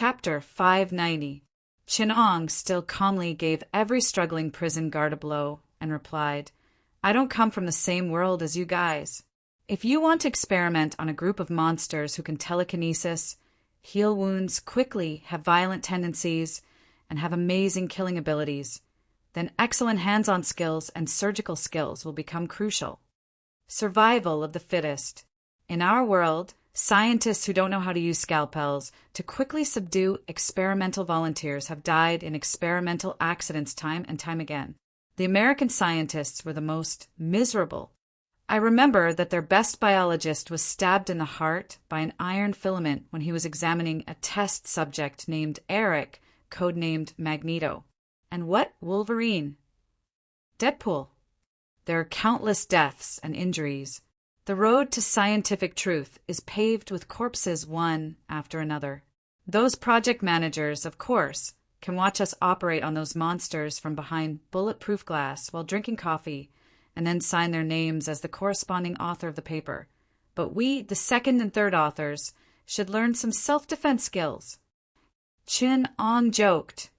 Chapter 590. Chin-Ong still calmly gave every struggling prison guard a blow and replied, I don't come from the same world as you guys. If you want to experiment on a group of monsters who can telekinesis, heal wounds quickly, have violent tendencies, and have amazing killing abilities, then excellent hands-on skills and surgical skills will become crucial. Survival of the fittest. In our world, scientists who don't know how to use scalpels to quickly subdue experimental volunteers have died in experimental accidents time and time again. The American scientists were the most miserable. I remember that their best biologist was stabbed in the heart by an iron filament when he was examining a test subject named Eric, codenamed Magneto. And what? Wolverine? Deadpool. There are countless deaths and injuries. The road to scientific truth is paved with corpses one after another. Those project managers, of course, can watch us operate on those monsters from behind bulletproof glass while drinking coffee and then sign their names as the corresponding author of the paper. But we, the second and third authors, should learn some self-defense skills. Chin-Ong joked,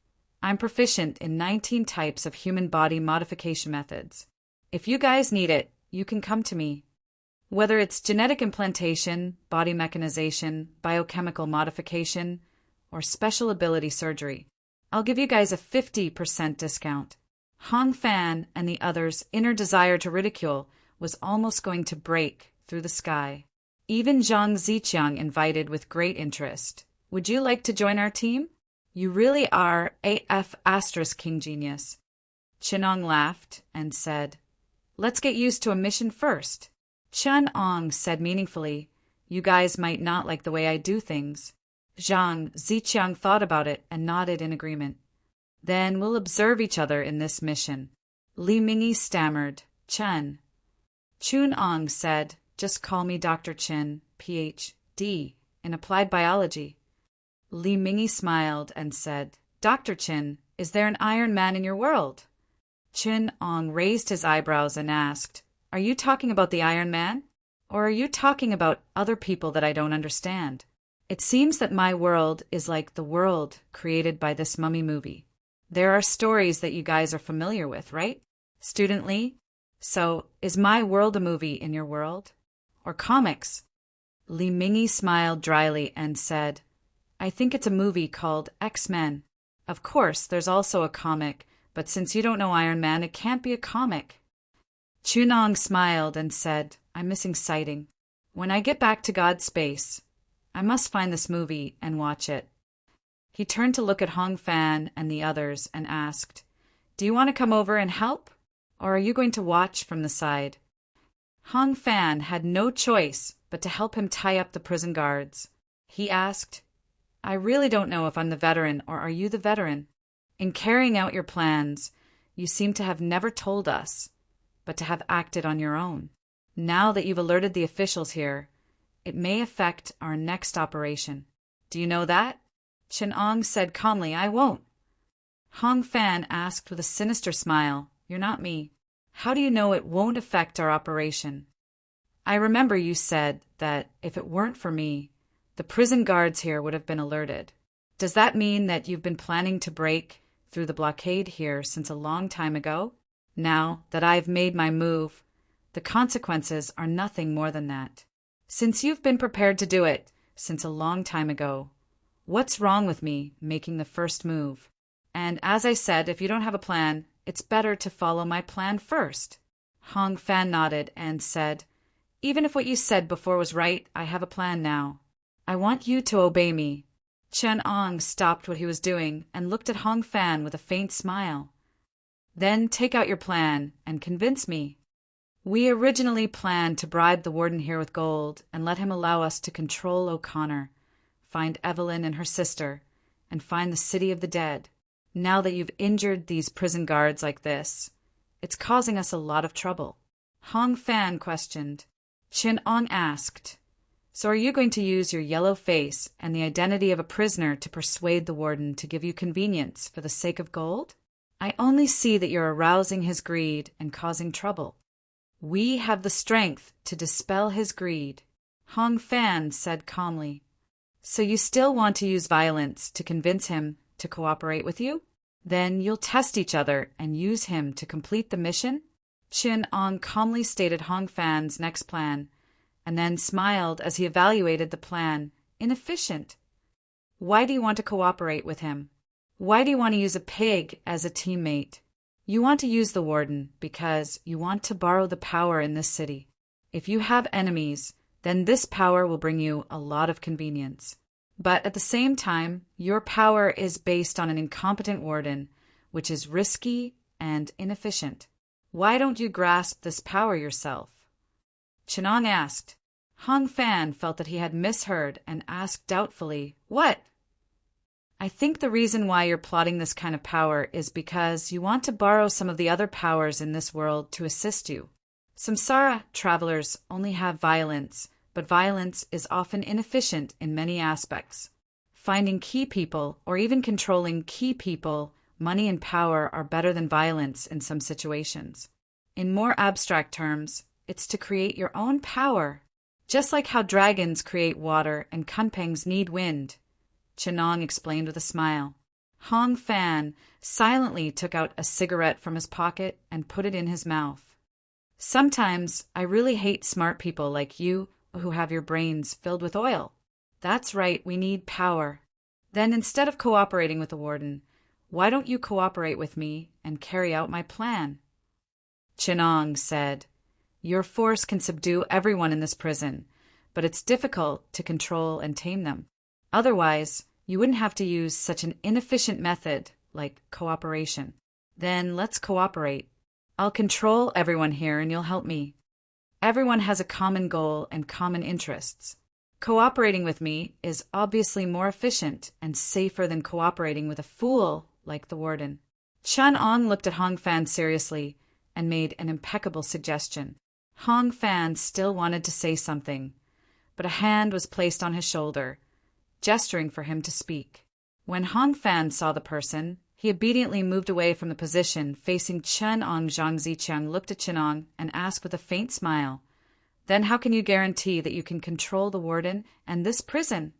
I'm proficient in 19 types of human body modification methods. If you guys need it, you can come to me. Whether it's genetic implantation, body mechanization, biochemical modification, or special ability surgery, I'll give you guys a 50% discount. Hong Fan and the others' inner desire to ridicule was almost going to break through the sky. Even Zhang Ziqiang invited with great interest. Would you like to join our team? You really are AF * King Genius. Chin-Ong laughed and said, Let's get used to a mission first. Chin-Ong said meaningfully, You guys might not like the way I do things. Zhang Ziqiang thought about it and nodded in agreement. Then we'll observe each other in this mission. Li Mingyi stammered, Chen. Chin-Ong said, Just call me Dr. Chin, Ph.D. in applied biology. Li Mingyi smiled and said, Dr. Chin, is there an Iron Man in your world? Chin-Ong raised his eyebrows and asked, Are you talking about the Iron Man? Or are you talking about other people that I don't understand? It seems that my world is like the world created by this mummy movie. There are stories that you guys are familiar with, right? Student Lee? So, is my world a movie in your world? Or comics? Li Mingyi smiled dryly and said, I think it's a movie called X-Men. Of course, there's also a comic, but since you don't know Iron Man, it can't be a comic. Chin-Ong smiled and said, I'm missing sighting. When I get back to God's space, I must find this movie and watch it. He turned to look at Hong Fan and the others and asked, Do you want to come over and help? Or are you going to watch from the side? Hong Fan had no choice but to help him tie up the prison guards. He asked, I really don't know if I'm the veteran or are you the veteran? In carrying out your plans, you seem to have never told us, but to have acted on your own. Now that you've alerted the officials here, it may affect our next operation. Do you know that? Chin-Ong said calmly, I won't. Hong Fan asked with a sinister smile, You're not me. How do you know it won't affect our operation? I remember you said that if it weren't for me, the prison guards here would have been alerted. Does that mean that you've been planning to break through the blockade here since a long time ago? Now that I've made my move, the consequences are nothing more than that. Since you've been prepared to do it since a long time ago, what's wrong with me making the first move? And as I said, if you don't have a plan, it's better to follow my plan first. Hong Fan nodded and said, Even if what you said before was right, I have a plan now. I want you to obey me. Chin-Ong stopped what he was doing and looked at Hong Fan with a faint smile. Then take out your plan and convince me. We originally planned to bribe the warden here with gold and let him allow us to control O'Connor, find Evelyn and her sister, and find the city of the dead. Now that you've injured these prison guards like this, it's causing us a lot of trouble. Hong Fan questioned. Chin-Ong asked, So are you going to use your yellow face and the identity of a prisoner to persuade the warden to give you convenience for the sake of gold? I only see that you're arousing his greed and causing trouble. We have the strength to dispel his greed, Hong Fan said calmly. So you still want to use violence to convince him to cooperate with you? Then you'll test each other and use him to complete the mission? Chin Ong calmly stated Hong Fan's next plan, and then smiled as he evaluated the plan. Inefficient. Why do you want to cooperate with him? Why do you want to use a pig as a teammate? You want to use the warden because you want to borrow the power in this city. If you have enemies, then this power will bring you a lot of convenience. But at the same time, your power is based on an incompetent warden, which is risky and inefficient. Why don't you grasp this power yourself? Chenong asked. Hong Fan felt that he had misheard and asked doubtfully, What? I think the reason why you're plotting this kind of power is because you want to borrow some of the other powers in this world to assist you. Samsara travelers only have violence, but violence is often inefficient in many aspects. Finding key people, or even controlling key people, money and power are better than violence in some situations. In more abstract terms, it's to create your own power, just like how dragons create water and kunpangs need wind. Chenong explained with a smile. Hong Fan silently took out a cigarette from his pocket and put it in his mouth. Sometimes I really hate smart people like you who have your brains filled with oil. That's right, we need power. Then instead of cooperating with the warden, why don't you cooperate with me and carry out my plan? Chenong said, Your force can subdue everyone in this prison, but it's difficult to control and tame them. Otherwise, you wouldn't have to use such an inefficient method like cooperation. Then let's cooperate. I'll control everyone here and you'll help me. Everyone has a common goal and common interests. Cooperating with me is obviously more efficient and safer than cooperating with a fool like the warden. Chun Ong looked at Hong Fan seriously and made an impeccable suggestion. Hong Fan still wanted to say something, but a hand was placed on his shoulder, gesturing for him to speak. When Hong Fan saw the person, he obediently moved away from the position facing Chun Ong. Zhang Ziqiang looked at Chenong and asked with a faint smile, Then how can you guarantee that you can control the warden and this prison?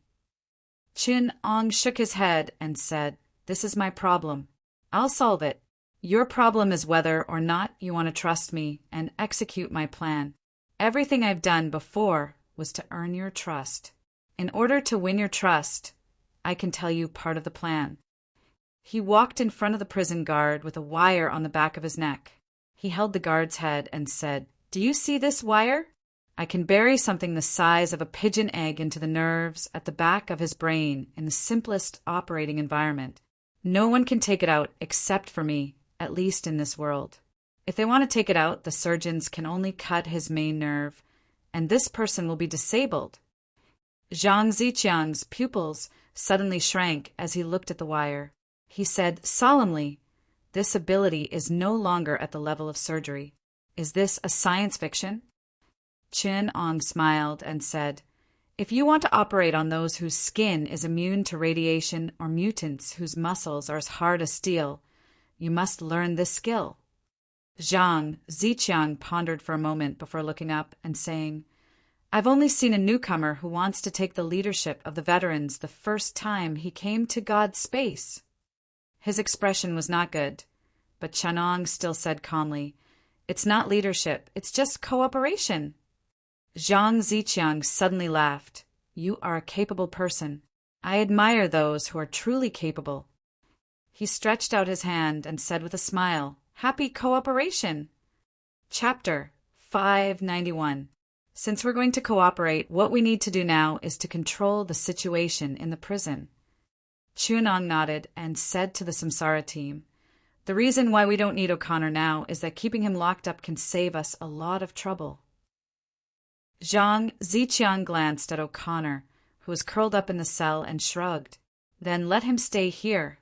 Chun Ong shook his head and said, This is my problem. I'll solve it. Your problem is whether or not you want to trust me and execute my plan. Everything I've done before was to earn your trust. In order to win your trust, I can tell you part of the plan. He walked in front of the prison guard with a wire on the back of his neck. He held the guard's head and said, Do you see this wire? I can bury something the size of a pigeon egg into the nerves at the back of his brain in the simplest operating environment. No one can take it out except for me, at least in this world. If they want to take it out, the surgeons can only cut his main nerve, and this person will be disabled. Zhang Ziqiang's pupils suddenly shrank as he looked at the wire. He said solemnly, This ability is no longer at the level of surgery. Is this a science fiction? Chin Ong smiled and said, If you want to operate on those whose skin is immune to radiation or mutants whose muscles are as hard as steel, you must learn this skill. Zhang Ziqiang pondered for a moment before looking up and saying, I've only seen a newcomer who wants to take the leadership of the veterans the first time he came to God's space. His expression was not good, but Chenong still said calmly, It's not leadership, it's just cooperation. Zhang Ziqiang suddenly laughed. You are a capable person. I admire those who are truly capable. He stretched out his hand and said with a smile, Happy cooperation. Chapter 591. Since we're going to cooperate, what we need to do now is to control the situation in the prison. Chunong nodded and said to the Samsara team, The reason why we don't need O'Connor now is that keeping him locked up can save us a lot of trouble. Zhang Ziqiang glanced at O'Connor, who was curled up in the cell, and shrugged. Then let him stay here.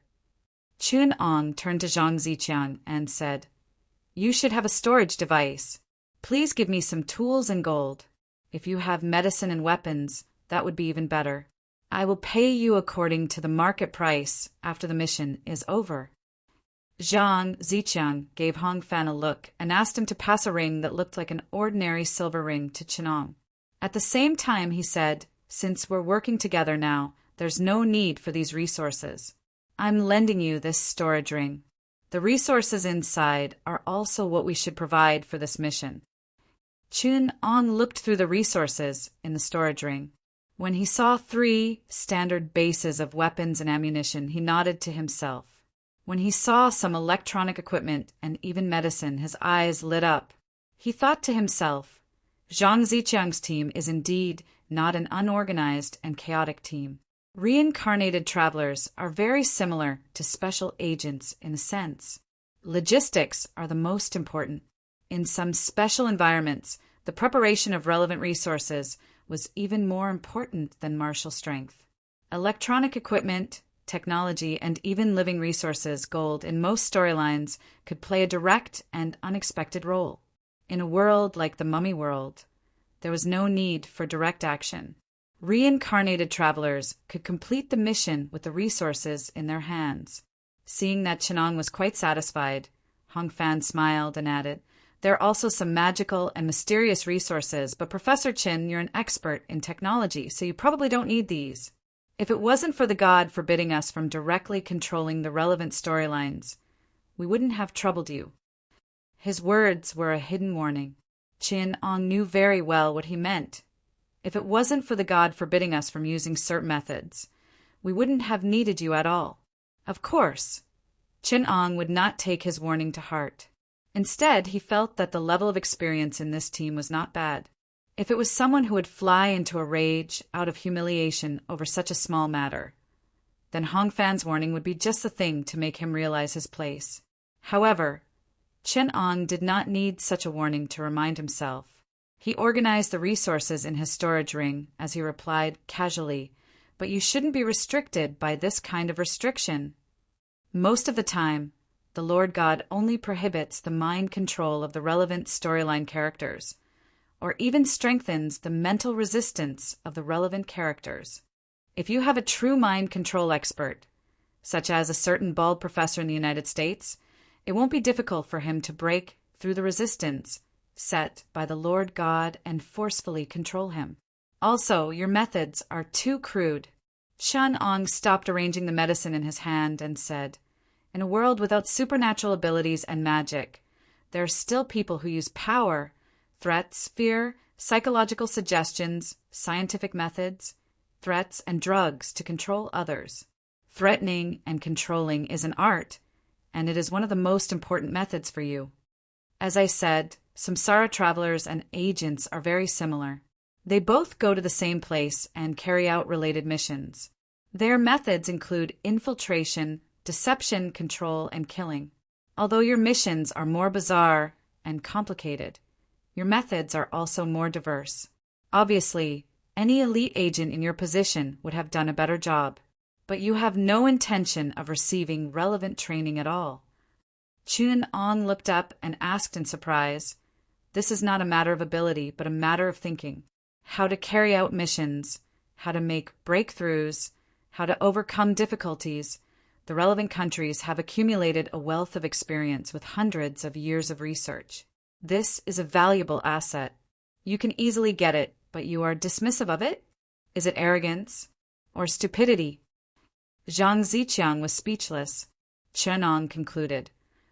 Chun-Ong turned to Zhang Ziqiang and said, You should have a storage device. Please give me some tools and gold. If you have medicine and weapons, that would be even better. I will pay you according to the market price after the mission is over. Zhang Ziqiang gave Hong Fan a look and asked him to pass a ring that looked like an ordinary silver ring to Chenong. At the same time, he said, Since we're working together now, there's no need for these resources. I'm lending you this storage ring. The resources inside are also what we should provide for this mission. Chun-Ong looked through the resources in the storage ring. When he saw 3 standard bases of weapons and ammunition, he nodded to himself. When he saw some electronic equipment and even medicine, his eyes lit up. He thought to himself, Zhang Ziqiang's team is indeed not an unorganized and chaotic team. Reincarnated travelers are very similar to special agents in a sense. Logistics are the most important. In some special environments, the preparation of relevant resources was even more important than martial strength. Electronic equipment, technology, and even living resources, gold, in most storylines could play a direct and unexpected role. In a world like the Mummy world, there was no need for direct action. Reincarnated travelers could complete the mission with the resources in their hands. Seeing that Chun-Ong was quite satisfied, Hong Fan smiled and added, "There are also some magical and mysterious resources, but Professor Chin, you're an expert in technology, so you probably don't need these. If it wasn't for the god forbidding us from directly controlling the relevant storylines, we wouldn't have troubled you." His words were a hidden warning. Chin-Ong knew very well what he meant. If it wasn't for the god forbidding us from using certain methods, we wouldn't have needed you at all. Of course, Chin-Ong would not take his warning to heart. Instead, he felt that the level of experience in this team was not bad. If it was someone who would fly into a rage out of humiliation over such a small matter, then Hong Fan's warning would be just the thing to make him realize his place. However, Chin-Ong did not need such a warning to remind himself. He organized the resources in his storage ring as he replied casually, "But you shouldn't be restricted by this kind of restriction. Most of the time, the Lord God only prohibits the mind control of the relevant storyline characters, or even strengthens the mental resistance of the relevant characters. If you have a true mind control expert, such as a certain bald professor in the United States, it won't be difficult for him to break through the resistance set by the Lord God and forcefully control him. Also, your methods are too crude." Chun-Ong stopped arranging the medicine in his hand and said, "In a world without supernatural abilities and magic, there are still people who use power, threats, fear, psychological suggestions, scientific methods, threats, and drugs to control others. Threatening and controlling is an art, and it is one of the most important methods for you. As I said, Samsara travelers and agents are very similar. They both go to the same place and carry out related missions. Their methods include infiltration, deception, control, and killing. Although your missions are more bizarre and complicated, your methods are also more diverse. Obviously, any elite agent in your position would have done a better job, but you have no intention of receiving relevant training at all." Chun-Ong looked up and asked in surprise, "This is not a matter of ability, but a matter of thinking. How to carry out missions, how to make breakthroughs, how to overcome difficulties. The relevant countries have accumulated a wealth of experience with hundreds of years of research. This is a valuable asset. You can easily get it, but you are dismissive of it? Is it arrogance or stupidity?" Zhang Ziqiang was speechless. Chun-Ong concluded,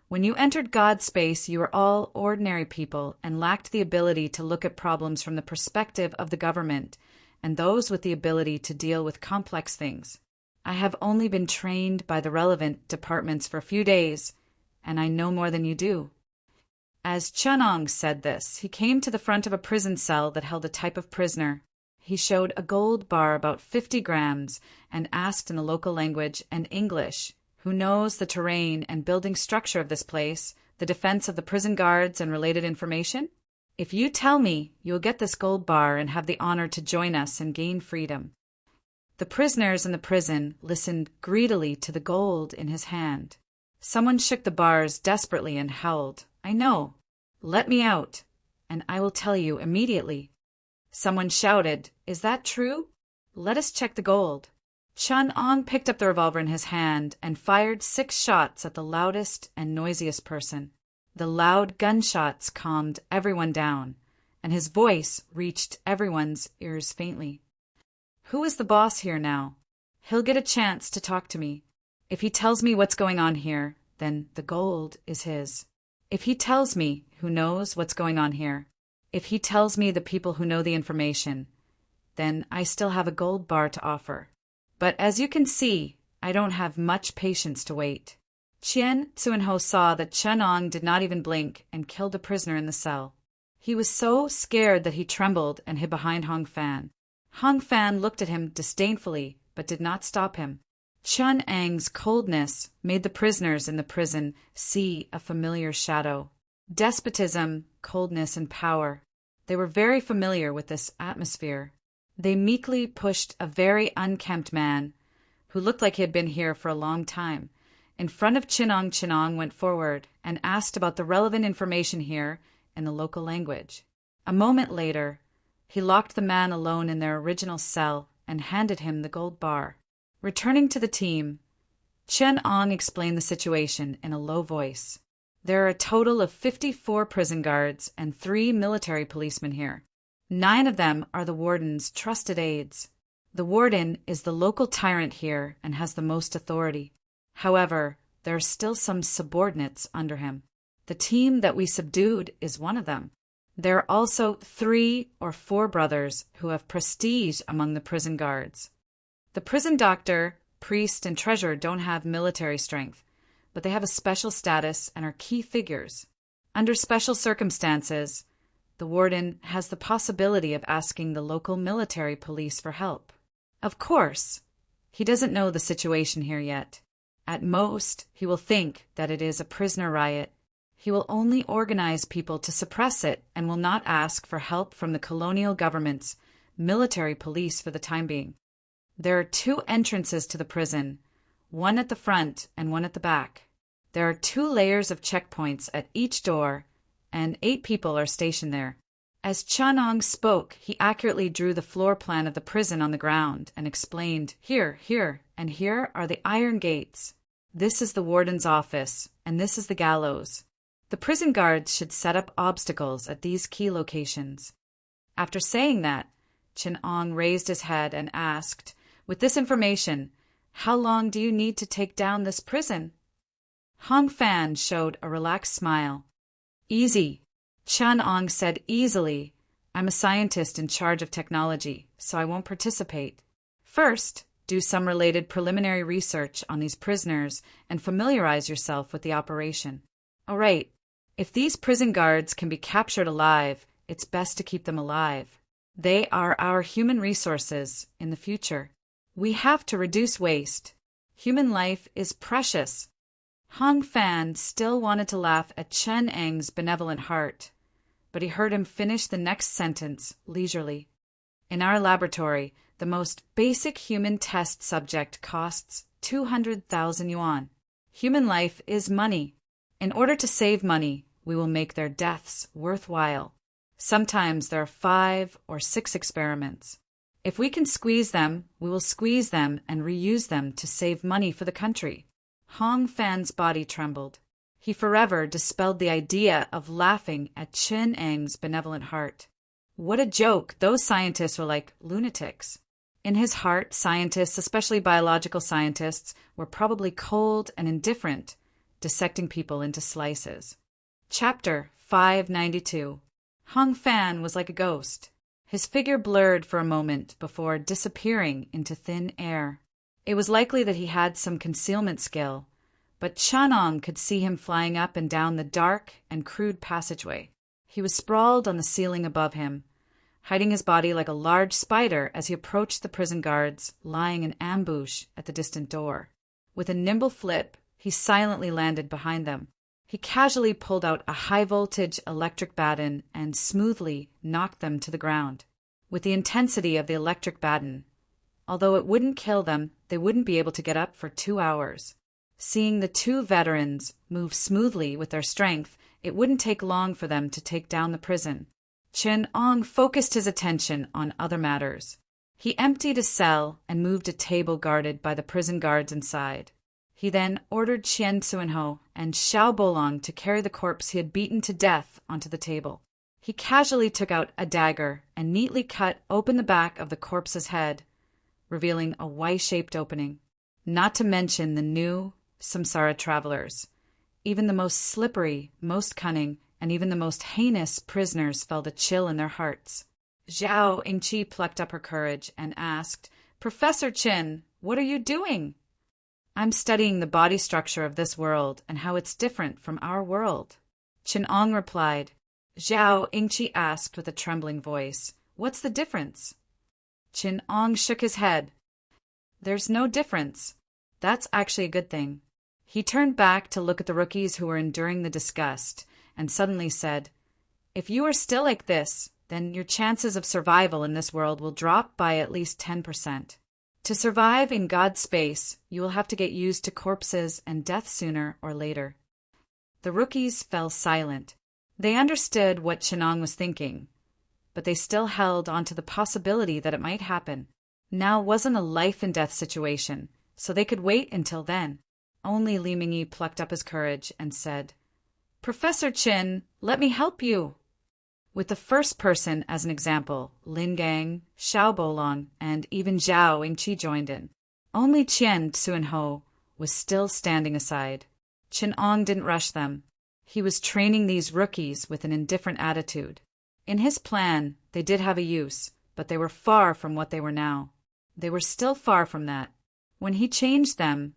"When you entered God's space, you were all ordinary people and lacked the ability to look at problems from the perspective of the government and those with the ability to deal with complex things. I have only been trained by the relevant departments for a few days, and I know more than you do." As Chun-Ong said this, he came to the front of a prison cell that held a type of prisoner. He showed a gold bar about 50 grams and asked in the local language and English, "Who knows the terrain and building structure of this place, the defense of the prison guards and related information? If you tell me, you will get this gold bar and have the honor to join us and gain freedom." The prisoners in the prison listened greedily to the gold in his hand. Someone shook the bars desperately and howled, "I know. Let me out, and I will tell you immediately." Someone shouted, "Is that true? Let us check the gold." Chun-Ong picked up the revolver in his hand and fired 6 shots at the loudest and noisiest person. The loud gunshots calmed everyone down, and his voice reached everyone's ears faintly. Who is the boss here now? He'll get a chance to talk to me. If he tells me what's going on here, then the gold is his. If he tells me who knows what's going on here, if he tells me the people who know the information, then I still have a gold bar to offer. But as you can see, I don't have much patience to wait. Chen Tsuenho saw that Chen Ong did not even blink and killed a prisoner in the cell. He was so scared that he trembled and hid behind Hong Fan. Hong Fan looked at him disdainfully, but did not stop him. Chen Ang's coldness made the prisoners in the prison see a familiar shadow. Despotism, coldness, and power. They were very familiar with this atmosphere. They meekly pushed a very unkempt man, who looked like he had been here for a long time, in front of Chinong. Chinong went forward and asked about the relevant information here in the local language. A moment later, he locked the man alone in their original cell and handed him the gold bar. Returning to the team, Chen Ong explained the situation in a low voice. There are a total of 54 prison guards and 3 military policemen here. 9 of them are the warden's trusted aides. The warden is the local tyrant here and has the most authority. However, there are still some subordinates under him. The team that we subdued is one of them. There are also 3 or 4 brothers who have prestige among the prison guards. The prison doctor, priest, and treasurer don't have military strength, but they have a special status and are key figures. Under special circumstances, the warden has the possibility of asking the local military police for help. Of course, he doesn't know the situation here yet. At most, he will think that it is a prisoner riot. He will only organize people to suppress it and will not ask for help from the colonial government's military police for the time being. There are 2 entrances to the prison, one at the front and one at the back. There are 2 layers of checkpoints at each door, and 8 people are stationed there. As Chen Ong spoke, he accurately drew the floor plan of the prison on the ground and explained, here, and here are the iron gates. This is the warden's office, and this is the gallows. The prison guards should set up obstacles at these key locations. After saying that, Chen Ong raised his head and asked, with this information, how long do you need to take down this prison? Hong Fan showed a relaxed smile. Easy. Chen Ong said easily, I'm a scientist in charge of technology, so I won't participate. First, do some related preliminary research on these prisoners and familiarize yourself with the operation. All right, if these prison guards can be captured alive, it's best to keep them alive. They are our human resources in the future. We have to reduce waste. Human life is precious. Hong Fan still wanted to laugh at Chen Eng's benevolent heart, but he heard him finish the next sentence leisurely. In our laboratory, the most basic human test subject costs 200,000 yuan. Human life is money. In order to save money, we will make their deaths worthwhile. Sometimes there are 5 or 6 experiments. If we can squeeze them, we will squeeze them and reuse them to save money for the country. Hong Fan's body trembled. He forever dispelled the idea of laughing at Chen Eng's benevolent heart. What a joke! Those scientists were like lunatics. In his heart, scientists, especially biological scientists, were probably cold and indifferent, dissecting people into slices. Chapter 592. Hong Fan was like a ghost. His figure blurred for a moment before disappearing into thin air. It was likely that he had some concealment skill, but Chen Ong could see him flying up and down the dark and crude passageway. He was sprawled on the ceiling above him, hiding his body like a large spider as he approached the prison guards lying in ambush at the distant door. With a nimble flip, he silently landed behind them. He casually pulled out a high-voltage electric baton and smoothly knocked them to the ground. With the intensity of the electric baton, although it wouldn't kill them, they wouldn't be able to get up for 2 hours. Seeing the 2 veterans move smoothly with their strength, it wouldn't take long for them to take down the prison. Chen Ong focused his attention on other matters. He emptied a cell and moved a table guarded by the prison guards inside. He then ordered Qian Tsuenho and Xiao Bolong to carry the corpse he had beaten to death onto the table. He casually took out a dagger and neatly cut open the back of the corpse's head, revealing a Y-shaped opening. Not to mention the new samsara travelers. Even the most slippery, most cunning, and even the most heinous prisoners felt a chill in their hearts. Zhao Yingqi plucked up her courage and asked, "Professor Qin, what are you doing?" "I'm studying the body structure of this world and how it's different from our world," Qinong replied. Zhao Yingqi asked with a trembling voice, "What's the difference?" Qinong shook his head. "There's no difference. That's actually a good thing." He turned back to look at the rookies who were enduring the disgust and suddenly said, "If you are still like this, then your chances of survival in this world will drop by at least 10%. To survive in God's space, you will have to get used to corpses and death sooner or later." The rookies fell silent. They understood what Qinong was thinking, but they still held on to the possibility that it might happen. Now wasn't a life-and-death situation, so they could wait until then. Only Li Mingyi plucked up his courage and said, "Professor Qin, let me help you." With the first person as an example, Lin Gang, Xiao Bolong, and even Zhao Yingqi joined in. Only Qian Tsuanho was still standing aside. Qinong didn't rush them. He was training these rookies with an indifferent attitude. In his plan, they did have a use, but they were far from what they were now. They were still far from that. When he changed them,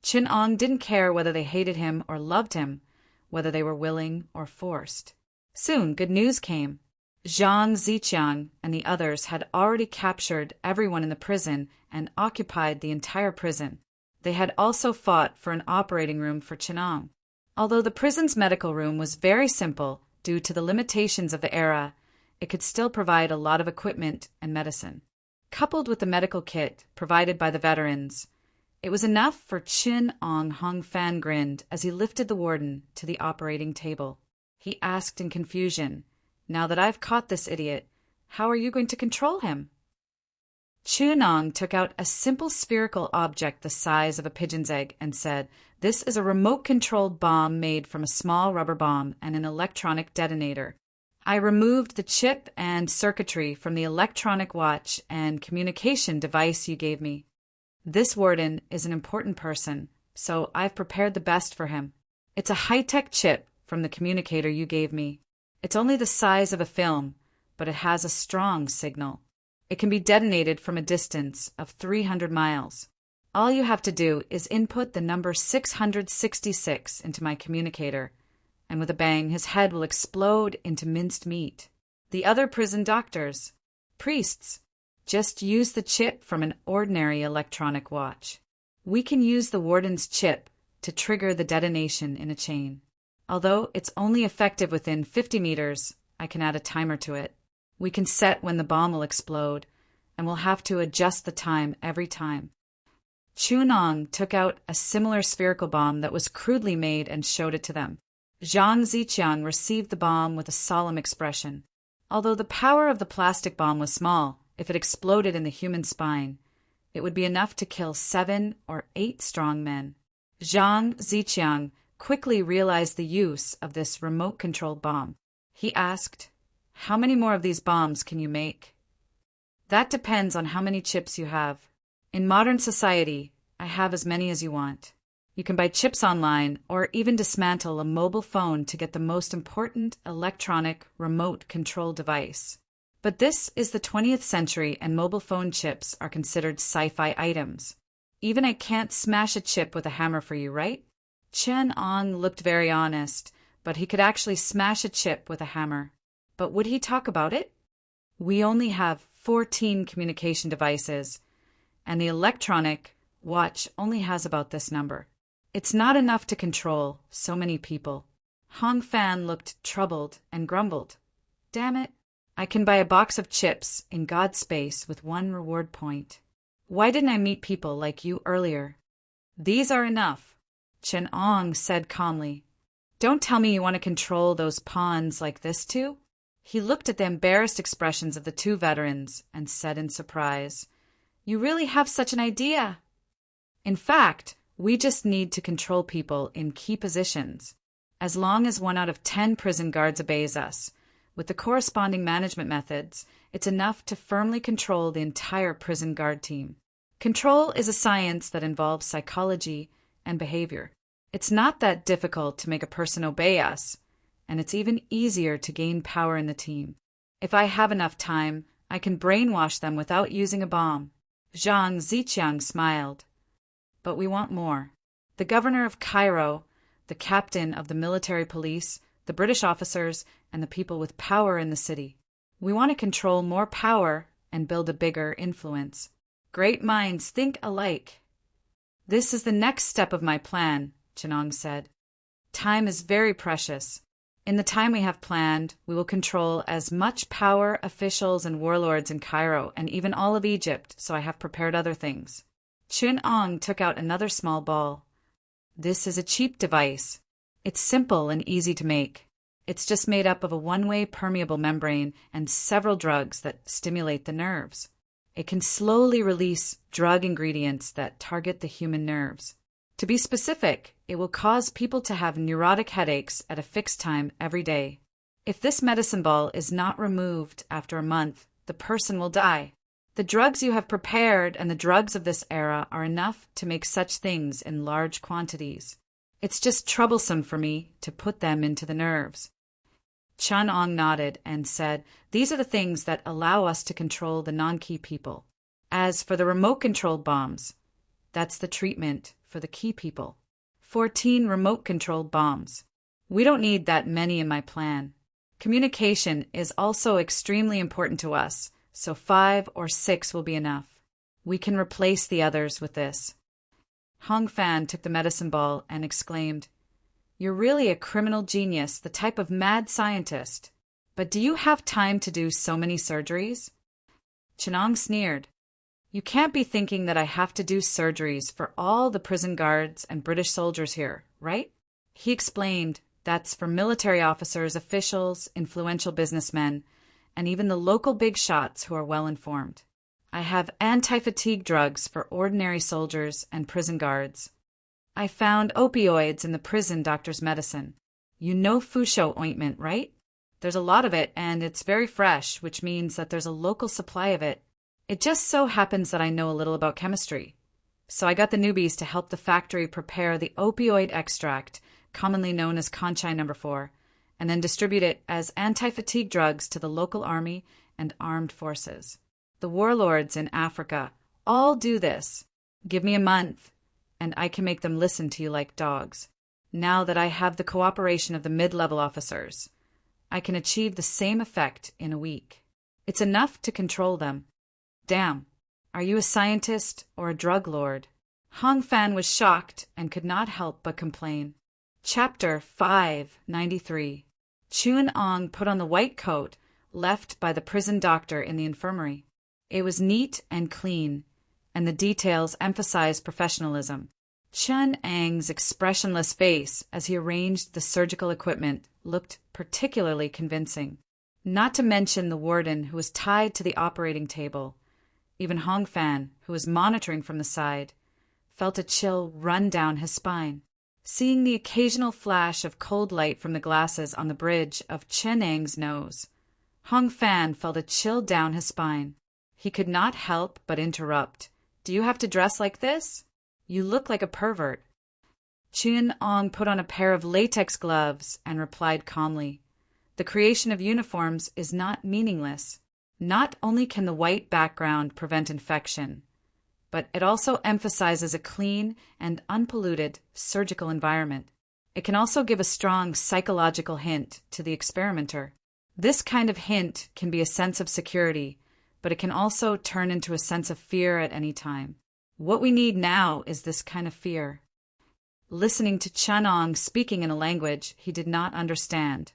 Qinong didn't care whether they hated him or loved him, whether they were willing or forced. Soon, good news came. Zhang Ziqiang and the others had already captured everyone in the prison and occupied the entire prison. They had also fought for an operating room for Qinong. Although the prison's medical room was very simple due to the limitations of the era, it could still provide a lot of equipment and medicine. Coupled with the medical kit provided by the veterans, it was enough for Qinong. Hong Fan grinned as he lifted the warden to the operating table. He asked in confusion, "Now that I've caught this idiot, how are you going to control him?" Qinong took out a simple spherical object the size of a pigeon's egg and said, "This is a remote-controlled bomb made from a small rubber bomb and an electronic detonator. I removed the chip and circuitry from the electronic watch and communication device you gave me. This warden is an important person, so I've prepared the best for him. It's a high-tech chip from the communicator you gave me. It's only the size of a film, but it has a strong signal. It can be detonated from a distance of 300 miles. All you have to do is input the number 666 into my communicator, and with a bang, his head will explode into minced meat. The other prison doctors, priests, just use the chip from an ordinary electronic watch. We can use the warden's chip to trigger the detonation in a chain. Although it's only effective within 50 meters, I can add a timer to it. We can set when the bomb will explode, and we'll have to adjust the time every time." Qinong took out a similar spherical bomb that was crudely made and showed it to them. Zhang Ziqiang received the bomb with a solemn expression. Although the power of the plastic bomb was small, if it exploded in the human spine, it would be enough to kill 7 or 8 strong men. Zhang Ziqiang quickly realized the use of this remote-controlled bomb. He asked, "How many more of these bombs can you make?" "That depends on how many chips you have. In modern society, I have as many as you want. You can buy chips online or even dismantle a mobile phone to get the most important electronic remote control device. But this is the 20th century and mobile phone chips are considered sci-fi items. Even I can't smash a chip with a hammer for you, right?" Qinong looked very honest, but he could actually smash a chip with a hammer. But would he talk about it? "We only have 14 communication devices, and the electronic watch only has about this number. It's not enough to control so many people." Hong Fan looked troubled and grumbled, "Damn it. I can buy a box of chips in God's space with 1 reward point. Why didn't I meet people like you earlier?" "These are enough," Qinong said calmly. "Don't tell me you want to control those pawns like this too?" He looked at the embarrassed expressions of the 2 veterans and said in surprise, "You really have such an idea?" "In fact, we just need to control people in key positions. As long as 1 out of 10 prison guards obeys us, with the corresponding management methods, it's enough to firmly control the entire prison guard team. Control is a science that involves psychology and behavior. It's not that difficult to make a person obey us, and it's even easier to gain power in the team. If I have enough time, I can brainwash them without using a bomb. Zhang Ziqiang smiled. But we want more. The governor of Cairo, the captain of the military police, the British officers, and the people with power in the city. We want to control more power and build a bigger influence. Great minds think alike. This is the next step of my plan, Chenong said. Time is very precious. In the time we have planned, we will control as much power, officials, and warlords in Cairo, and even all of Egypt, so I have prepared other things. Chenong took out another small ball. This is a cheap device. It's simple and easy to make. It's just made up of a one-way permeable membrane and several drugs that stimulate the nerves. It can slowly release drug ingredients that target the human nerves. To be specific, it will cause people to have neurotic headaches at a fixed time every day. If this medicine ball is not removed after a month, the person will die. The drugs you have prepared and the drugs of this era are enough to make such things in large quantities. It's just troublesome for me to put them into the nerves. Chenong nodded and said, These are the things that allow us to control the non-key people. As for the remote-controlled bombs, that's the treatment for the key people. 14 remote-controlled bombs. We don't need that many in my plan. Communication is also extremely important to us, so 5 or 6 will be enough. We can replace the others with this. Hong Fan took the medicine ball and exclaimed, You're really a criminal genius, the type of mad scientist. But do you have time to do so many surgeries? Chenong sneered. You can't be thinking that I have to do surgeries for all the prison guards and British soldiers here, right? He explained, That's for military officers, officials, influential businessmen, and even the local big shots who are well informed. I have anti-fatigue drugs for ordinary soldiers and prison guards. I found opioids in the prison doctor's medicine. You know Fusho ointment, right? There's a lot of it, and it's very fresh, which means that there's a local supply of it. It just so happens that I know a little about chemistry. So I got the newbies to help the factory prepare the opioid extract, commonly known as Conchai No. 4, and then distribute it as anti-fatigue drugs to the local army and armed forces. The warlords in Africa all do this. Give me a month, and I can make them listen to you like dogs. Now that I have the cooperation of the mid-level officers, I can achieve the same effect in a week. It's enough to control them. Damn, are you a scientist or a drug lord? Hong Fan was shocked and could not help but complain. Chapter 593. Chun Ong put on the white coat left by the prison doctor in the infirmary. It was neat and clean, and the details emphasized professionalism. Chun Ang's expressionless face as he arranged the surgical equipment looked particularly convincing. Not to mention the warden who was tied to the operating table. Even Hong Fan, who was monitoring from the side, felt a chill run down his spine. Seeing the occasional flash of cold light from the glasses on the bridge of Chen Ang's nose, Hong Fan felt a chill down his spine. He could not help but interrupt. Do you have to dress like this? You look like a pervert. Chun Ong put on a pair of latex gloves and replied calmly. The creation of uniforms is not meaningless. Not only can the white background prevent infection, but it also emphasizes a clean and unpolluted surgical environment. It can also give a strong psychological hint to the experimenter. This kind of hint can be a sense of security, but it can also turn into a sense of fear at any time. What we need now is this kind of fear. Listening to Chun Ong speaking in a language he did not understand,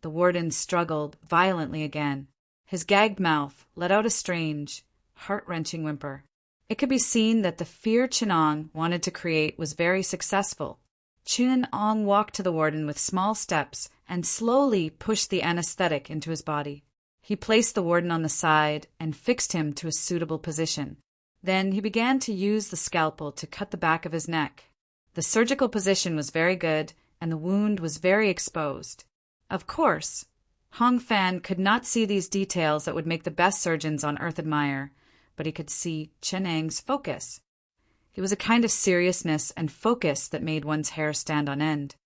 the warden struggled violently again. His gagged mouth let out a strange, heart-wrenching whimper. It could be seen that the fear Chun Ong wanted to create was very successful. Chun Ong walked to the warden with small steps and slowly pushed the anesthetic into his body. He placed the warden on the side and fixed him to a suitable position. Then he began to use the scalpel to cut the back of his neck. The surgical position was very good, and the wound was very exposed. Of course, Hong Fan could not see these details that would make the best surgeons on earth admire, but he could see Chen Ang's focus. It was a kind of seriousness and focus that made one's hair stand on end.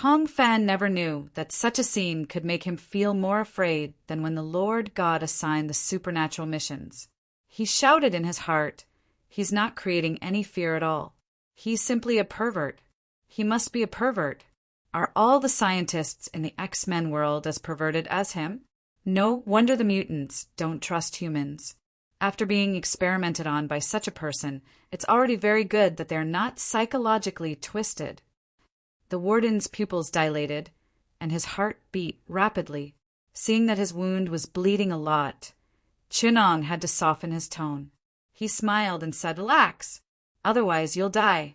Hong Fan never knew that such a scene could make him feel more afraid than when the Lord God assigned the supernatural missions. He shouted in his heart, "He's not creating any fear at all. He's simply a pervert. He must be a pervert. Are all the scientists in the X-Men world as perverted as him? No wonder the mutants don't trust humans. After being experimented on by such a person, it's already very good that they're not psychologically twisted." The warden's pupils dilated, and his heart beat rapidly. Seeing that his wound was bleeding a lot, Chinong had to soften his tone. He smiled and said, "Relax, otherwise you'll die."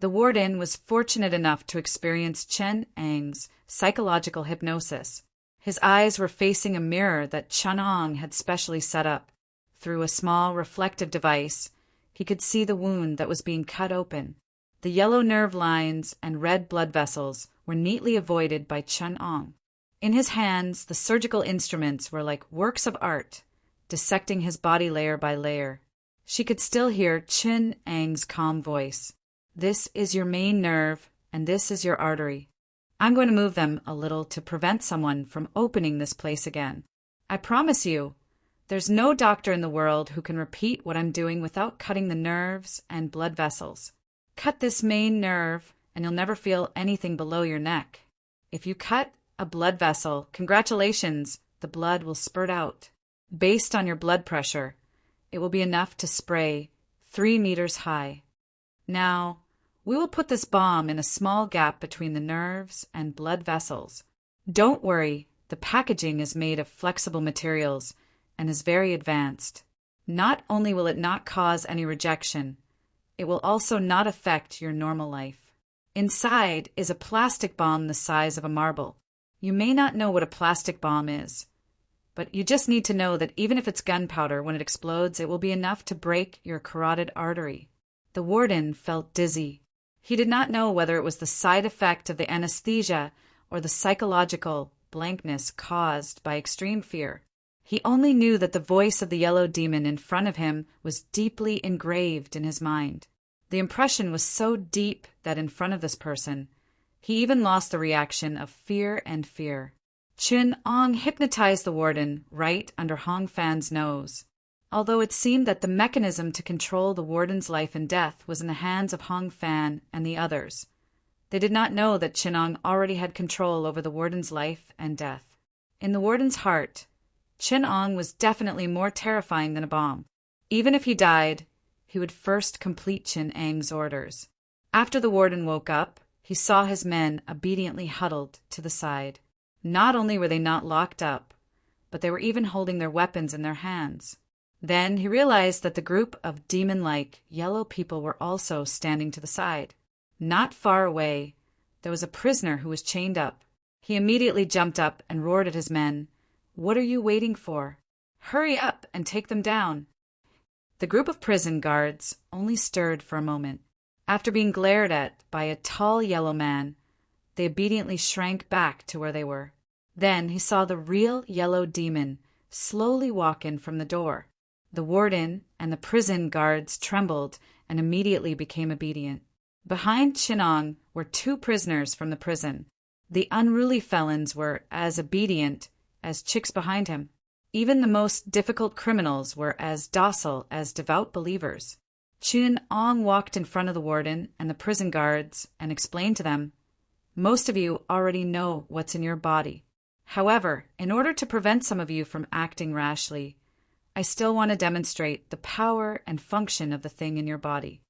The warden was fortunate enough to experience Chen Ang's psychological hypnosis. His eyes were facing a mirror that Chinong had specially set up. Through a small reflective device, he could see the wound that was being cut open. The yellow nerve lines and red blood vessels were neatly avoided by Chinong. In his hands, the surgical instruments were like works of art, dissecting his body layer by layer. She could still hear Chen Ang's calm voice. "This is your main nerve, and this is your artery. I'm going to move them a little to prevent someone from opening this place again. I promise you, there's no doctor in the world who can repeat what I'm doing without cutting the nerves and blood vessels. Cut this main nerve, and you'll never feel anything below your neck. If you cut a blood vessel, congratulations, the blood will spurt out. Based on your blood pressure, it will be enough to spray 3 meters high. Now, we will put this bomb in a small gap between the nerves and blood vessels. Don't worry, the packaging is made of flexible materials and is very advanced. Not only will it not cause any rejection, it will also not affect your normal life. Inside is a plastic bomb the size of a marble. You may not know what a plastic bomb is, but you just need to know that even if it's gunpowder, when it explodes, it will be enough to break your carotid artery." The warden felt dizzy. He did not know whether it was the side effect of the anesthesia or the psychological blankness caused by extreme fear. He only knew that the voice of the yellow demon in front of him was deeply engraved in his mind. The impression was so deep that in front of this person, he even lost the reaction of fear and fear. Chun Ong hypnotized the warden right under Hong Fan's nose. Although it seemed that the mechanism to control the warden's life and death was in the hands of Hong Fan and the others, they did not know that Chinong already had control over the warden's life and death. In the warden's heart, Chinong was definitely more terrifying than a bomb. Even if he died, he would first complete Chin Ang's orders. After the warden woke up, he saw his men obediently huddled to the side. Not only were they not locked up, but they were even holding their weapons in their hands. Then he realized that the group of demon-like yellow people were also standing to the side. Not far away, there was a prisoner who was chained up. He immediately jumped up and roared at his men, "What are you waiting for? Hurry up and take them down." The group of prison guards only stirred for a moment. After being glared at by a tall yellow man, they obediently shrank back to where they were. Then he saw the real yellow demon slowly walk in from the door. The warden and the prison guards trembled and immediately became obedient. Behind Chinong were 2 prisoners from the prison. The unruly felons were as obedient as chicks behind him. Even the most difficult criminals were as docile as devout believers. Chun Ong walked in front of the warden and the prison guards and explained to them, "Most of you already know what's in your body. However, in order to prevent some of you from acting rashly, I still want to demonstrate the power and function of the thing in your body."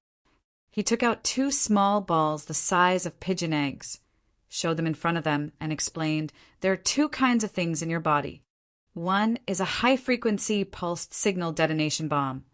He took out 2 small balls the size of pigeon eggs, showed them in front of them, and explained, "There are 2 kinds of things in your body. One is a high-frequency pulsed signal detonation bomb,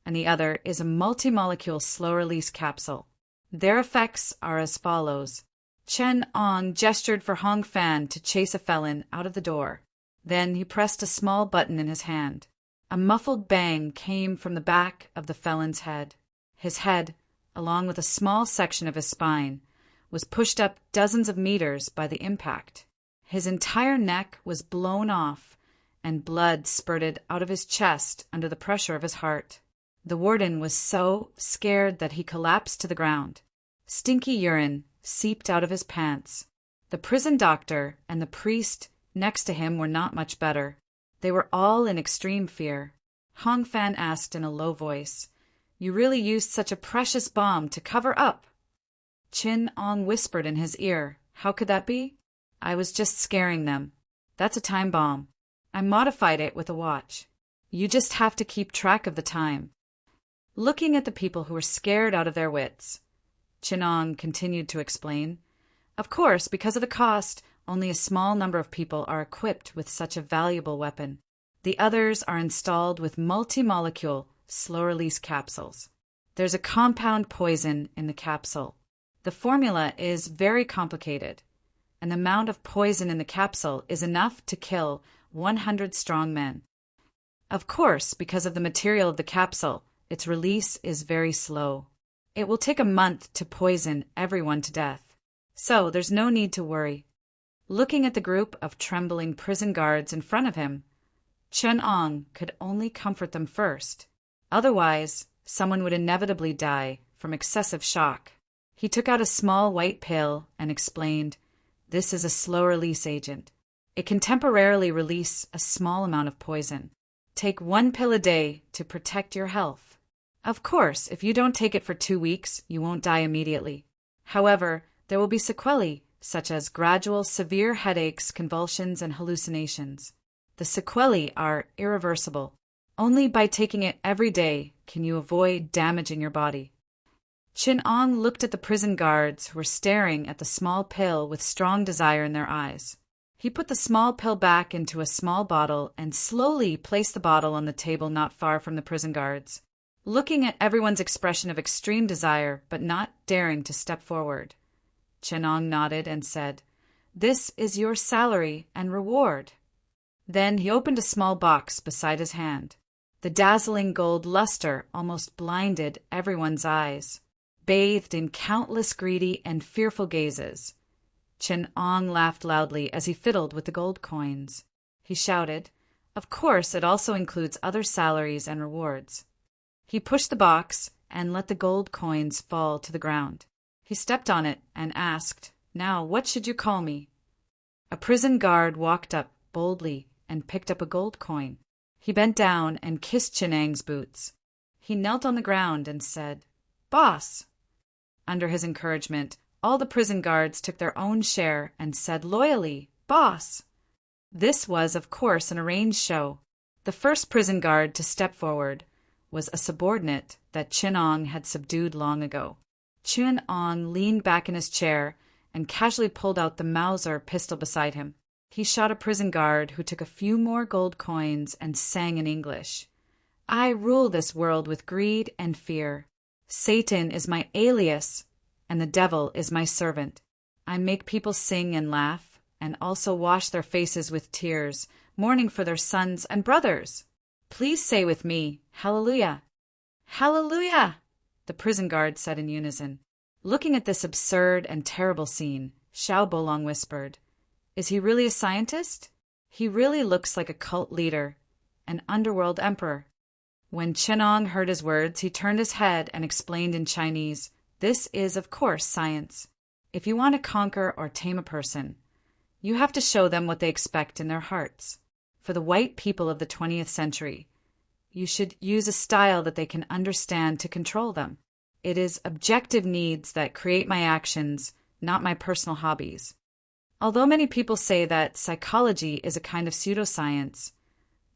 and the other is a multi-molecule slow-release capsule. Their effects are as follows." Chen Ong gestured for Hong Fan to chase a felon out of the door. Then he pressed a small button in his hand. A muffled bang came from the back of the felon's head. His head, along with a small section of his spine, was pushed up dozens of meters by the impact. His entire neck was blown off, and blood spurted out of his chest under the pressure of his heart. The warden was so scared that he collapsed to the ground. Stinky urine seeped out of his pants. The prison doctor and the priest next to him were not much better. They were all in extreme fear. Hong Fan asked in a low voice, "You really used such a precious bomb to cover up?" Chin Ong whispered in his ear, "How could that be? I was just scaring them. That's a time bomb. I modified it with a watch. You just have to keep track of the time." Looking at the people who were scared out of their wits, Chin Ong continued to explain, "Of course, because of the cost, only a small number of people are equipped with such a valuable weapon. The others are installed with multi-molecule, slow-release capsules. There's a compound poison in the capsule. The formula is very complicated, and the amount of poison in the capsule is enough to kill 100 strong men. Of course, because of the material of the capsule, its release is very slow. It will take a month to poison everyone to death. So there's no need to worry." Looking at the group of trembling prison guards in front of him, Chen Ong could only comfort them first. Otherwise, someone would inevitably die from excessive shock. He took out a small white pill and explained, "This is a slow-release agent. It can temporarily release a small amount of poison. Take 1 pill a day to protect your health. Of course, if you don't take it for 2 weeks, you won't die immediately. However, there will be sequelae, such as gradual severe headaches, convulsions, and hallucinations. The sequelae are irreversible. Only by taking it every day can you avoid damaging your body." Chin Ong looked at the prison guards who were staring at the small pill with strong desire in their eyes. He put the small pill back into a small bottle and slowly placed the bottle on the table not far from the prison guards. Looking at everyone's expression of extreme desire but not daring to step forward, Chen Ong nodded and said, "This is your salary and reward." Then he opened a small box beside his hand. The dazzling gold luster almost blinded everyone's eyes. Bathed in countless greedy and fearful gazes, Chen Ong laughed loudly as he fiddled with the gold coins. He shouted, "Of course, it also includes other salaries and rewards." He pushed the box and let the gold coins fall to the ground. He stepped on it and asked, "Now, what should you call me?" A prison guard walked up boldly and picked up a gold coin. He bent down and kissed Chenang's boots. He knelt on the ground and said, "Boss." Under his encouragement, all the prison guards took their own share and said loyally, "Boss." This was, of course, an arranged show. The first prison guard to step forward was a subordinate that Chin Ong had subdued long ago. Chin Ong leaned back in his chair and casually pulled out the Mauser pistol beside him. He shot a prison guard who took a few more gold coins and sang in English, "I rule this world with greed and fear. Satan is my alias, and the devil is my servant. I make people sing and laugh, and also wash their faces with tears, mourning for their sons and brothers. Please say with me, Hallelujah." "Hallelujah," the prison guards said in unison. Looking at this absurd and terrible scene, Xiao Bolong whispered, "Is he really a scientist? He really looks like a cult leader, an underworld emperor." When Chen Ong heard his words, he turned his head and explained in Chinese, "This is, of course, science. If you want to conquer or tame a person, you have to show them what they expect in their hearts. For the white people of the 20th century, you should use a style that they can understand to control them. It is objective needs that create my actions, not my personal hobbies. Although many people say that psychology is a kind of pseudoscience,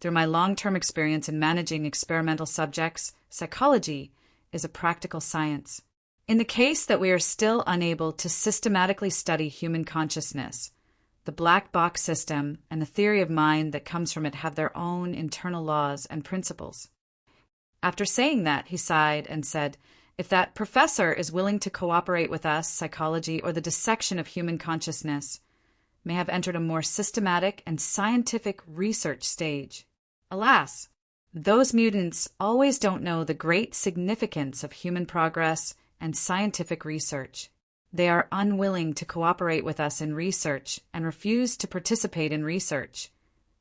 through my long-term experience in managing experimental subjects, psychology is a practical science. In the case that we are still unable to systematically study human consciousness, the black box system and the theory of mind that comes from it have their own internal laws and principles." After saying that, he sighed and said, "If that professor is willing to cooperate with us, psychology or the dissection of human consciousness may have entered a more systematic and scientific research stage. Alas, those mutants always don't know the great significance of human progress and scientific research. They are unwilling to cooperate with us in research and refuse to participate in research,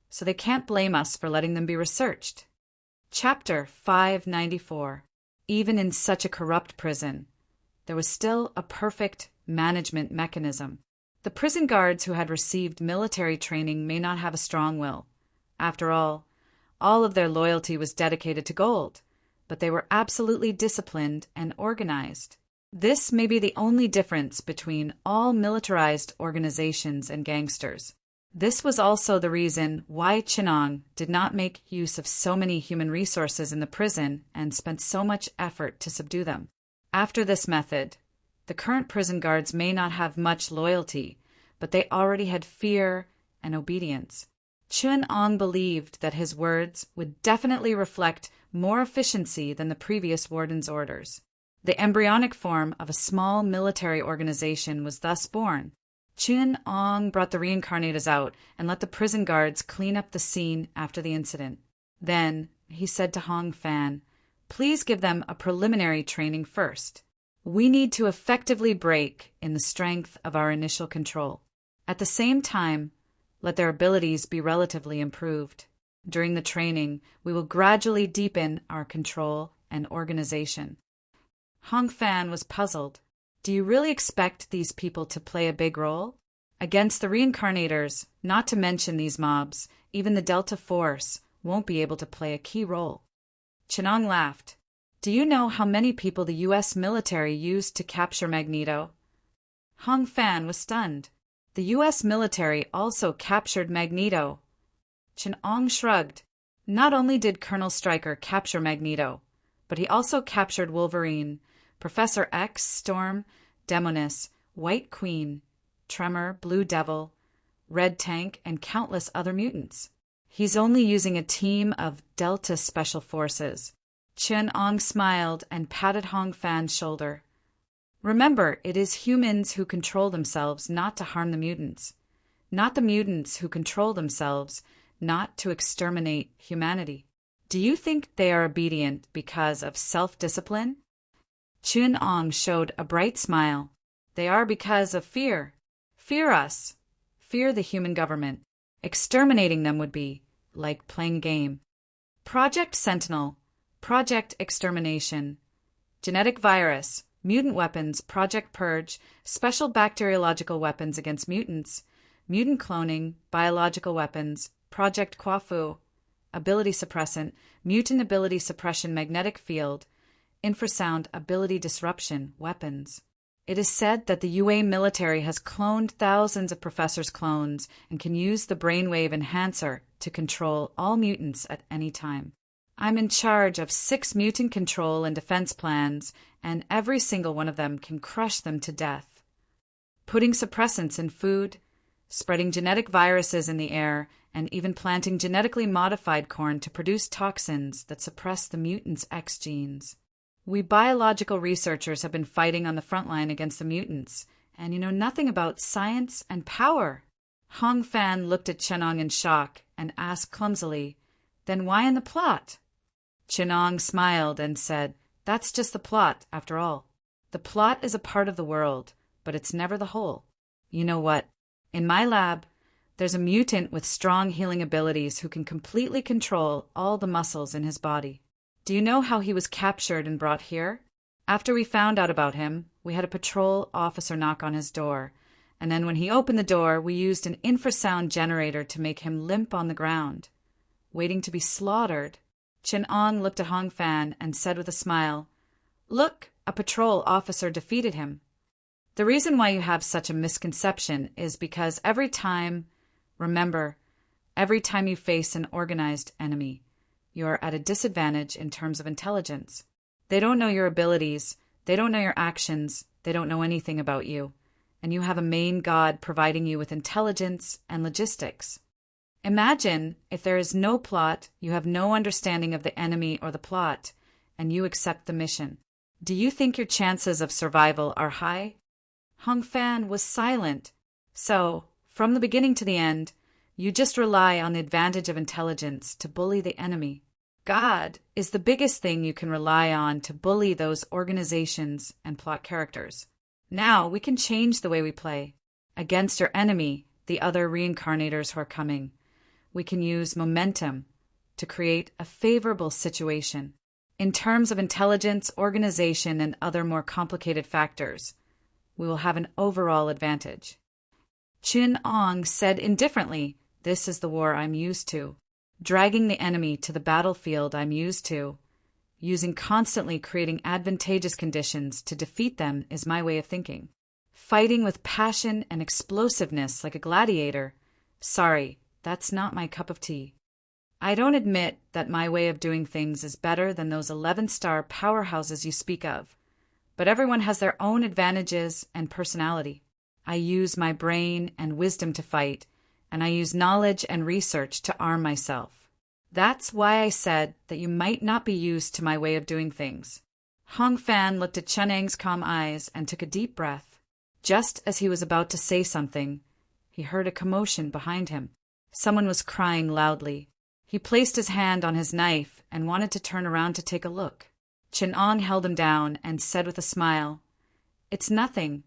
so they can't blame us for letting them be researched. Chapter 594. Even in such a corrupt prison, there was still a perfect management mechanism. The prison guards who had received military training may not have a strong will. After all of their loyalty was dedicated to gold, but they were absolutely disciplined and organized. This may be the only difference between all militarized organizations and gangsters. This was also the reason why Chinong did not make use of so many human resources in the prison and spent so much effort to subdue them. After this method, the current prison guards may not have much loyalty, but they already had fear and obedience. Chinong believed that his words would definitely reflect more efficiency than the previous warden's orders. The embryonic form of a small military organization was thus born. Chinong brought the reincarnators out and let the prison guards clean up the scene after the incident. Then he said to Hong Fan, "Please give them a preliminary training first. We need to effectively break in the strength of our initial control. At the same time, let their abilities be relatively improved. During the training, we will gradually deepen our control and organization." Hong Fan was puzzled. Do you really expect these people to play a big role? Against the reincarnators, not to mention these mobs, even the Delta Force won't be able to play a key role. Chinong laughed. Do you know how many people the U.S. military used to capture Magneto? Hong Fan was stunned. The U.S. military also captured Magneto. Chinong shrugged. Not only did Colonel Stryker capture Magneto, but he also captured Wolverine, Professor X, Storm, Demonis, White Queen, Tremor, Blue Devil, Red Tank, and countless other mutants. He's only using a team of Delta Special Forces. Chinong smiled and patted Hong Fan's shoulder. Remember, it is humans who control themselves not to harm the mutants, not the mutants who control themselves not to exterminate humanity. Do you think they are obedient because of self-discipline? Chinong showed a bright smile. They are because of fear. Fear us. Fear the human government. Exterminating them would be like playing a game. Project Sentinel. Project Extermination. Genetic Virus. Mutant Weapons. Project Purge. Special Bacteriological Weapons against Mutants. Mutant Cloning. Biological Weapons. Project Quafu. Ability Suppressant. Mutant Ability Suppression Magnetic Field. Infrasound Ability Disruption Weapons. It is said that the UA military has cloned thousands of professors' clones and can use the brainwave enhancer to control all mutants at any time. I'm in charge of 6 mutant control and defense plans, and every single one of them can crush them to death. Putting suppressants in food, spreading genetic viruses in the air, and even planting genetically modified corn to produce toxins that suppress the mutants' X genes. We biological researchers have been fighting on the front line against the mutants, and you know nothing about science and power. Hong Fan looked at Chinong in shock and asked clumsily, "Then why in the plot?" Chinong smiled and said, "That's just the plot, after all. The plot is a part of the world, but it's never the whole. You know what? In my lab, there's a mutant with strong healing abilities who can completely control all the muscles in his body. Do you know how he was captured and brought here? After we found out about him, we had a patrol officer knock on his door, and then when he opened the door, we used an infrasound generator to make him limp on the ground, waiting to be slaughtered." Chinong looked at Hong Fan and said with a smile, "Look, a patrol officer defeated him. The reason why you have such a misconception is because every time you face an organized enemy, you are at a disadvantage in terms of intelligence. They don't know your abilities, they don't know your actions, they don't know anything about you, and you have a main god providing you with intelligence and logistics. Imagine if there is no plot, you have no understanding of the enemy or the plot, and you accept the mission. Do you think your chances of survival are high?" Hong Fan was silent. "So, from the beginning to the end, you just rely on the advantage of intelligence to bully the enemy. God is the biggest thing you can rely on to bully those organizations and plot characters. Now we can change the way we play. Against your enemy, the other reincarnators who are coming, we can use momentum, to create a favorable situation. In terms of intelligence, organization, and other more complicated factors, we will have an overall advantage. Chin Ong said indifferently, "This is the war I'm used to. Dragging the enemy to the battlefield I'm used to. Using constantly creating advantageous conditions to defeat them is my way of thinking. Fighting with passion and explosiveness like a gladiator. Sorry, that's not my cup of tea. I don't admit that my way of doing things is better than those 11-star powerhouses you speak of, but everyone has their own advantages and personality. I use my brain and wisdom to fight, and I use knowledge and research to arm myself. That's why I said that you might not be used to my way of doing things." Hong Fan looked at Chen Ang's calm eyes and took a deep breath. Just as he was about to say something, he heard a commotion behind him. Someone was crying loudly. He placed his hand on his knife and wanted to turn around to take a look. Chen Ong held him down and said with a smile, "It's nothing.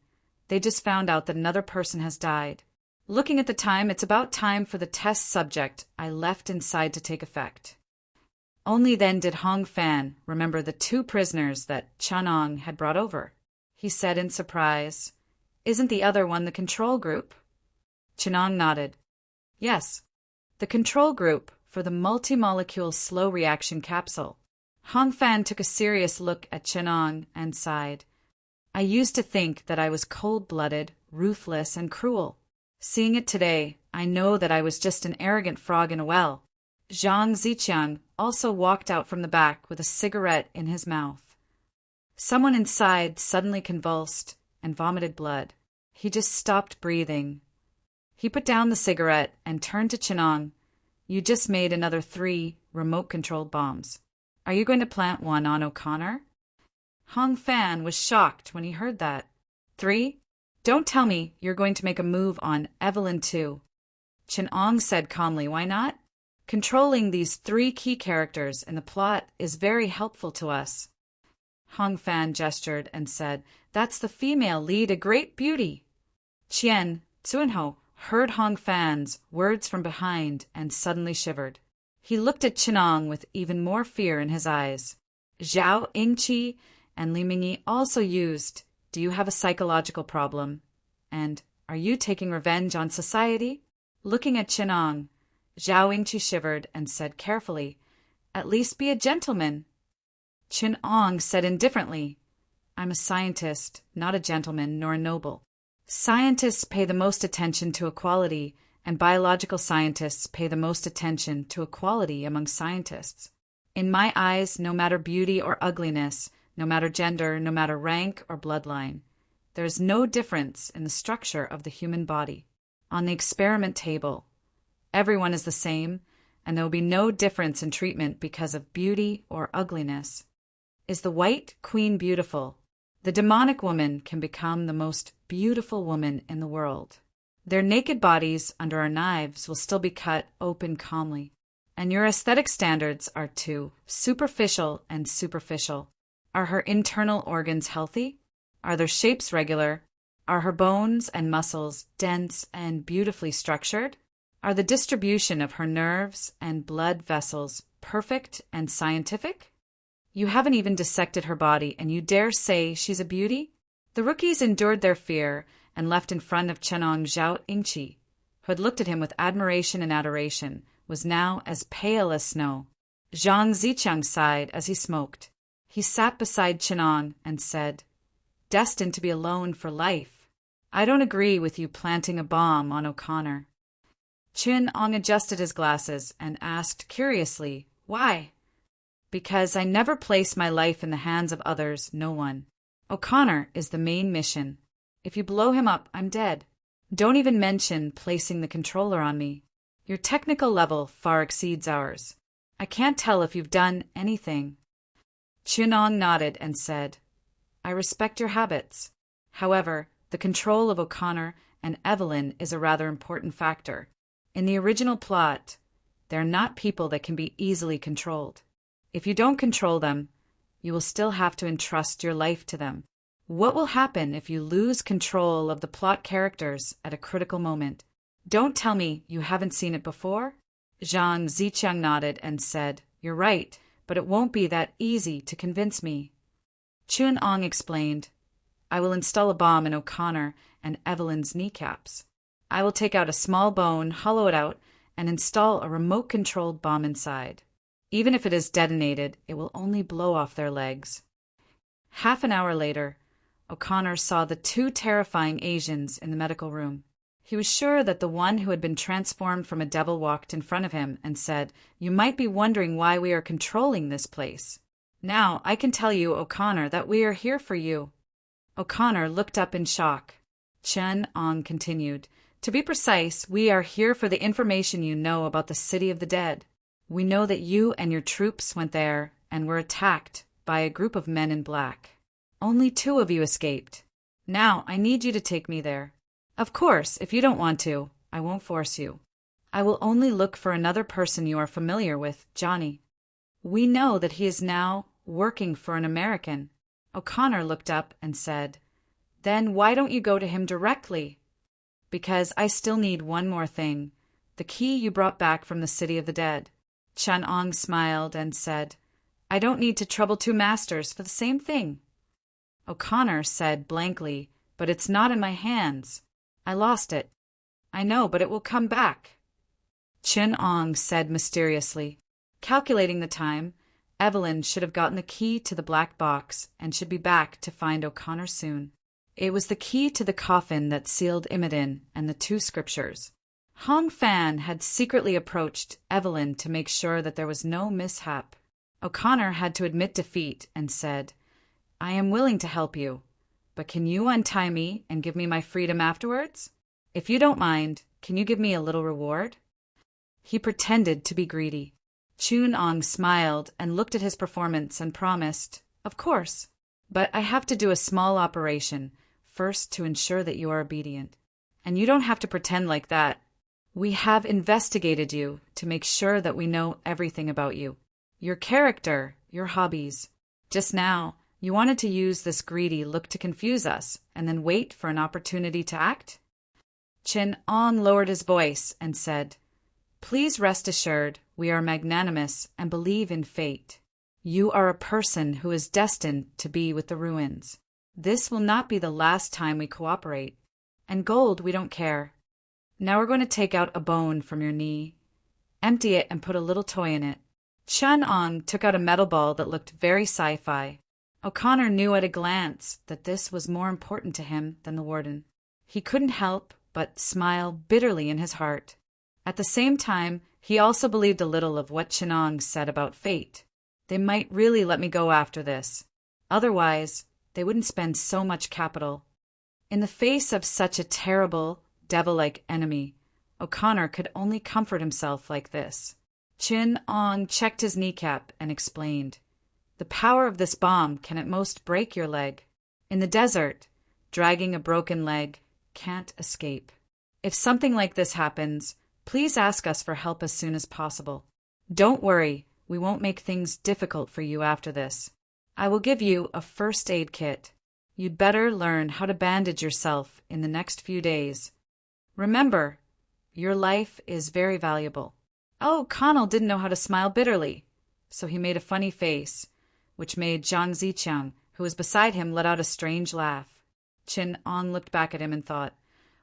They just found out that another person has died. Looking at the time, it's about time for the test subject I left inside to take effect." Only then did Hong Fan remember the 2 prisoners that Chen Ong had brought over. He said in surprise, "Isn't the other one the control group?" Chen Ong nodded. "Yes, the control group for the multi-molecule slow reaction capsule." Hong Fan took a serious look at Chen Ong and sighed. "I used to think that I was cold-blooded, ruthless, and cruel. Seeing it today, I know that I was just an arrogant frog in a well." Zhang Ziqiang also walked out from the back with a cigarette in his mouth. Someone inside suddenly convulsed and vomited blood. He just stopped breathing. He put down the cigarette and turned to Chen Ong. "You just made another 3 remote-controlled bombs. Are you going to plant one on O'Connor?" Hong Fan was shocked when he heard that. 3? Don't tell me you're going to make a move on Evelyn too. Chen Ong said calmly, "Why not? Controlling these 3 key characters in the plot is very helpful to us." Hong Fan gestured and said, "That's the female lead, a great beauty." Qian Tsuenho heard Hong Fan's words from behind and suddenly shivered. He looked at Chen Ong with even more fear in his eyes. Zhao Yingqi and Li Mingyi also used, "Do you have a psychological problem? And are you taking revenge on society?" Looking at Chen Ong, Zhao Yingqi shivered and said carefully, "At least be a gentleman." Chen Ong said indifferently, "I'm a scientist, not a gentleman nor a noble. Scientists pay the most attention to equality, and biological scientists pay the most attention to equality among scientists. In my eyes, no matter beauty or ugliness, no matter gender, no matter rank or bloodline, there is no difference in the structure of the human body. On the experiment table, everyone is the same, and there will be no difference in treatment because of beauty or ugliness. Is the white queen beautiful? The demonic woman can become the most beautiful woman in the world. Their naked bodies under our knives will still be cut open calmly. And your aesthetic standards are too superficial and superficial. Are her internal organs healthy? Are their shapes regular? Are her bones and muscles dense and beautifully structured? Are the distribution of her nerves and blood vessels perfect and scientific? You haven't even dissected her body, and you dare say she's a beauty?" The rookies endured their fear and left in front of Chen Ong. Zhao Yingqi, who had looked at him with admiration and adoration, was now as pale as snow. Zhang Ziqiang sighed as he smoked. He sat beside Chen Ong and said, "Destined to be alone for life. I don't agree with you planting a bomb on O'Connor." Chen Ong adjusted his glasses and asked curiously, "Why?" "Because I never place my life in the hands of others, no one. O'Connor is the main mission. If you blow him up, I'm dead. Don't even mention placing the controller on me. Your technical level far exceeds ours. I can't tell if you've done anything." Chen Ong nodded and said, "I respect your habits. However, the control of O'Connor and Evelyn is a rather important factor. In the original plot, they're not people that can be easily controlled. If you don't control them, you will still have to entrust your life to them. What will happen if you lose control of the plot characters at a critical moment? Don't tell me you haven't seen it before?" Zhang Ziqiang nodded and said, "You're right, but it won't be that easy to convince me." Chun Ong explained, "I will install a bomb in O'Connor and Evelyn's kneecaps. I will take out a small bone, hollow it out, and install a remote-controlled bomb inside. Even if it is detonated, it will only blow off their legs." Half an hour later, O'Connor saw the two terrifying Asians in the medical room. He was sure that the one who had been transformed from a devil walked in front of him and said, "You might be wondering why we are controlling this place. Now, I can tell you, O'Connor, that we are here for you." O'Connor looked up in shock. Chun Ong continued, "To be precise, we are here for the information you know about the City of the Dead. We know that you and your troops went there and were attacked by a group of men in black. Only 2 of you escaped. Now, I need you to take me there. Of course, if you don't want to, I won't force you. I will only look for another person you are familiar with, Johnny. We know that he is now working for an American." O'Connor looked up and said, "Then why don't you go to him directly?" "Because I still need one more thing, the key you brought back from the City of the Dead." Chun Ong smiled and said, "I don't need to trouble 2 masters for the same thing." O'Connor said blankly, "But it's not in my hands. I lost it." "I know, but it will come back." Chun Ong said mysteriously, "Calculating the time, Evelyn should have gotten the key to the black box and should be back to find O'Connor soon. It was the key to the coffin that sealed Imodin and the 2 scriptures. Hong Fan had secretly approached Evelyn to make sure that there was no mishap. O'Connor had to admit defeat and said, "I am willing to help you, but can you untie me and give me my freedom afterwards? If you don't mind, can you give me a little reward?" He pretended to be greedy. Chun Ong smiled and looked at his performance and promised, "Of course, but I have to do a small operation first to ensure that you are obedient. And you don't have to pretend like that. We have investigated you to make sure that we know everything about you. Your character, your hobbies. Just now, you wanted to use this greedy look to confuse us and then wait for an opportunity to act?" Chun Ong lowered his voice and said, "Please rest assured, we are magnanimous and believe in fate. You are a person who is destined to be with the ruins. This will not be the last time we cooperate. And gold, we don't care. Now we're going to take out a bone from your knee. Empty it and put a little toy in it." Chun Ong took out a metal ball that looked very sci-fi. O'Connor knew at a glance that this was more important to him than the warden. He couldn't help but smile bitterly in his heart. At the same time, he also believed a little of what Chun Ong said about fate. They might really let me go after this. Otherwise, they wouldn't spend so much capital. In the face of such a terrible, devil-like enemy, O'Connor could only comfort himself like this. Chun Ong checked his kneecap and explained, "The power of this bomb can at most break your leg. In the desert, dragging a broken leg can't escape. If something like this happens, please ask us for help as soon as possible. Don't worry, we won't make things difficult for you after this. I will give you a first aid kit. You'd better learn how to bandage yourself in the next few days. Remember, your life is very valuable." Oh, Connell didn't know how to smile bitterly, so he made a funny face, which made Zhang Ziqiang, who was beside him, let out a strange laugh. Chun Ong looked back at him and thought,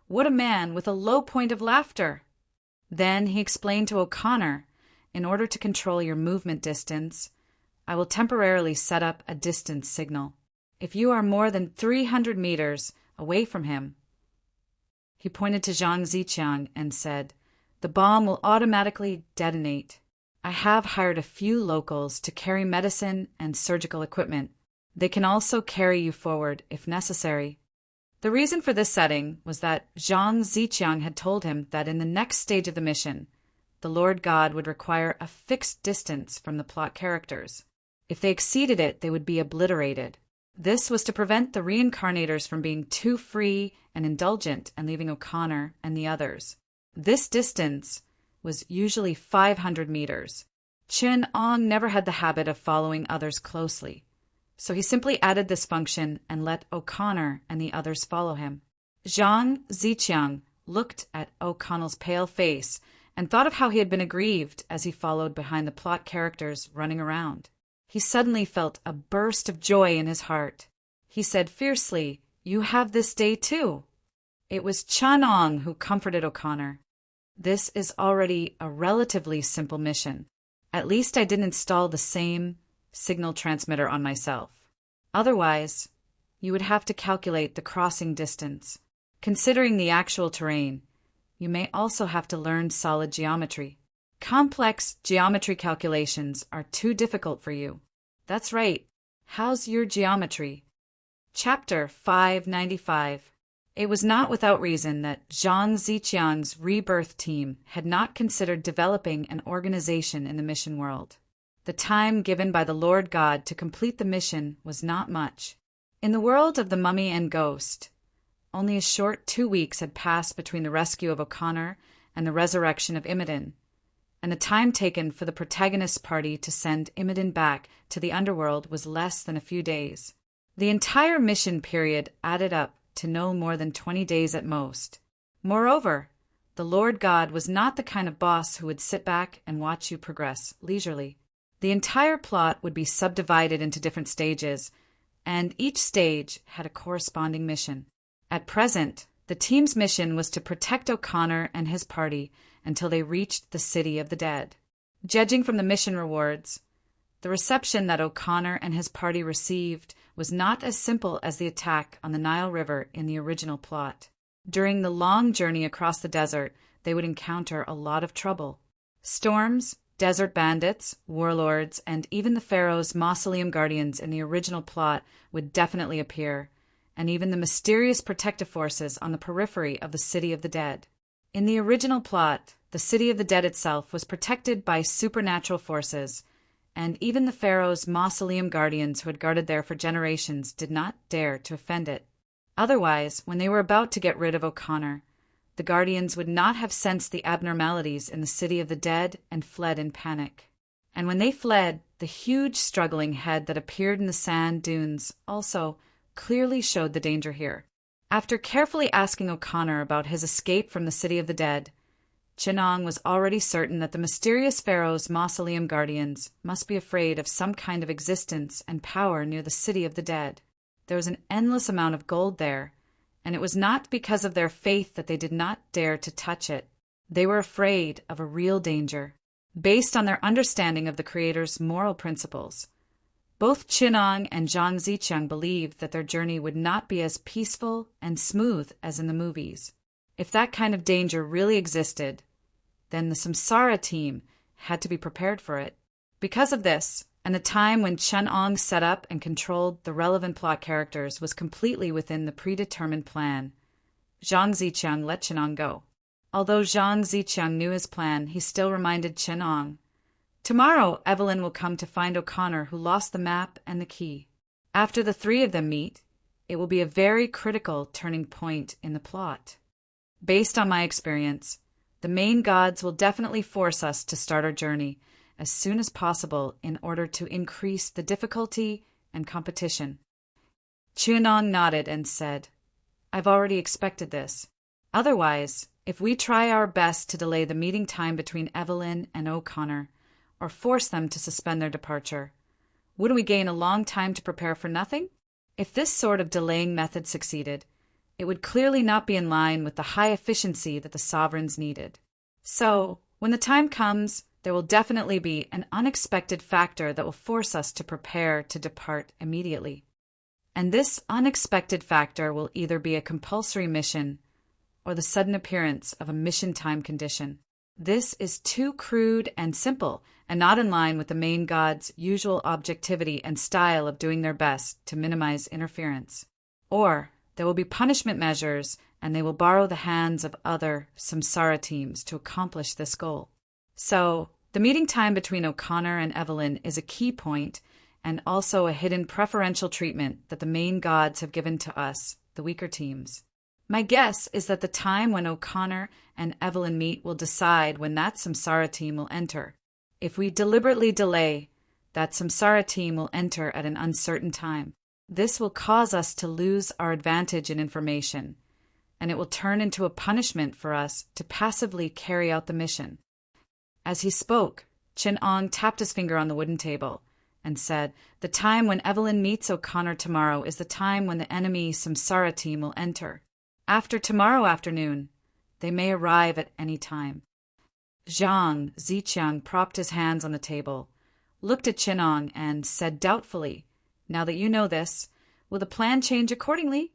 "What a man with a low point of laughter!" Then he explained to O'Connor, "In order to control your movement distance, I will temporarily set up a distance signal. If you are more than 300 meters away from him," he pointed to Zhang Ziqiang and said, "the bomb will automatically detonate. I have hired a few locals to carry medicine and surgical equipment. They can also carry you forward if necessary." The reason for this setting was that Zhang Ziqiang had told him that in the next stage of the mission, the Lord God would require a fixed distance from the plot characters. If they exceeded it, they would be obliterated. This was to prevent the reincarnators from being too free and indulgent and leaving O'Connor and the others. This distance was usually 500 meters. Chun Ong never had the habit of following others closely, so he simply added this function and let O'Connor and the others follow him. Zhang Ziqiang looked at O'Connell's pale face and thought of how he had been aggrieved as he followed behind the plot characters running around. He suddenly felt a burst of joy in his heart. He said fiercely, "You have this day too." It was Chunong who comforted O'Connor. "This is already a relatively simple mission. At least I didn't install the same signal transmitter on myself. Otherwise, you would have to calculate the crossing distance. Considering the actual terrain, you may also have to learn solid geometry. Complex geometry calculations are too difficult for you." "That's right. How's your geometry?" Chapter 595. It was not without reason that Zhang Ziqiang's rebirth team had not considered developing an organization in the mission world. The time given by the Lord God to complete the mission was not much. In the world of the mummy and ghost, only a short 2 weeks had passed between the rescue of O'Connor and the resurrection of Imogen, and the time taken for the protagonist party to send Imogen back to the underworld was less than a few days. The entire mission period added up to no more than 20 days at most. Moreover, the Lord God was not the kind of boss who would sit back and watch you progress leisurely. The entire plot would be subdivided into different stages, and each stage had a corresponding mission. At present, the team's mission was to protect O'Connor and his party until they reached the City of the Dead. Judging from the mission rewards, the reception that O'Connor and his party received was not as simple as the attack on the Nile River in the original plot. During the long journey across the desert, they would encounter a lot of trouble. Storms, desert bandits, warlords, and even the Pharaoh's mausoleum guardians in the original plot would definitely appear, and even the mysterious protective forces on the periphery of the City of the Dead. In the original plot, the City of the Dead itself was protected by supernatural forces, and even the Pharaoh's mausoleum guardians who had guarded there for generations did not dare to offend it. Otherwise, when they were about to get rid of O'Connor, the guardians would not have sensed the abnormalities in the City of the Dead and fled in panic. And when they fled, the huge struggling head that appeared in the sand dunes also clearly showed the danger here. After carefully asking O'Connor about his escape from the City of the Dead, Chinong was already certain that the mysterious Pharaoh's mausoleum guardians must be afraid of some kind of existence and power near the City of the Dead. There was an endless amount of gold there, and it was not because of their faith that they did not dare to touch it. They were afraid of a real danger. Based on their understanding of the Creator's moral principles, both Chinong and Zhang Ziqiang believed that their journey would not be as peaceful and smooth as in the movies. If that kind of danger really existed, then the Samsara team had to be prepared for it. Because of this, and the time when Chunong set up and controlled the relevant plot characters was completely within the predetermined plan, Zhang Ziqiang let Chinong go. Although Zhang Ziqiang knew his plan, he still reminded Chinong, "Tomorrow Evelyn will come to find O'Connor, who lost the map and the key. After the three of them meet, it will be a very critical turning point in the plot. Based on my experience, the main gods will definitely force us to start our journey as soon as possible in order to increase the difficulty and competition." Chunong nodded and said, "I've already expected this. Otherwise, if we try our best to delay the meeting time between Evelyn and O'Connor, or force them to suspend their departure, wouldn't we gain a long time to prepare for nothing?" If this sort of delaying method succeeded, it would clearly not be in line with the high efficiency that the sovereigns needed. So, when the time comes, there will definitely be an unexpected factor that will force us to prepare to depart immediately. And this unexpected factor will either be a compulsory mission or the sudden appearance of a mission time condition. This is too crude and simple and not in line with the main god's usual objectivity and style of doing their best to minimize interference. Or there will be punishment measures, and they will borrow the hands of other Samsara teams to accomplish this goal. So, the meeting time between O'Connor and Evelyn is a key point and also a hidden preferential treatment that the main gods have given to us, the weaker teams. My guess is that the time when O'Connor and Evelyn meet will decide when that Samsara team will enter. If we deliberately delay, that Samsara team will enter at an uncertain time. This will cause us to lose our advantage in information, and it will turn into a punishment for us to passively carry out the mission." As he spoke, Chin Ong tapped his finger on the wooden table and said, "The time when Evelyn meets O'Connor tomorrow is the time when the enemy Samsara team will enter. After tomorrow afternoon, they may arrive at any time." Zhang Ziqiang propped his hands on the table, looked at Chin Ong, and said doubtfully, "Now that you know this, will the plan change accordingly?"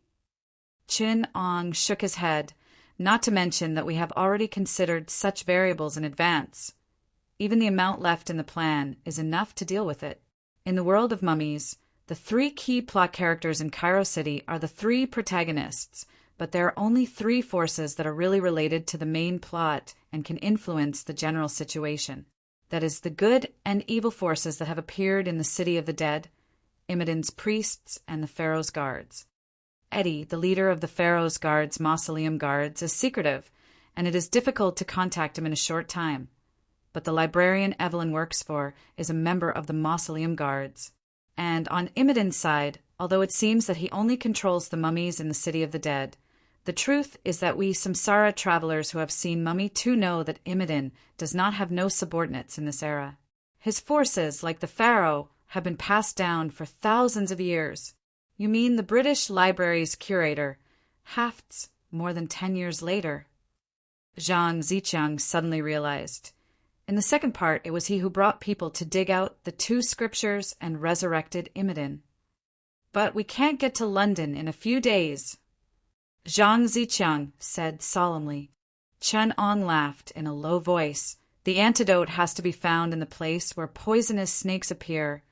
Chin Ong shook his head, not to mention that we have already considered such variables in advance. Even the amount left in the plan is enough to deal with it. In the world of mummies, the 3 key plot characters in Cairo City are the 3 protagonists, but there are only 3 forces that are really related to the main plot and can influence the general situation. That is, the good and evil forces that have appeared in the City of the Dead, Imidin's priests, and the Pharaoh's guards. Eddie, the leader of the Pharaoh's guards' mausoleum guards, is secretive, and it is difficult to contact him in a short time. But the librarian Evelyn works for is a member of the mausoleum guards. And on Imidin's side, although it seems that he only controls the mummies in the City of the Dead, the truth is that we Samsara travelers who have seen Mummy 2 know that Imidin does not have no subordinates in this era. His forces, like the Pharaoh, have been passed down for thousands of years. You mean the British Library's curator, Hafts, more than 10 years later? Zhang Ziqiang suddenly realized. In the second part, it was he who brought people to dig out the 2 scriptures and resurrected Imidin. "But we can't get to London in a few days," Zhang Ziqiang said solemnly. Chen Ong laughed in a low voice. "The antidote has to be found in the place where poisonous snakes appear,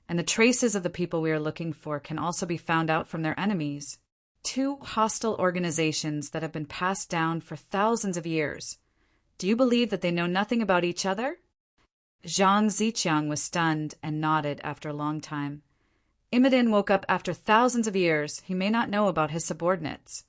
and the traces of the people we are looking for can also be found out from their enemies. 2 hostile organizations that have been passed down for thousands of years. Do you believe that they know nothing about each other?" Zhang Ziqiang was stunned and nodded after a long time. Imidin woke up after thousands of years. He may not know about his subordinates.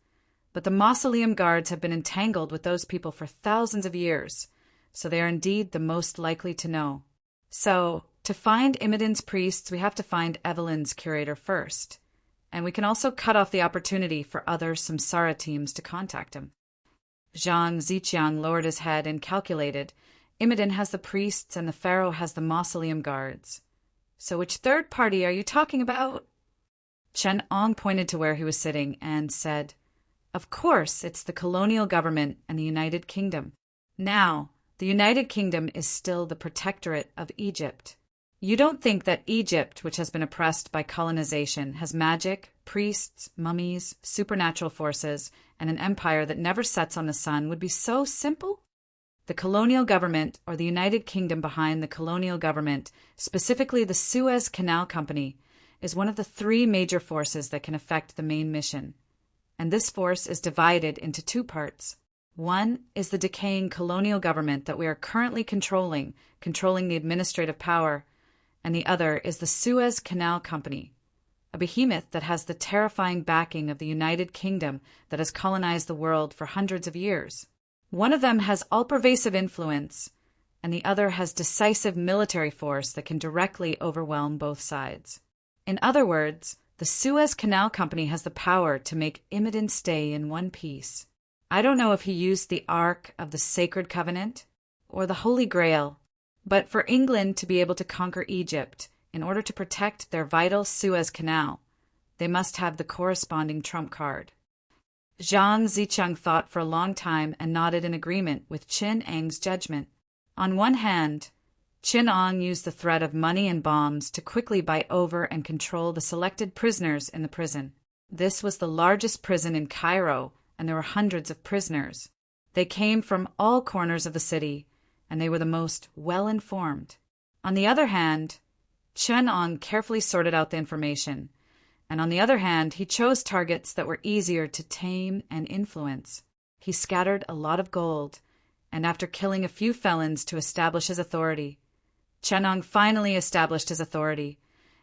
But the mausoleum guards have been entangled with those people for thousands of years, so they are indeed the most likely to know. So, to find Imidin's priests, we have to find Evelyn's curator first. And we can also cut off the opportunity for other Samsara teams to contact him. Zhang Ziqiang lowered his head and calculated. Imidin has the priests and the Pharaoh has the mausoleum guards. So which third party are you talking about? Chen Ong pointed to where he was sitting and said, "Of course, it's the colonial government and the United Kingdom. Now, the United Kingdom is still the protectorate of Egypt. You don't think that Egypt, which has been oppressed by colonization, has magic, priests, mummies, supernatural forces, and an empire that never sets on the sun would be so simple? The colonial government, or the United Kingdom behind the colonial government, specifically the Suez Canal Company, is one of the 3 major forces that can affect the main mission. And this force is divided into 2 parts. One is the decaying colonial government that we are currently controlling the administrative power, and the other is the Suez Canal Company, a behemoth that has the terrifying backing of the United Kingdom that has colonized the world for hundreds of years. One of them has all-pervasive influence, and the other has decisive military force that can directly overwhelm both sides. In other words, the Suez Canal Company has the power to make Imidin stay in one piece. I don't know if he used the Ark of the Sacred Covenant or the Holy Grail, but for England to be able to conquer Egypt in order to protect their vital Suez Canal, they must have the corresponding trump card. Zhang Ziqiang thought for a long time and nodded in agreement with Chin Ang's judgment. On one hand, Chin Ong used the threat of money and bombs to quickly buy over and control the selected prisoners in the prison. This was the largest prison in Cairo, and there were hundreds of prisoners. They came from all corners of the city, and they were the most well-informed. On the other hand, Chen Ong carefully sorted out the information, and on the other hand, he chose targets that were easier to tame and influence. He scattered a lot of gold, and after killing a few felons to establish his authority, Chen Ong finally established his authority,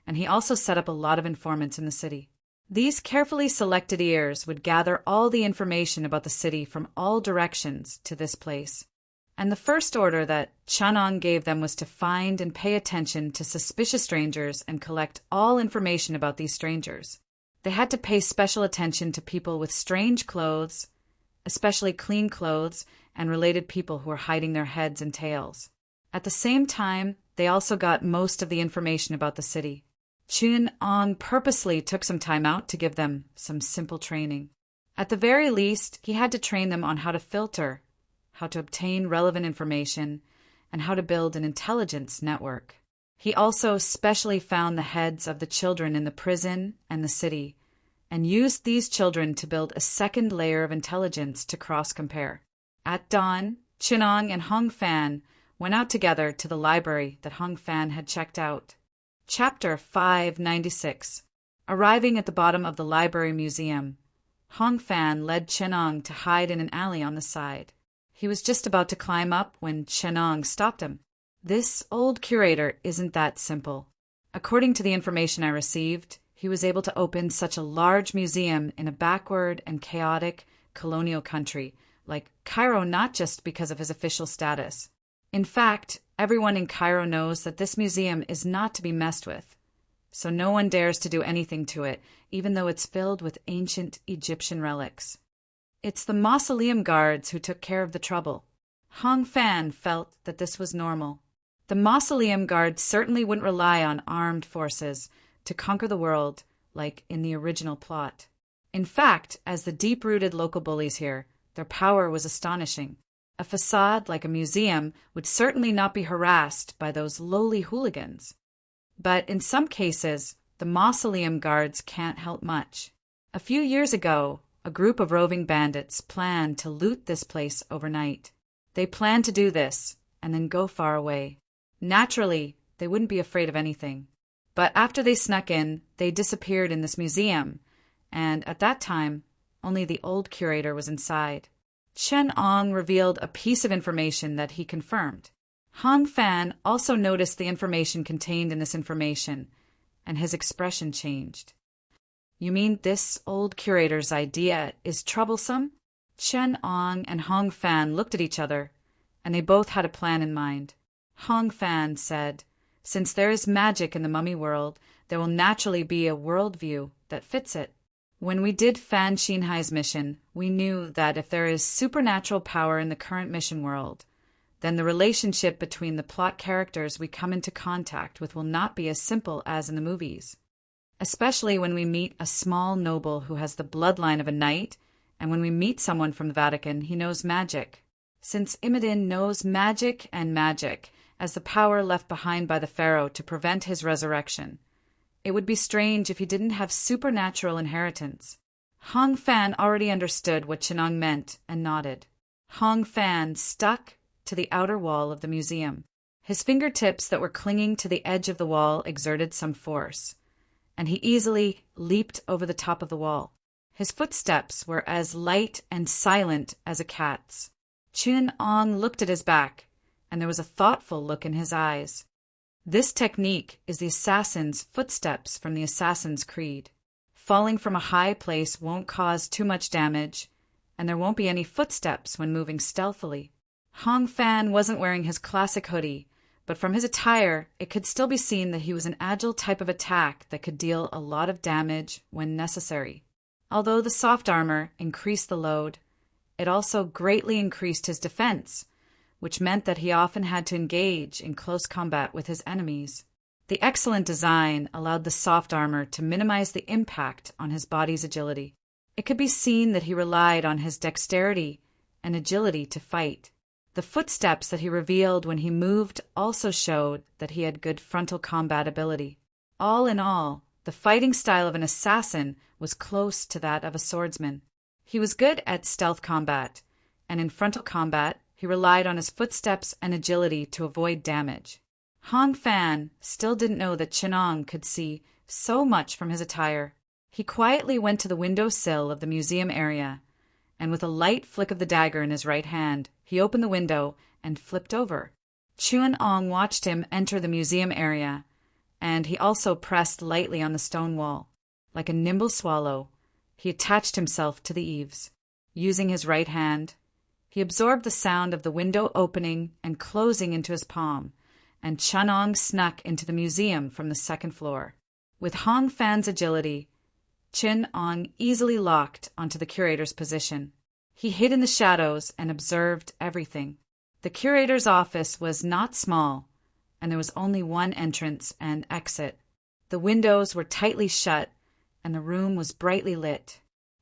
and he also set up a lot of informants in the city. These carefully selected ears would gather all the information about the city from all directions to this place. And the first order that Chen Ong gave them was to find and pay attention to suspicious strangers and collect all information about these strangers. They had to pay special attention to people with strange clothes, especially clean clothes and related people who were hiding their heads and tails. At the same time, they also got most of the information about the city. Chun-Ong purposely took some time out to give them some simple training. At the very least, he had to train them on how to filter, how to obtain relevant information, and how to build an intelligence network. He also specially found the heads of the children in the prison and the city, and used these children to build a second layer of intelligence to cross-compare. At dawn, Chun-Ong and Hong Fan went out together to the library that Hong Fan had checked out. Chapter 596. Arriving at the bottom of the library museum, Hong Fan led Chun-Ong to hide in an alley on the side. He was just about to climb up when Chun-Ong stopped him. This old curator isn't that simple. According to the information I received, he was able to open such a large museum in a backward and chaotic colonial country like Cairo not just because of his official status. In fact, everyone in Cairo knows that this museum is not to be messed with, so no one dares to do anything to it, even though it's filled with ancient Egyptian relics. It's the mausoleum guards who took care of the trouble. Hong Fan felt that this was normal. The mausoleum guards certainly wouldn't rely on armed forces to conquer the world like in the original plot. In fact, as the deep-rooted local bullies here, their power was astonishing. A facade like a museum would certainly not be harassed by those lowly hooligans. But in some cases, the mausoleum guards can't help much. A few years ago, a group of roving bandits planned to loot this place overnight. They planned to do this and then go far away. Naturally, they wouldn't be afraid of anything. But after they snuck in, they disappeared in this museum, and at that time, only the old curator was inside. Chun-Ong revealed a piece of information that he confirmed. Hong Fan also noticed the information contained in this information, and his expression changed. "You mean this old curator's idea is troublesome?" Chun-Ong and Hong Fan looked at each other, and they both had a plan in mind. Hong Fan said, "Since there is magic in the mummy world, there will naturally be a worldview that fits it. When we did Fan Xinhai's mission, we knew that if there is supernatural power in the current mission world, then the relationship between the plot characters we come into contact with will not be as simple as in the movies. Especially when we meet a small noble who has the bloodline of a knight, and when we meet someone from the Vatican, he knows magic. Since Imodin knows magic as the power left behind by the pharaoh to prevent his resurrection, it would be strange if he didn't have supernatural inheritance." Hong Fan already understood what Chun-Ong meant and nodded. Hong Fan stuck to the outer wall of the museum. His fingertips that were clinging to the edge of the wall exerted some force, and he easily leaped over the top of the wall. His footsteps were as light and silent as a cat's. Chun-Ong looked at his back, and there was a thoughtful look in his eyes. This technique is the assassin's footsteps from the Assassin's Creed. Falling from a high place won't cause too much damage, and there won't be any footsteps when moving stealthily. Hong Fan wasn't wearing his classic hoodie, but from his attire, it could still be seen that he was an agile type of attack that could deal a lot of damage when necessary. Although the soft armor increased the load, it also greatly increased his defense, which meant that he often had to engage in close combat with his enemies. The excellent design allowed the soft armor to minimize the impact on his body's agility. It could be seen that he relied on his dexterity and agility to fight. The footsteps that he revealed when he moved also showed that he had good frontal combat ability. All in all, the fighting style of an assassin was close to that of a swordsman. He was good at stealth combat, and in frontal combat, he relied on his footsteps and agility to avoid damage. Hong Fan still didn't know that Chun-Ong could see so much from his attire. He quietly went to the window-sill of the museum area, and with a light flick of the dagger in his right hand, he opened the window and flipped over. Chun-Ong watched him enter the museum area, and he also pressed lightly on the stone wall. Like a nimble swallow, he attached himself to the eaves. Using his right hand, he absorbed the sound of the window opening and closing into his palm, and Chun-Ong snuck into the museum from the second floor. With Hong Fan's agility, Chun-Ong easily locked onto the curator's position. He hid in the shadows and observed everything. The curator's office was not small, and there was only one entrance and exit. The windows were tightly shut, and the room was brightly lit.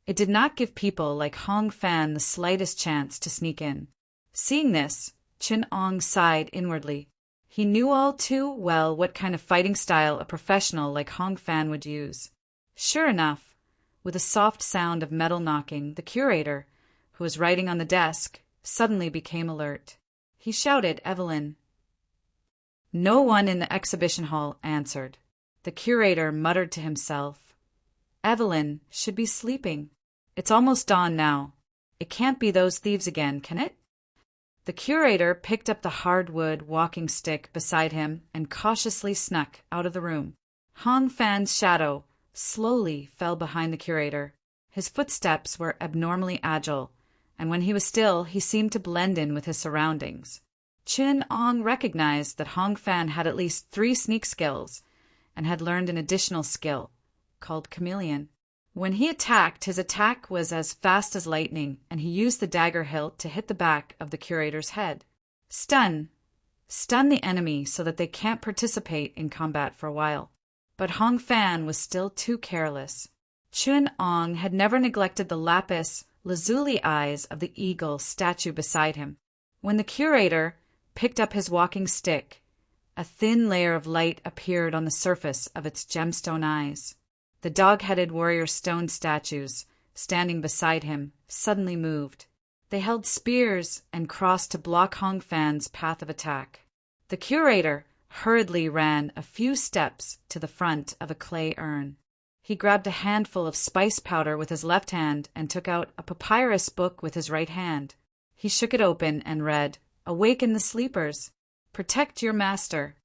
It did not give people like Hong Fan the slightest chance to sneak in. Seeing this, Chin Ong sighed inwardly. He knew all too well what kind of fighting style a professional like Hong Fan would use. Sure enough, with a soft sound of metal knocking, the curator, who was writing on the desk, suddenly became alert. He shouted, "Evelyn." No one in the exhibition hall answered. The curator muttered to himself, "Evelyn should be sleeping. It's almost dawn now. It can't be those thieves again, can it?" The curator picked up the hardwood walking stick beside him and cautiously snuck out of the room. Hong Fan's shadow slowly fell behind the curator. His footsteps were abnormally agile, and when he was still, he seemed to blend in with his surroundings. Chin Ong recognized that Hong Fan had at least 3 sneak skills and had learned an additional skill, called chameleon. When he attacked, his attack was as fast as lightning, and he used the dagger hilt to hit the back of the curator's head. Stun the enemy so that they can't participate in combat for a while. But Hong Fan was still too careless. Chin Ong had never neglected the lapis lazuli eyes of the eagle statue beside him. When the curator picked up his walking stick, a thin layer of light appeared on the surface of its gemstone eyes. The dog-headed warrior stone statues, standing beside him, suddenly moved. They held spears and crossed to block Hong Fan's path of attack. The curator hurriedly ran a few steps to the front of a clay urn. He grabbed a handful of spice powder with his left hand and took out a papyrus book with his right hand. He shook it open and read, "Awaken the sleepers. Protect your master."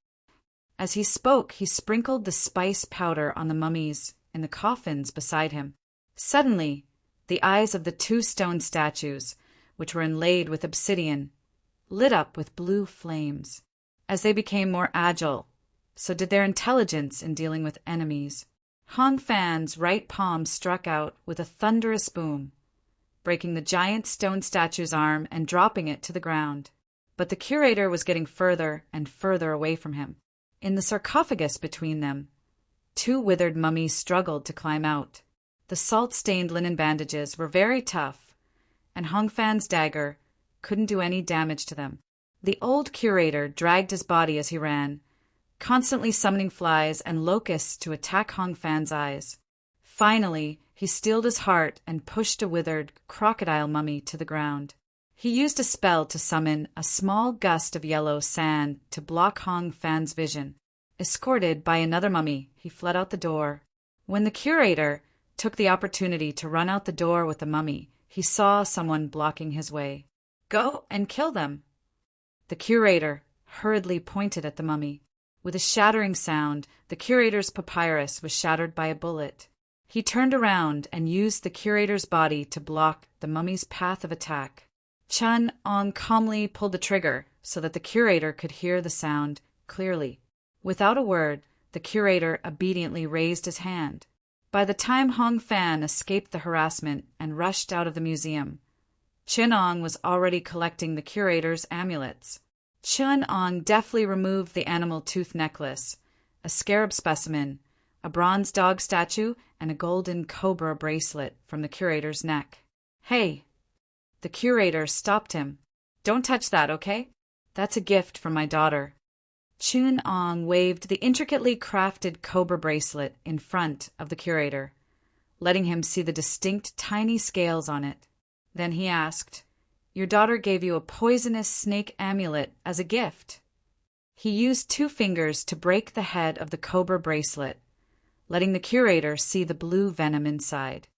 As he spoke, he sprinkled the spice powder on the mummies in the coffins beside him. Suddenly, the eyes of the 2 stone statues, which were inlaid with obsidian, lit up with blue flames. As they became more agile, so did their intelligence in dealing with enemies. Hong Fan's right palm struck out with a thunderous boom, breaking the giant stone statue's arm and dropping it to the ground. But the curator was getting further and further away from him. In the sarcophagus between them, 2 withered mummies struggled to climb out. The salt-stained linen bandages were very tough, and Hong Fan's dagger couldn't do any damage to them. The old curator dragged his body as he ran, constantly summoning flies and locusts to attack Hong Fan's eyes. Finally, he steeled his heart and pushed a withered crocodile mummy to the ground. He used a spell to summon a small gust of yellow sand to block Hong Fan's vision. Escorted by another mummy, he fled out the door. When the curator took the opportunity to run out the door with the mummy, he saw someone blocking his way. "Go and kill them." The curator hurriedly pointed at the mummy. With a shattering sound, the curator's papyrus was shattered by a bullet. He turned around and used the curator's body to block the mummy's path of attack. Chin Ong calmly pulled the trigger so that the curator could hear the sound clearly. Without a word, the curator obediently raised his hand. By the time Hong Fan escaped the harassment and rushed out of the museum, Chin Ong was already collecting the curator's amulets. Chin Ong deftly removed the animal tooth necklace, a scarab specimen, a bronze dog statue, and a golden cobra bracelet from the curator's neck. "Hey!" The curator stopped him. "Don't touch that, okay? That's a gift from my daughter." Chin Ong waved the intricately crafted cobra bracelet in front of the curator, letting him see the distinct tiny scales on it. Then he asked, "Your daughter gave you a poisonous snake amulet as a gift." He used 2 fingers to break the head of the cobra bracelet, letting the curator see the blue venom inside.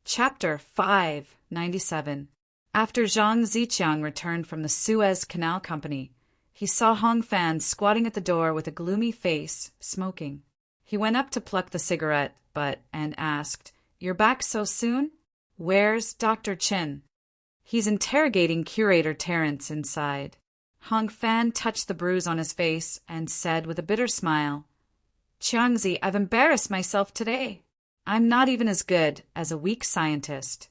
Chapter 597. After Zhang Ziqiang returned from the Suez Canal Company, he saw Hong Fan squatting at the door with a gloomy face, smoking. He went up to pluck the cigarette, and asked, "You're back so soon? Where's Dr. Chin?" "He's interrogating Curator Terrence inside." Hong Fan touched the bruise on his face and said with a bitter smile, "Chiangzi, I've embarrassed myself today. I'm not even as good as a weak scientist."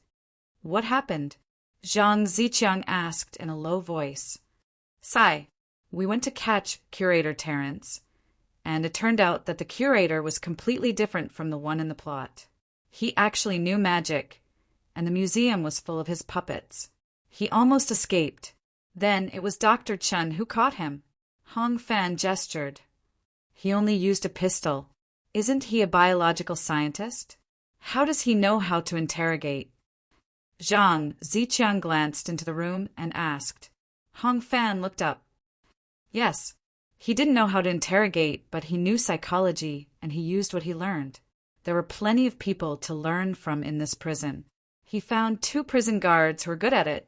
"What happened?" Zhang Ziqiang asked in a low voice. Sigh. We went to catch Curator Terence, and it turned out that the curator was completely different from the one in the plot. He actually knew magic, and the museum was full of his puppets. He almost escaped. Then it was Dr. Chen who caught him. Hong Fan gestured. He only used a pistol. Isn't he a biological scientist? How does he know how to interrogate? Zhang Ziqiang glanced into the room and asked. Hong Fan looked up. Yes, he didn't know how to interrogate, but he knew psychology, and he used what he learned. There were plenty of people to learn from in this prison. He found 2 prison guards who were good at it,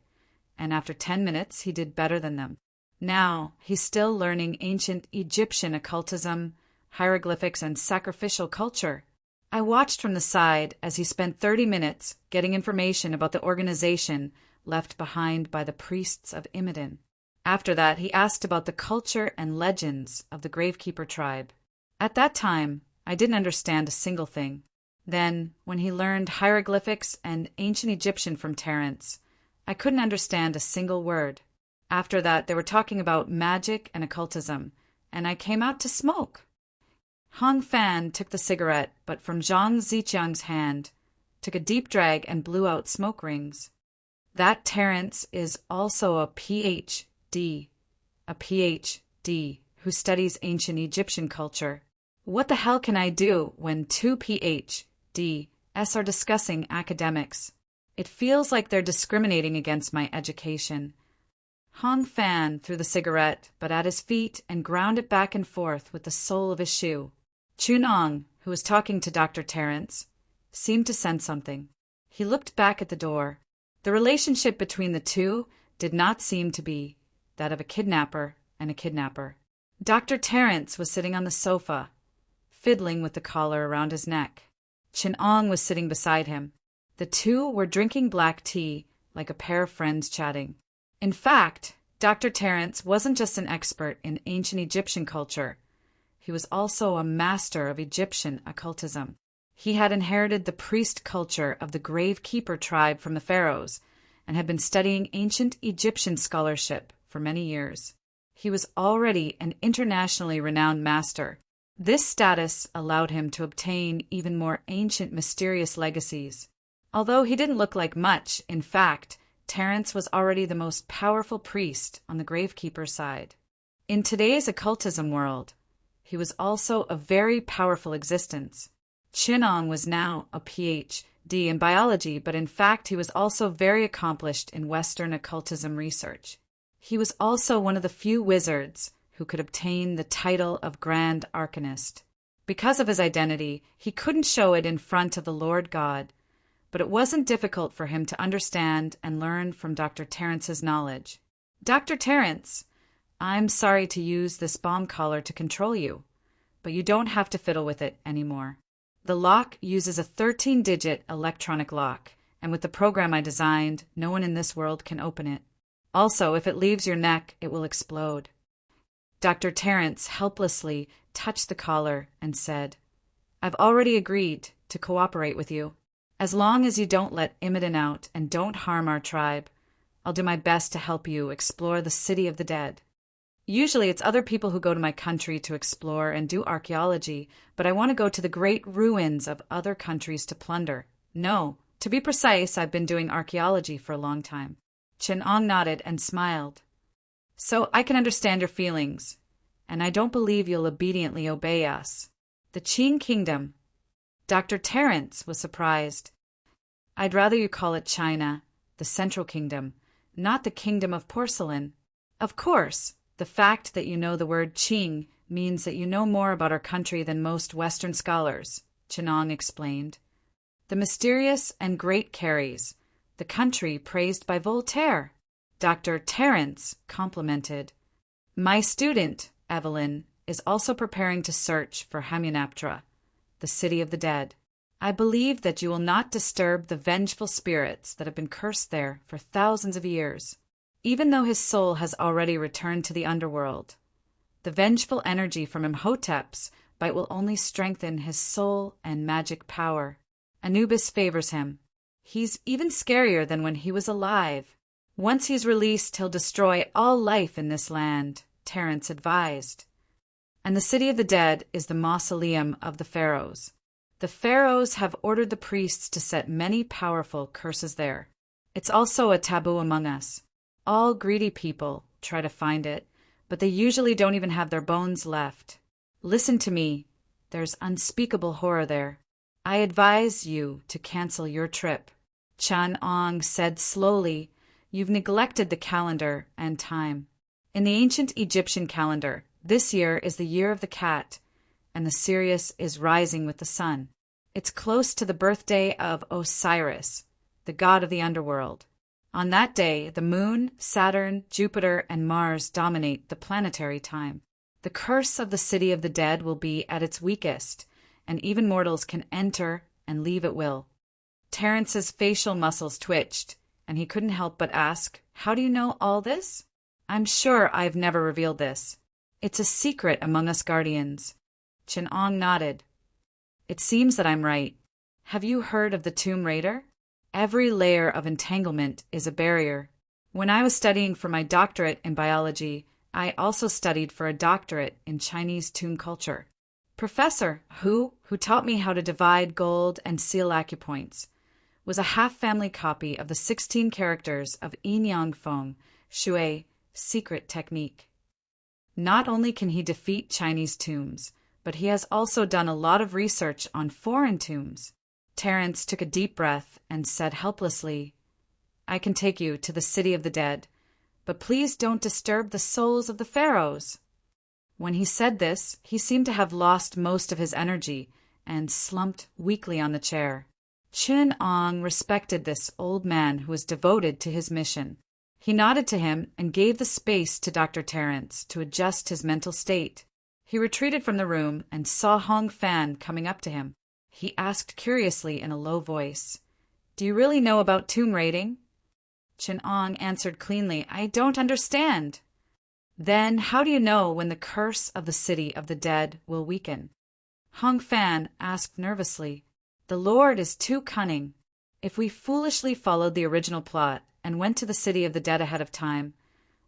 and after 10 minutes he did better than them. Now he's still learning ancient Egyptian occultism, hieroglyphics, and sacrificial culture. I watched from the side as he spent 30 minutes getting information about the organization left behind by the priests of Imidin. After that, he asked about the culture and legends of the Gravekeeper tribe. At that time, I didn't understand a single thing. Then, when he learned hieroglyphics and ancient Egyptian from Terence, I couldn't understand a single word. After that, they were talking about magic and occultism, and I came out to smoke. Hong Fan took the cigarette, but from Zhang Ziqiang's hand, took a deep drag and blew out smoke rings. That Terence is also a PhD who studies ancient Egyptian culture. What the hell can I do when 2 PhDs are discussing academics? It feels like they're discriminating against my education. Hong Fan threw the cigarette, but at his feet, and ground it back and forth with the sole of his shoe. Chunong, who was talking to Dr. Terence, seemed to sense something. He looked back at the door. The relationship between the two did not seem to be that of a kidnapper and a kidnapper. Dr. Terence was sitting on the sofa, fiddling with the collar around his neck. Chunong was sitting beside him. The two were drinking black tea like a pair of friends chatting. In fact, Dr. Terence wasn't just an expert in ancient Egyptian culture. He was also a master of Egyptian occultism. He had inherited the priest culture of the Gravekeeper tribe from the pharaohs and had been studying ancient Egyptian scholarship for many years. He was already an internationally renowned master. This status allowed him to obtain even more ancient mysterious legacies. Although he didn't look like much, in fact, Terence was already the most powerful priest on the Gravekeeper side. In today's occultism world, he was also a very powerful existence. Chunong was now a PhD in biology, but in fact he was also very accomplished in Western occultism research. He was also one of the few wizards who could obtain the title of Grand Arcanist. Because of his identity, he couldn't show it in front of the Lord God, but it wasn't difficult for him to understand and learn from Dr. Terence's knowledge. Dr. Terence, I'm sorry to use this bomb collar to control you, but you don't have to fiddle with it anymore. The lock uses a 13-digit electronic lock, and with the program I designed, no one in this world can open it. Also, if it leaves your neck, it will explode. Dr. Terence helplessly touched the collar and said, I've already agreed to cooperate with you. As long as you don't let Imidin out and don't harm our tribe, I'll do my best to help you explore the city of the dead. Usually it's other people who go to my country to explore and do archaeology, but I want to go to the great ruins of other countries to plunder. No, to be precise, I've been doing archaeology for a long time. Chunong nodded and smiled. So I can understand your feelings, and I don't believe you'll obediently obey us. The Qing Kingdom. Dr. Terence was surprised. I'd rather you call it China, the Central Kingdom, not the Kingdom of Porcelain. Of course, the fact that you know the word Qing means that you know more about our country than most Western scholars, Chunong explained. The mysterious and great Caries, the country praised by Voltaire. Dr. Terence complimented. My student, Evelyn, is also preparing to search for Hamunaptra, the city of the dead. I believe that you will not disturb the vengeful spirits that have been cursed there for thousands of years. Even though his soul has already returned to the underworld, the vengeful energy from Imhotep's bite will only strengthen his soul and magic power. Anubis favors him. He's even scarier than when he was alive. Once he's released, he'll destroy all life in this land, Terence advised. And the city of the dead is the mausoleum of the pharaohs. The pharaohs have ordered the priests to set many powerful curses there. It's also a taboo among us. All greedy people try to find it, but they usually don't even have their bones left. Listen to me. There's unspeakable horror there. I advise you to cancel your trip. Chan Ong said slowly, "You've neglected the calendar and time. In the ancient Egyptian calendar, this year is the year of the cat, and the Sirius is rising with the sun. It's close to the birthday of Osiris, the god of the underworld. On that day, the moon, Saturn, Jupiter, and Mars dominate the planetary time. The curse of the city of the dead will be at its weakest, and even mortals can enter and leave at will." Terence's facial muscles twitched, and he couldn't help but ask, "How do you know all this?" "I'm sure I've never revealed this. It's a secret among us guardians." Chin Ong nodded. "It seems that I'm right. Have you heard of the Tomb Raider? Every layer of entanglement is a barrier. When I was studying for my doctorate in biology, I also studied for a doctorate in Chinese tomb culture. Professor who taught me how to divide gold and seal acupoints, was a half-family copy of the 16 characters of Yin Yang Feng Shui secret technique. Not only can he defeat Chinese tombs, but he has also done a lot of research on foreign tombs." Terence took a deep breath and said helplessly, "I can take you to the city of the dead, but please don't disturb the souls of the pharaohs." When he said this, he seemed to have lost most of his energy and slumped weakly on the chair. Chin Ong respected this old man who was devoted to his mission. He nodded to him and gave the space to Dr. Terence to adjust his mental state. He retreated from the room and saw Hong Fan coming up to him. He asked curiously in a low voice, "Do you really know about tomb raiding?" Chin Ong answered cleanly, "I don't understand." "Then how do you know when the curse of the city of the dead will weaken?" Hong Fan asked nervously. "The Lord is too cunning. If we foolishly followed the original plot and went to the city of the dead ahead of time,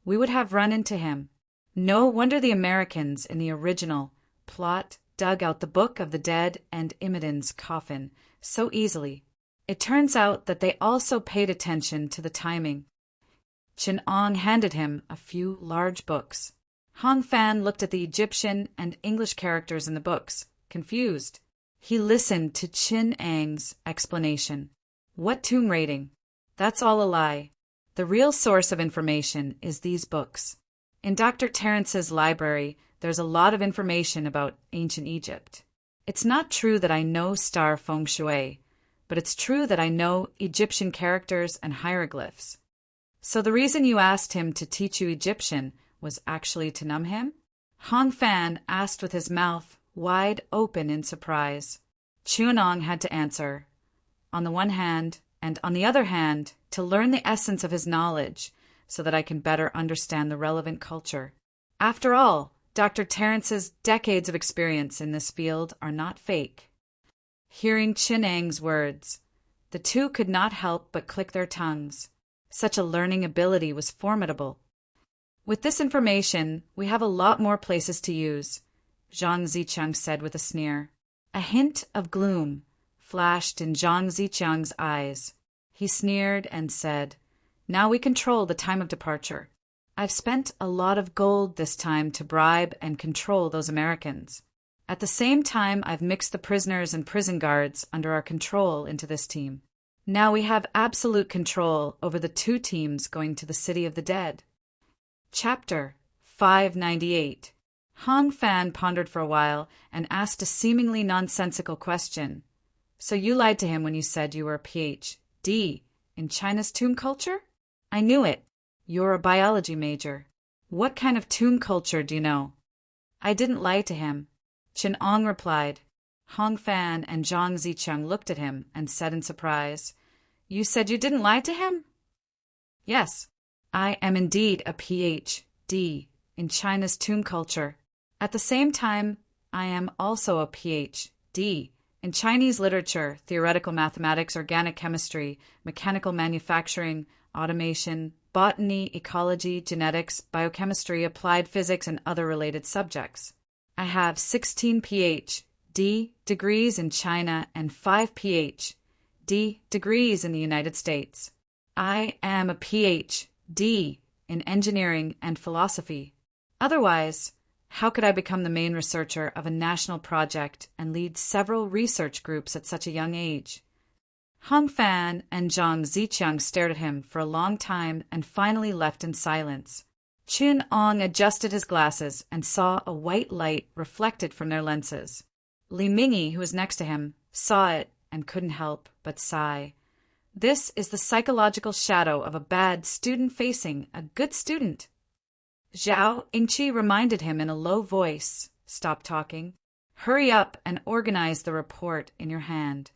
we would have run into him. No wonder the Americans in the original plot dug out the Book of the Dead and Immoden's coffin so easily. It turns out that they also paid attention to the timing." Chin Ong handed him a few large books. Hong Fan looked at the Egyptian and English characters in the books, confused. He listened to Chin Ang's explanation. "What tomb raiding? That's all a lie. The real source of information is these books. In Dr. Terence's library, there's a lot of information about ancient Egypt. It's not true that I know star feng shui, but it's true that I know Egyptian characters and hieroglyphs." "So the reason you asked him to teach you Egyptian was actually to numb him?" Hong Fan asked with his mouth wide open in surprise. Chin Ong had to answer, "On the one hand, and on the other hand, to learn the essence of his knowledge so that I can better understand the relevant culture. After all, Dr. Terence's decades of experience in this field are not fake." Hearing Chin Ang's words, the two could not help but click their tongues. Such a learning ability was formidable. "With this information, we have a lot more places to use," Zhang Zicheng said with a sneer. A hint of gloom flashed in Zhang Zicheng's eyes. He sneered and said, "Now we control the time of departure. I've spent a lot of gold this time to bribe and control those Americans. At the same time, I've mixed the prisoners and prison guards under our control into this team. Now we have absolute control over the two teams going to the city of the dead." Chapter 598. Hong Fan pondered for a while and asked a seemingly nonsensical question. "So you lied to him when you said you were a Ph.D. in China's tomb culture?" "I knew it. You're a biology major. What kind of tomb culture do you know?" "I didn't lie to him," Chin Ong replied. Hong Fan and Zhang Zicheng looked at him and said in surprise, "You said you didn't lie to him?" "Yes, I am indeed a Ph.D. in China's tomb culture. At the same time, I am also a Ph.D. in Chinese literature, theoretical mathematics, organic chemistry, mechanical manufacturing, automation, botany, ecology, genetics, biochemistry, applied physics, and other related subjects. I have 16 Ph.D. degrees in China and 5 Ph.D. degrees in the United States. I am a Ph.D. in engineering and philosophy. Otherwise, how could I become the main researcher of a national project and lead several research groups at such a young age? Hong Fan and Zhang Ziqiang stared at him for a long time and finally left in silence. Chun Ong adjusted his glasses and saw a white light reflected from their lenses. Li Mingyi, who was next to him, saw it and couldn't help but sigh. This is the psychological shadow of a bad student facing a good student. Zhao Yingqi reminded him in a low voice, "Stop talking. Hurry up and organize the report in your hand."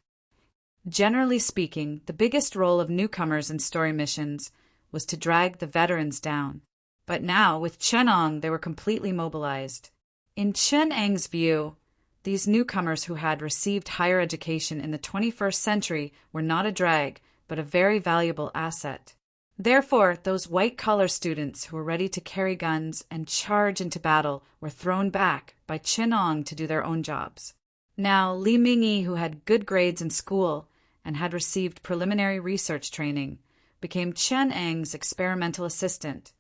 Generally speaking, the biggest role of newcomers in story missions was to drag the veterans down. But now, with Chun Ong, they were completely mobilized. In Chun Ang's view, these newcomers who had received higher education in the 21st century were not a drag, but a very valuable asset. Therefore, those white-collar students who were ready to carry guns and charge into battle were thrown back by Chun Ong to do their own jobs. Now, Li Mingyi, who had good grades in school and had received preliminary research training, became Chun Ang's experimental assistant,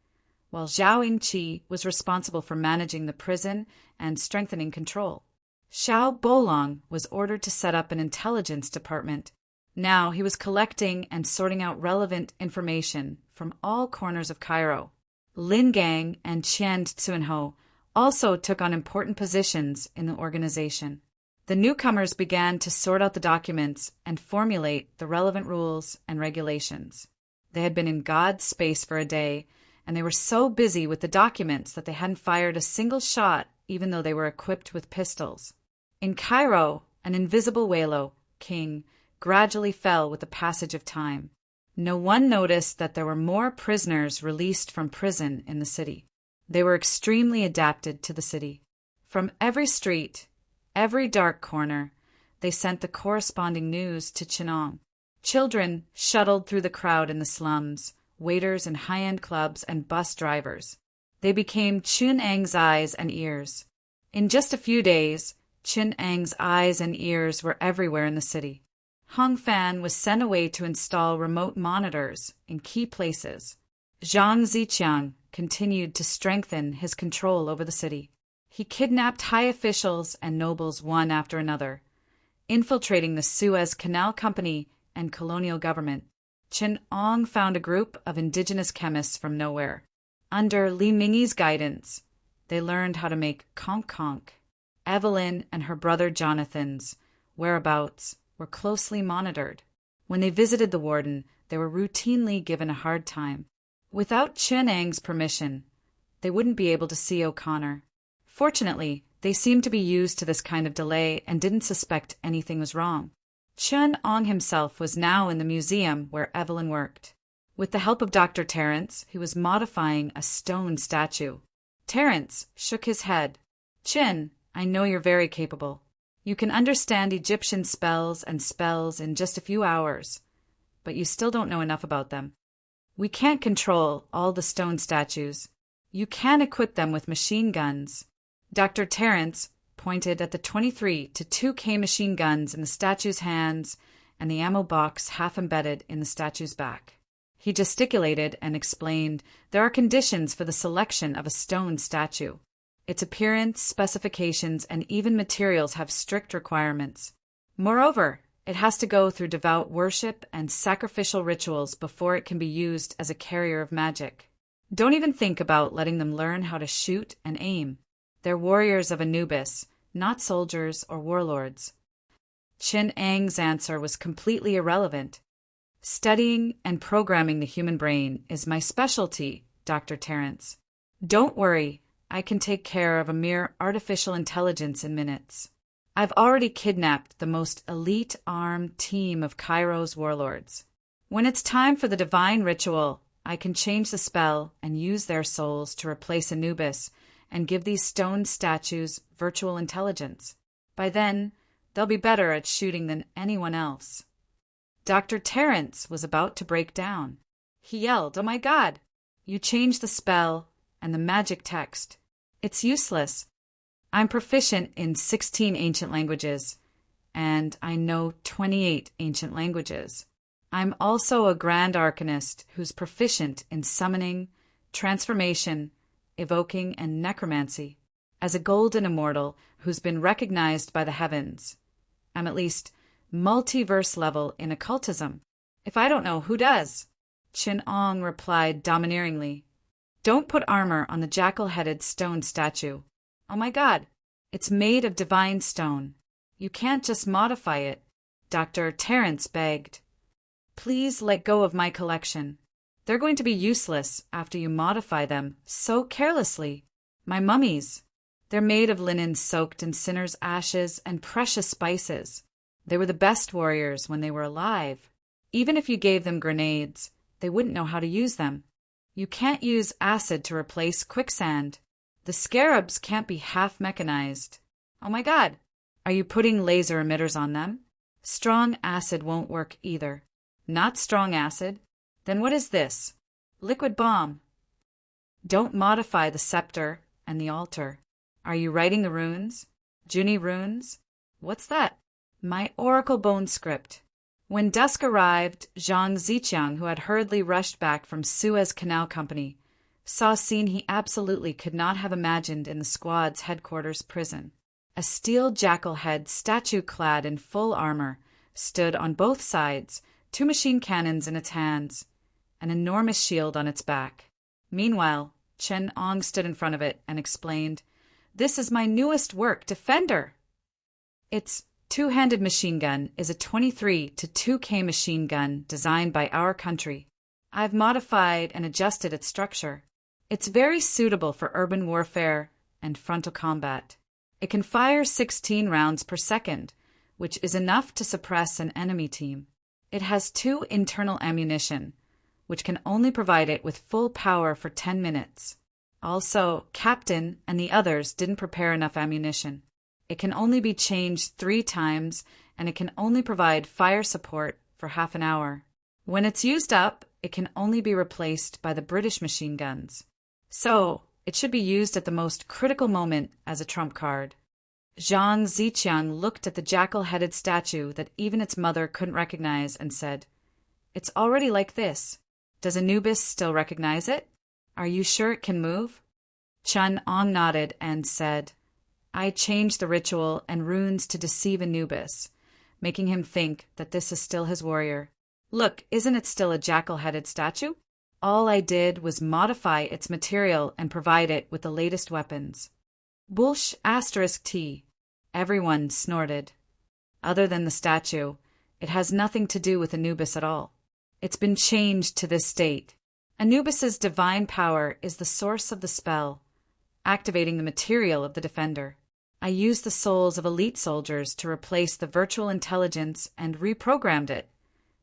while Zhao Yingqi was responsible for managing the prison and strengthening control. Xiao Bolong was ordered to set up an intelligence department. Now he was collecting and sorting out relevant information from all corners of Cairo. Lin Gang and Qian Tsunho also took on important positions in the organization. The newcomers began to sort out the documents and formulate the relevant rules and regulations. They had been in God's space for a day, and they were so busy with the documents that they hadn't fired a single shot, even though they were equipped with pistols. In Cairo, an invisible Walo, king, gradually fell with the passage of time. No one noticed that there were more prisoners released from prison in the city. They were extremely adapted to the city. From every street, every dark corner, they sent the corresponding news to Chun Ong. Children shuttled through the crowd in the slums, waiters in high-end clubs, and bus drivers. They became Chun Ang's eyes and ears. In just a few days, Chun Ang's eyes and ears were everywhere in the city. Hong Fan was sent away to install remote monitors in key places. Zhang Ziqiang continued to strengthen his control over the city. He kidnapped high officials and nobles one after another, infiltrating the Suez Canal Company and colonial government. Chun Ong found a group of indigenous chemists from nowhere. Under Li Mingyi's guidance, they learned how to make conch. Evelyn and her brother Jonathan's whereabouts were closely monitored. When they visited the warden, they were routinely given a hard time. Without Chun Ang's permission, they wouldn't be able to see O'Connor. Fortunately, they seemed to be used to this kind of delay and didn't suspect anything was wrong. Chun Ong himself was now in the museum where Evelyn worked. With the help of Dr. Terence, he was modifying a stone statue. Terence shook his head. "Chin, I know you're very capable. You can understand Egyptian spells and spells in just a few hours, but you still don't know enough about them. We can't control all the stone statues. You can equip them with machine guns." Dr. Terence pointed at the 23 to 2K machine guns in the statue's hands and the ammo box half embedded in the statue's back. He gesticulated and explained there are conditions for the selection of a stone statue. Its appearance, specifications, and even materials have strict requirements. Moreover, it has to go through devout worship and sacrificial rituals before it can be used as a carrier of magic. Don't even think about letting them learn how to shoot and aim. They're warriors of Anubis, not soldiers or warlords. Chun Ang's answer was completely irrelevant. "Studying and programming the human brain is my specialty, Dr. Terence. Don't worry, I can take care of a mere artificial intelligence in minutes. I've already kidnapped the most elite armed team of Cairo's warlords. When it's time for the divine ritual, I can change the spell and use their souls to replace Anubis and give these stone statues virtual intelligence. By then, they'll be better at shooting than anyone else." Dr. Terence was about to break down. He yelled, "Oh my God, You change the spell and the magic text. It's useless. I'm proficient in 16 ancient languages, and I know 28 ancient languages. I'm also a grand arcanist who's proficient in summoning, transformation, evoking, and necromancy. As a golden immortal who's been recognized by the heavens, I'm at least multiverse level in occultism. If I don't know, who does? Chin Ong replied domineeringly. Don't put armor on the jackal-headed stone statue. Oh my God, it's made of divine stone. You can't just modify it. Dr. Terrence begged. Please let go of my collection. They're going to be useless after you modify them so carelessly. My mummies. They're made of linen soaked in sinners' ashes and precious spices. They were the best warriors when they were alive. Even if you gave them grenades, they wouldn't know how to use them. You can't use acid to replace quicksand. The scarabs can't be half mechanized. Oh my God, are you putting laser emitters on them? Strong acid won't work either. Not strong acid. Then what is this? Liquid bomb. Don't modify the scepter and the altar. Are you writing the runes? Junie runes? What's that? My oracle bone script. When dusk arrived, Zhang Ziqiang, who had hurriedly rushed back from Suez Canal Company, saw a scene he absolutely could not have imagined in the squad's headquarters prison. A steel jackal head statue clad in full armor stood on both sides, 2 machine cannons in its hands, an enormous shield on its back. Meanwhile, Chen Ong stood in front of it and explained, "This is my newest work, Defender." Its two-handed machine gun is a 23 to 2K machine gun designed by our country. I've modified and adjusted its structure. It's very suitable for urban warfare and frontal combat. It can fire 16 rounds per second, which is enough to suppress an enemy team. It has 2 internal ammunition, which can only provide it with full power for 10 minutes. Also, Captain and the others didn't prepare enough ammunition. It can only be changed 3 times, and it can only provide fire support for half an hour. When it's used up, it can only be replaced by the British machine guns. So, it should be used at the most critical moment as a trump card. Zhang Ziqiang looked at the jackal-headed statue that even its mother couldn't recognize and said, "It's already like this. Does Anubis still recognize it? Are you sure it can move?" Chen Ong nodded and said, "I changed the ritual and runes to deceive Anubis, making him think that this is still his warrior. Look, isn't it still a jackal-headed statue? All I did was modify its material and provide it with the latest weapons." Bullsh *T. Everyone snorted. Other than the statue, it has nothing to do with Anubis at all. It's been changed to this state. Anubis's divine power is the source of the spell, activating the material of the defender. I used the souls of elite soldiers to replace the virtual intelligence and reprogrammed it,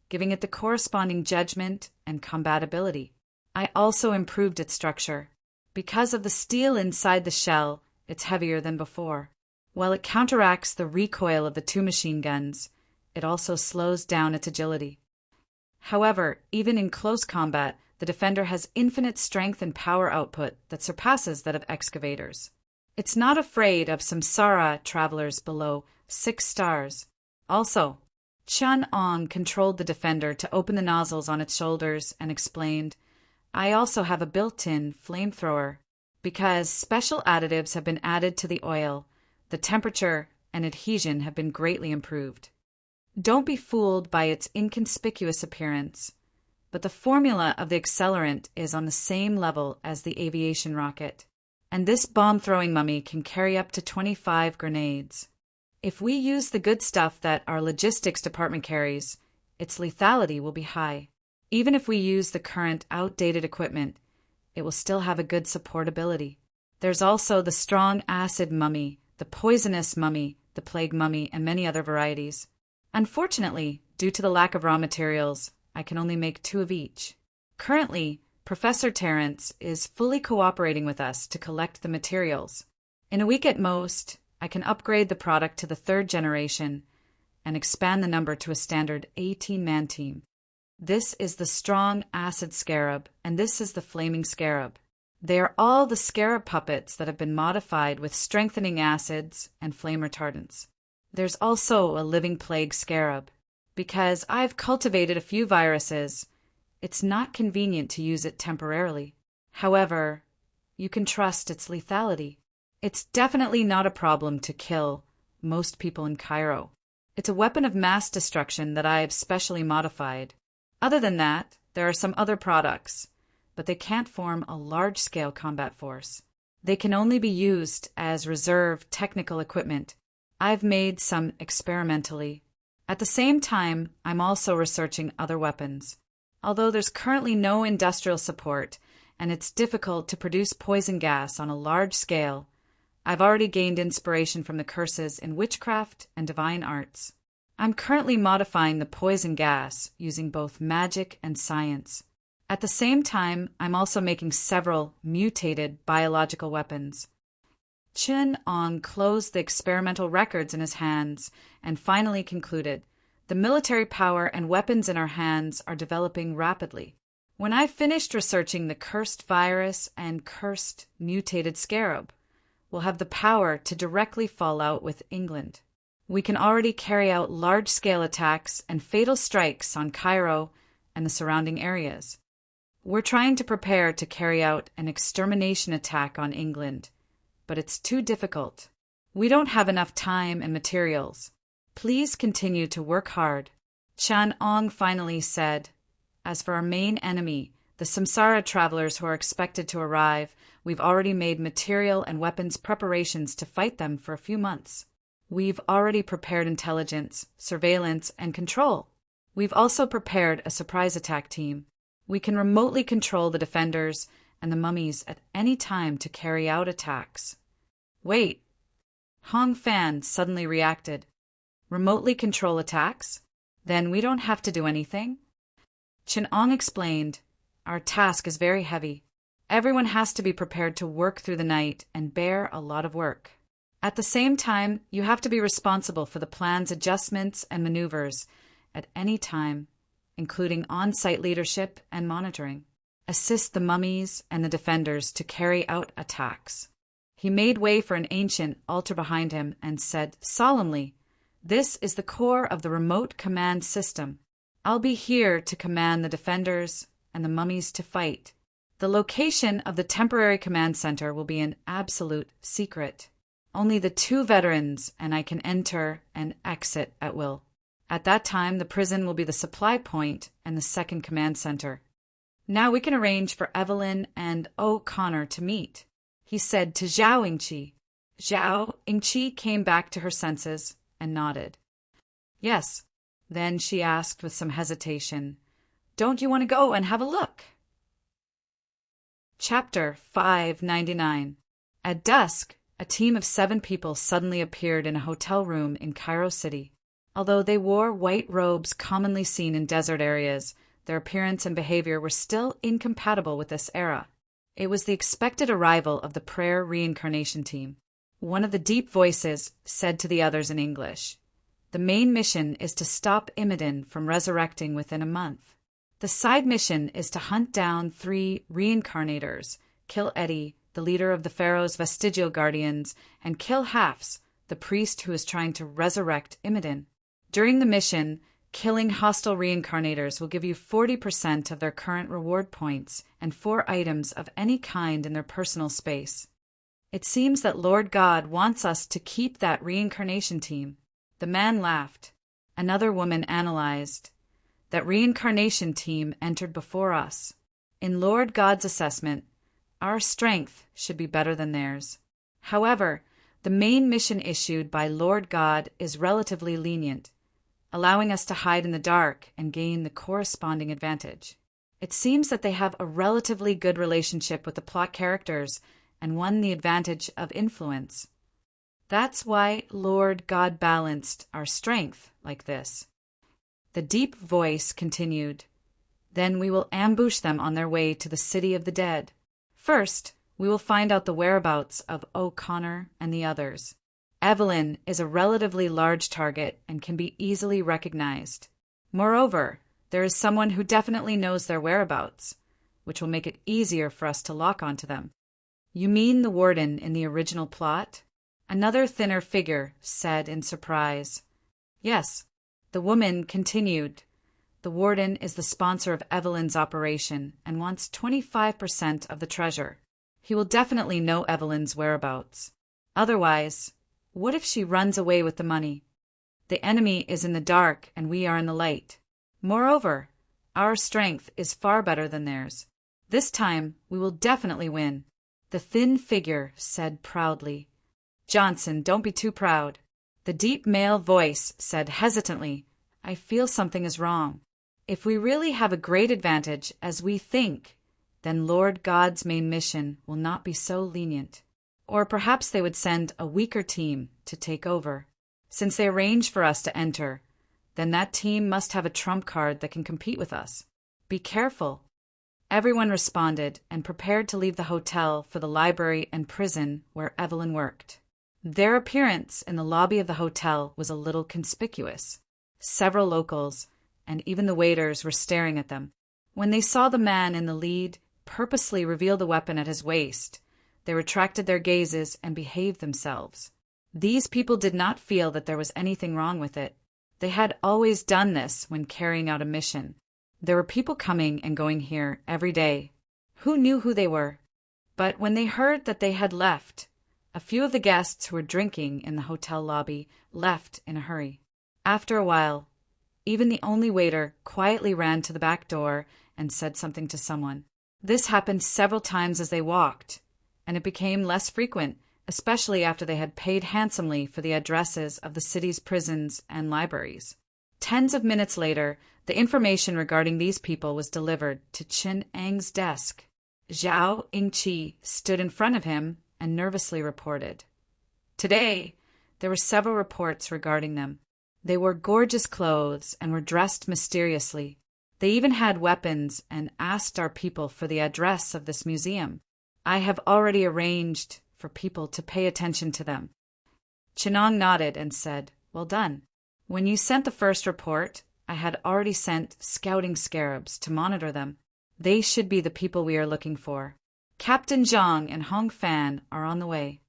giving it the corresponding judgment and combatability. I also improved its structure. Because of the steel inside the shell, it's heavier than before. While it counteracts the recoil of the 2 machine guns, it also slows down its agility. However, even in close combat, the Defender has infinite strength and power output that surpasses that of excavators. It's not afraid of samsara travelers below 6 stars. Also, Chen Ong controlled the Defender to open the nozzles on its shoulders and explained, "I also have a built-in flamethrower. Because special additives have been added to the oil, the temperature and adhesion have been greatly improved. Don't be fooled by its inconspicuous appearance, but the formula of the accelerant is on the same level as the aviation rocket, and this bomb-throwing mummy can carry up to 25 grenades. If we use the good stuff that our logistics department carries, its lethality will be high. Even if we use the current outdated equipment, it will still have a good supportability. There's also the strong acid mummy, the poisonous mummy, the plague mummy, and many other varieties. Unfortunately, due to the lack of raw materials, I can only make 2 of each. Currently, Professor Terrence is fully cooperating with us to collect the materials. In a week at most, I can upgrade the product to the 3rd generation and expand the number to a standard 18-man team. This is the strong acid scarab, and this is the flaming scarab. They are all the scarab puppets that have been modified with strengthening acids and flame retardants. There's also a living plague scarab. Because I've cultivated a few viruses, it's not convenient to use it temporarily. However, you can trust its lethality. It's definitely not a problem to kill most people in Cairo. It's a weapon of mass destruction that I have specially modified. Other than that, there are some other products, but they can't form a large-scale combat force. They can only be used as reserve technical equipment. I've made some experimentally. At the same time, I'm also researching other weapons. Although there's currently no industrial support, and it's difficult to produce poison gas on a large scale, I've already gained inspiration from the curses in witchcraft and divine arts. I'm currently modifying the poison gas using both magic and science. At the same time, I'm also making several mutated biological weapons. Chin Ong closed the experimental records in his hands and finally concluded, "The military power and weapons in our hands are developing rapidly. When I've finished researching the cursed virus and cursed mutated scarab, we'll have the power to directly fall out with England. We can already carry out large-scale attacks and fatal strikes on Cairo and the surrounding areas. We're trying to prepare to carry out an extermination attack on England, but it's too difficult. We don't have enough time and materials. Please continue to work hard." Chan Ong finally said, "As for our main enemy, the Samsara travelers who are expected to arrive, we've already made material and weapons preparations to fight them for a few months. We've already prepared intelligence, surveillance, and control. We've also prepared a surprise attack team. We can remotely control the defenders and the mummies at any time to carry out attacks." "Wait!" Hong Fan suddenly reacted. "Remotely control attacks? Then we don't have to do anything?" Chin Ong explained, "Our task is very heavy. Everyone has to be prepared to work through the night and bear a lot of work. At the same time, you have to be responsible for the plan's adjustments and maneuvers at any time, including on-site leadership and monitoring. Assist the mummies and the defenders to carry out attacks." He made way for an ancient altar behind him and said solemnly, "This is the core of the remote command system. I'll be here to command the defenders and the mummies to fight. The location of the temporary command center will be an absolute secret. Only the 2 veterans and I can enter and exit at will. At that time, the prison will be the supply point and the second command center. Now we can arrange for Evelyn and O'Connor to meet," he said to Zhao Yingqi. Zhao Yingqi came back to her senses and nodded. "Yes." Then she asked with some hesitation, "Don't you want to go and have a look?" Chapter 599. At dusk, a team of 7 people suddenly appeared in a hotel room in Cairo City. Although they wore white robes commonly seen in desert areas, their appearance and behavior were still incompatible with this era. It was the expected arrival of the prayer reincarnation team. One of the deep voices said to the others in English, "The main mission is to stop Imidin from resurrecting within a month. The side mission is to hunt down 3 reincarnators, kill Eddie, the leader of the Pharaoh's vestigial guardians, and kill Hafs, the priest who is trying to resurrect Imidin. During the mission, killing hostile reincarnators will give you 40% of their current reward points and 4 items of any kind in their personal space. It seems that Lord God wants us to keep that reincarnation team." The man laughed. Another woman analyzed. "That reincarnation team entered before us. In Lord God's assessment, our strength should be better than theirs. However, the main mission issued by Lord God is relatively lenient, allowing us to hide in the dark and gain the corresponding advantage. It seems that they have a relatively good relationship with the plot characters and won the advantage of influence. That's why Lord God balanced our strength like this." The deep voice continued, "Then we will ambush them on their way to the city of the dead. First, we will find out the whereabouts of O'Connor and the others. Evelyn is a relatively large target and can be easily recognized. Moreover, There is someone who definitely knows their whereabouts, which will make it easier for us to lock onto them. You mean the warden in the original plot? Another thinner figure said in surprise. Yes. The woman continued. The warden is the sponsor of Evelyn's operation and wants 25% of the treasure. He will definitely know Evelyn's whereabouts. Otherwise, what if she runs away with the money? The enemy is in the dark and we are in the light. Moreover, our strength is far better than theirs. This time, we will definitely win. The thin figure said proudly. Johnson, don't be too proud. The deep male voice said hesitantly, I feel something is wrong. If we really have a great advantage, as we think, then Lord God's main mission will not be so lenient. Or perhaps they would send a weaker team to take over. Since they arrange for us to enter, then that team must have a trump card that can compete with us. Be careful. Everyone responded and prepared to leave the hotel for the library and prison where Evelyn worked. Their appearance in the lobby of the hotel was a little conspicuous. Several locals, and even the waiters, were staring at them. When they saw the man in the lead purposely reveal the weapon at his waist, they retracted their gazes and behaved themselves. These people did not feel that there was anything wrong with it. They had always done this when carrying out a mission. There were people coming and going here every day. Who knew who they were? But when they heard that they had left, a few of the guests who were drinking in the hotel lobby left in a hurry. After a while, even the only waiter quietly ran to the back door and said something to someone. This happened several times as they walked, and it became less frequent, especially after they had paid handsomely for the addresses of the city's prisons and libraries. Tens of minutes later, the information regarding these people was delivered to Chin Ang's desk. Zhao Yingqi stood in front of him and nervously reported. Today, there were several reports regarding them. They wore gorgeous clothes and were dressed mysteriously. They even had weapons and asked our people for the address of this museum. I have already arranged for people to pay attention to them. Chinong nodded and said, Well done. When you sent the first report, I had already sent scouting scarabs to monitor them. They should be the people we are looking for. Captain Zhang and Hong Fan are on the way.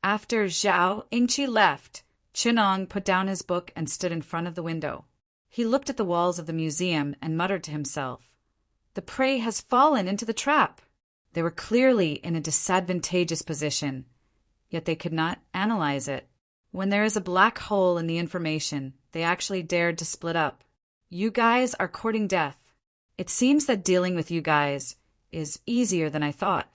After Zhao Yingqi left, Chinong put down his book and stood in front of the window. He looked at the walls of the museum and muttered to himself, The prey has fallen into the trap. They were clearly in a disadvantageous position, yet they could not analyze it. When there is a black hole in the information, they actually dared to split up. You guys are courting death. It seems that dealing with you guys is easier than I thought.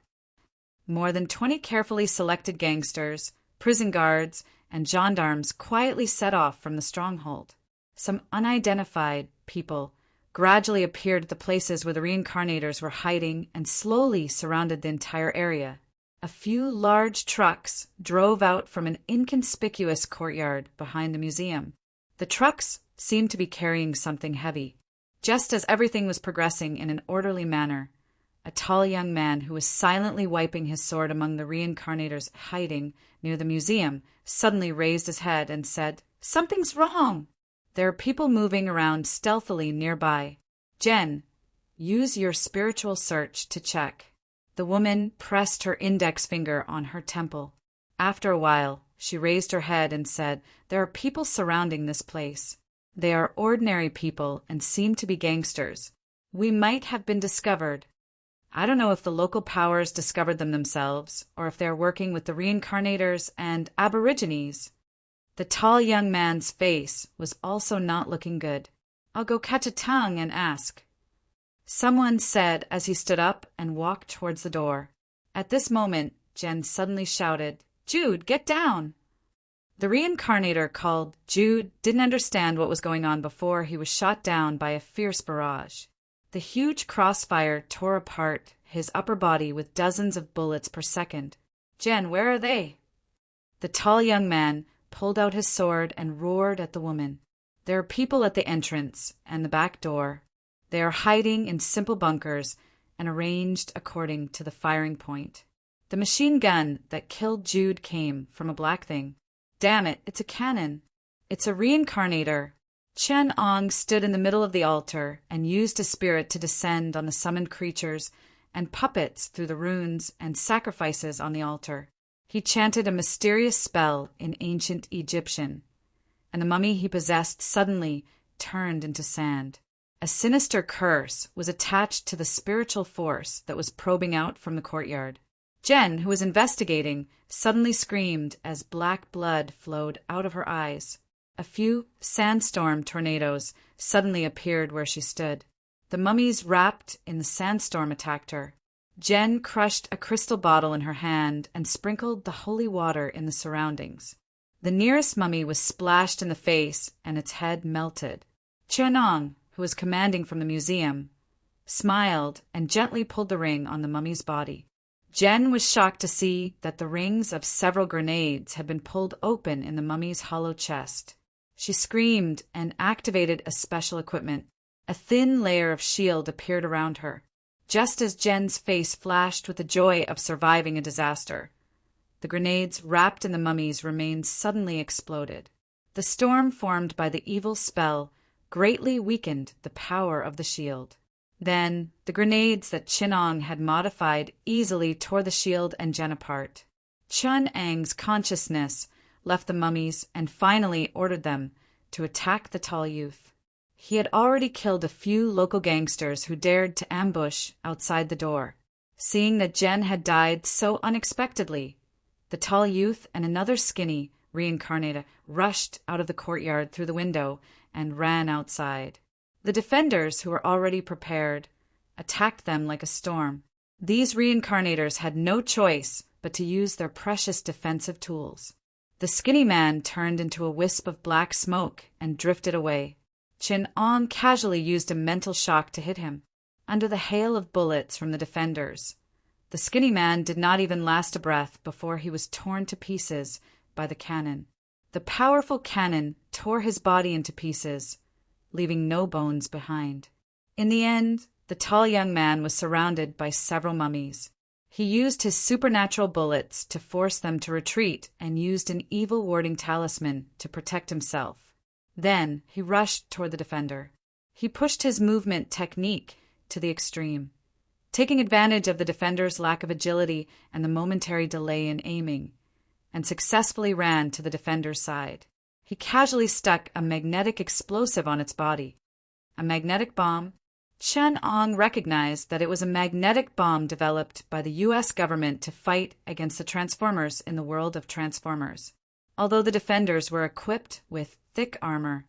More than 20 carefully selected gangsters, prison guards, and gendarmes quietly set off from the stronghold. Some unidentified people gradually appeared at the places where the reincarnators were hiding and slowly surrounded the entire area. A few large trucks drove out from an inconspicuous courtyard behind the museum. The trucks seemed to be carrying something heavy. Just as everything was progressing in an orderly manner, a tall young man who was silently wiping his sword among the reincarnators hiding near the museum suddenly raised his head and said, Something's wrong! There are people moving around stealthily nearby. Jen, use your spiritual search to check. The woman pressed her index finger on her temple. After a while, she raised her head and said, There are people surrounding this place. They are ordinary people and seem to be gangsters. We might have been discovered. I don't know if the local powers discovered them themselves, or if they are working with the reincarnators and aborigines. The tall young man's face was also not looking good. I'll go catch a tongue and ask. Someone said as he stood up and walked towards the door. At this moment, Jen suddenly shouted, Jude, get down! The reincarnator called Jude didn't understand what was going on before he was shot down by a fierce barrage. The huge crossfire tore apart his upper body with dozens of bullets per second. Jen, where are they? The tall young man pulled out his sword and roared at the woman. There are people at the entrance and the back door. They are hiding in simple bunkers and arranged according to the firing point. The machine gun that killed Jude came from a black thing. Damn it, it's a cannon. It's a reincarnator. Chen Ong stood in the middle of the altar and used his spirit to descend on the summoned creatures and puppets through the runes and sacrifices on the altar. He chanted a mysterious spell in ancient Egyptian, and the mummy he possessed suddenly turned into sand. A sinister curse was attached to the spiritual force that was probing out from the courtyard. Jen, who was investigating, suddenly screamed as black blood flowed out of her eyes. A few sandstorm tornadoes suddenly appeared where she stood. The mummies wrapped in the sandstorm attacked her. Jen crushed a crystal bottle in her hand and sprinkled the holy water in the surroundings. The nearest mummy was splashed in the face and its head melted. Chenong, who was commanding from the museum, smiled and gently pulled the ring on the mummy's body. Jen was shocked to see that the rings of several grenades had been pulled open in the mummy's hollow chest. She screamed and activated a special equipment. A thin layer of shield appeared around her. Just as Jen's face flashed with the joy of surviving a disaster, the grenades wrapped in the mummy's remains suddenly exploded. The storm formed by the evil spell greatly weakened the power of the shield. Then, the grenades that Chinong had modified easily tore the shield and Jen apart. Chun Ang's consciousness left the mummies and finally ordered them to attack the tall youth. He had already killed a few local gangsters who dared to ambush outside the door. Seeing that Jen had died so unexpectedly, the tall youth and another skinny reincarnator rushed out of the courtyard through the window and ran outside. The defenders, who were already prepared, attacked them like a storm. These reincarnators had no choice but to use their precious defensive tools. The skinny man turned into a wisp of black smoke and drifted away. Chin Ong casually used a mental shock to hit him. Under the hail of bullets from the defenders, the skinny man did not even last a breath before he was torn to pieces by the cannon. The powerful cannon tore his body into pieces, leaving no bones behind. In the end, the tall young man was surrounded by several mummies. He used his supernatural bullets to force them to retreat and used an evil warding talisman to protect himself. Then he rushed toward the defender. He pushed his movement technique to the extreme, taking advantage of the defender's lack of agility and the momentary delay in aiming, and successfully ran to the defender's side. He casually stuck a magnetic explosive on its body. A magnetic bomb? Chen Ong recognized that it was a magnetic bomb developed by the U.S. government to fight against the Transformers in the world of Transformers. Although the defenders were equipped with thick armor,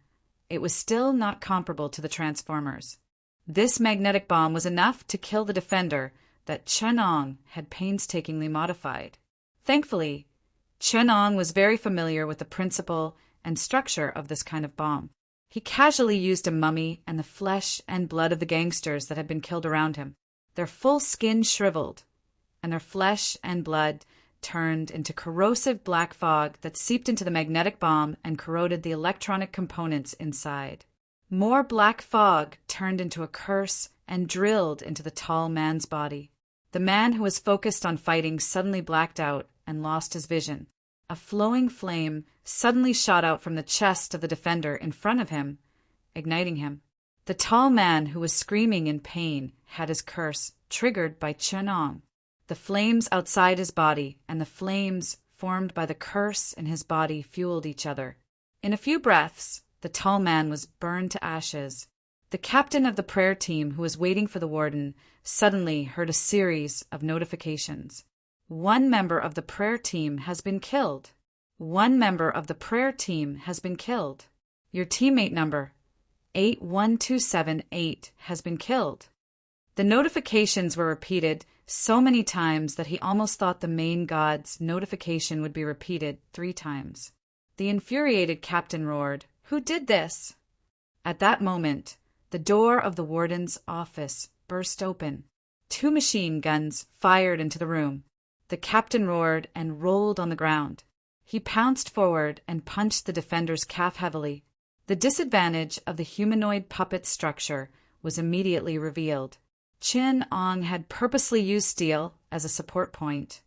it was still not comparable to the Transformers. This magnetic bomb was enough to kill the defender that Chen Ong had painstakingly modified. Thankfully, Chen Ong was very familiar with the principle and structure of this kind of bomb. He casually used a mummy and the flesh and blood of the gangsters that had been killed around him. Their full skin shriveled, and their flesh and blood turned into corrosive black fog that seeped into the magnetic bomb and corroded the electronic components inside. More black fog turned into a curse and drilled into the tall man's body. The man who was focused on fighting suddenly blacked out and lost his vision. A flowing flame suddenly shot out from the chest of the defender in front of him, igniting him. The tall man who was screaming in pain had his curse triggered by Chenong. The flames outside his body and the flames formed by the curse in his body fueled each other. In a few breaths, the tall man was burned to ashes. The captain of the prayer team, who was waiting for the warden, suddenly heard a series of notifications. One member of the prayer team has been killed. One member of the prayer team has been killed. Your teammate number 81278 has been killed. The notifications were repeated so many times that he almost thought the main god's notification would be repeated 3 times. The infuriated captain roared, "Who did this?" At that moment, the door of the warden's office burst open. 2 machine guns fired into the room. The captain roared and rolled on the ground. He pounced forward and punched the defender's calf heavily. The disadvantage of the humanoid puppet structure was immediately revealed. Chin Ong had purposely used steel as a support point,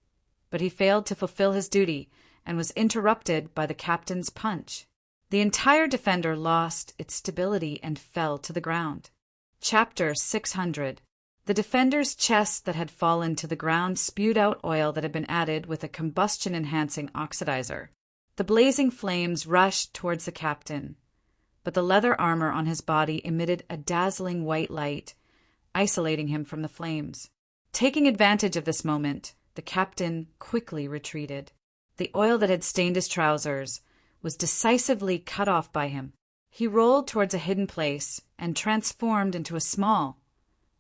but he failed to fulfill his duty and was interrupted by the captain's punch. The entire defender lost its stability and fell to the ground. Chapter 600. The defender's chest that had fallen to the ground spewed out oil that had been added with a combustion-enhancing oxidizer. The blazing flames rushed towards the captain, but the leather armor on his body emitted a dazzling white light, isolating him from the flames. Taking advantage of this moment, the captain quickly retreated. The oil that had stained his trousers was decisively cut off by him. He rolled towards a hidden place and transformed into a small,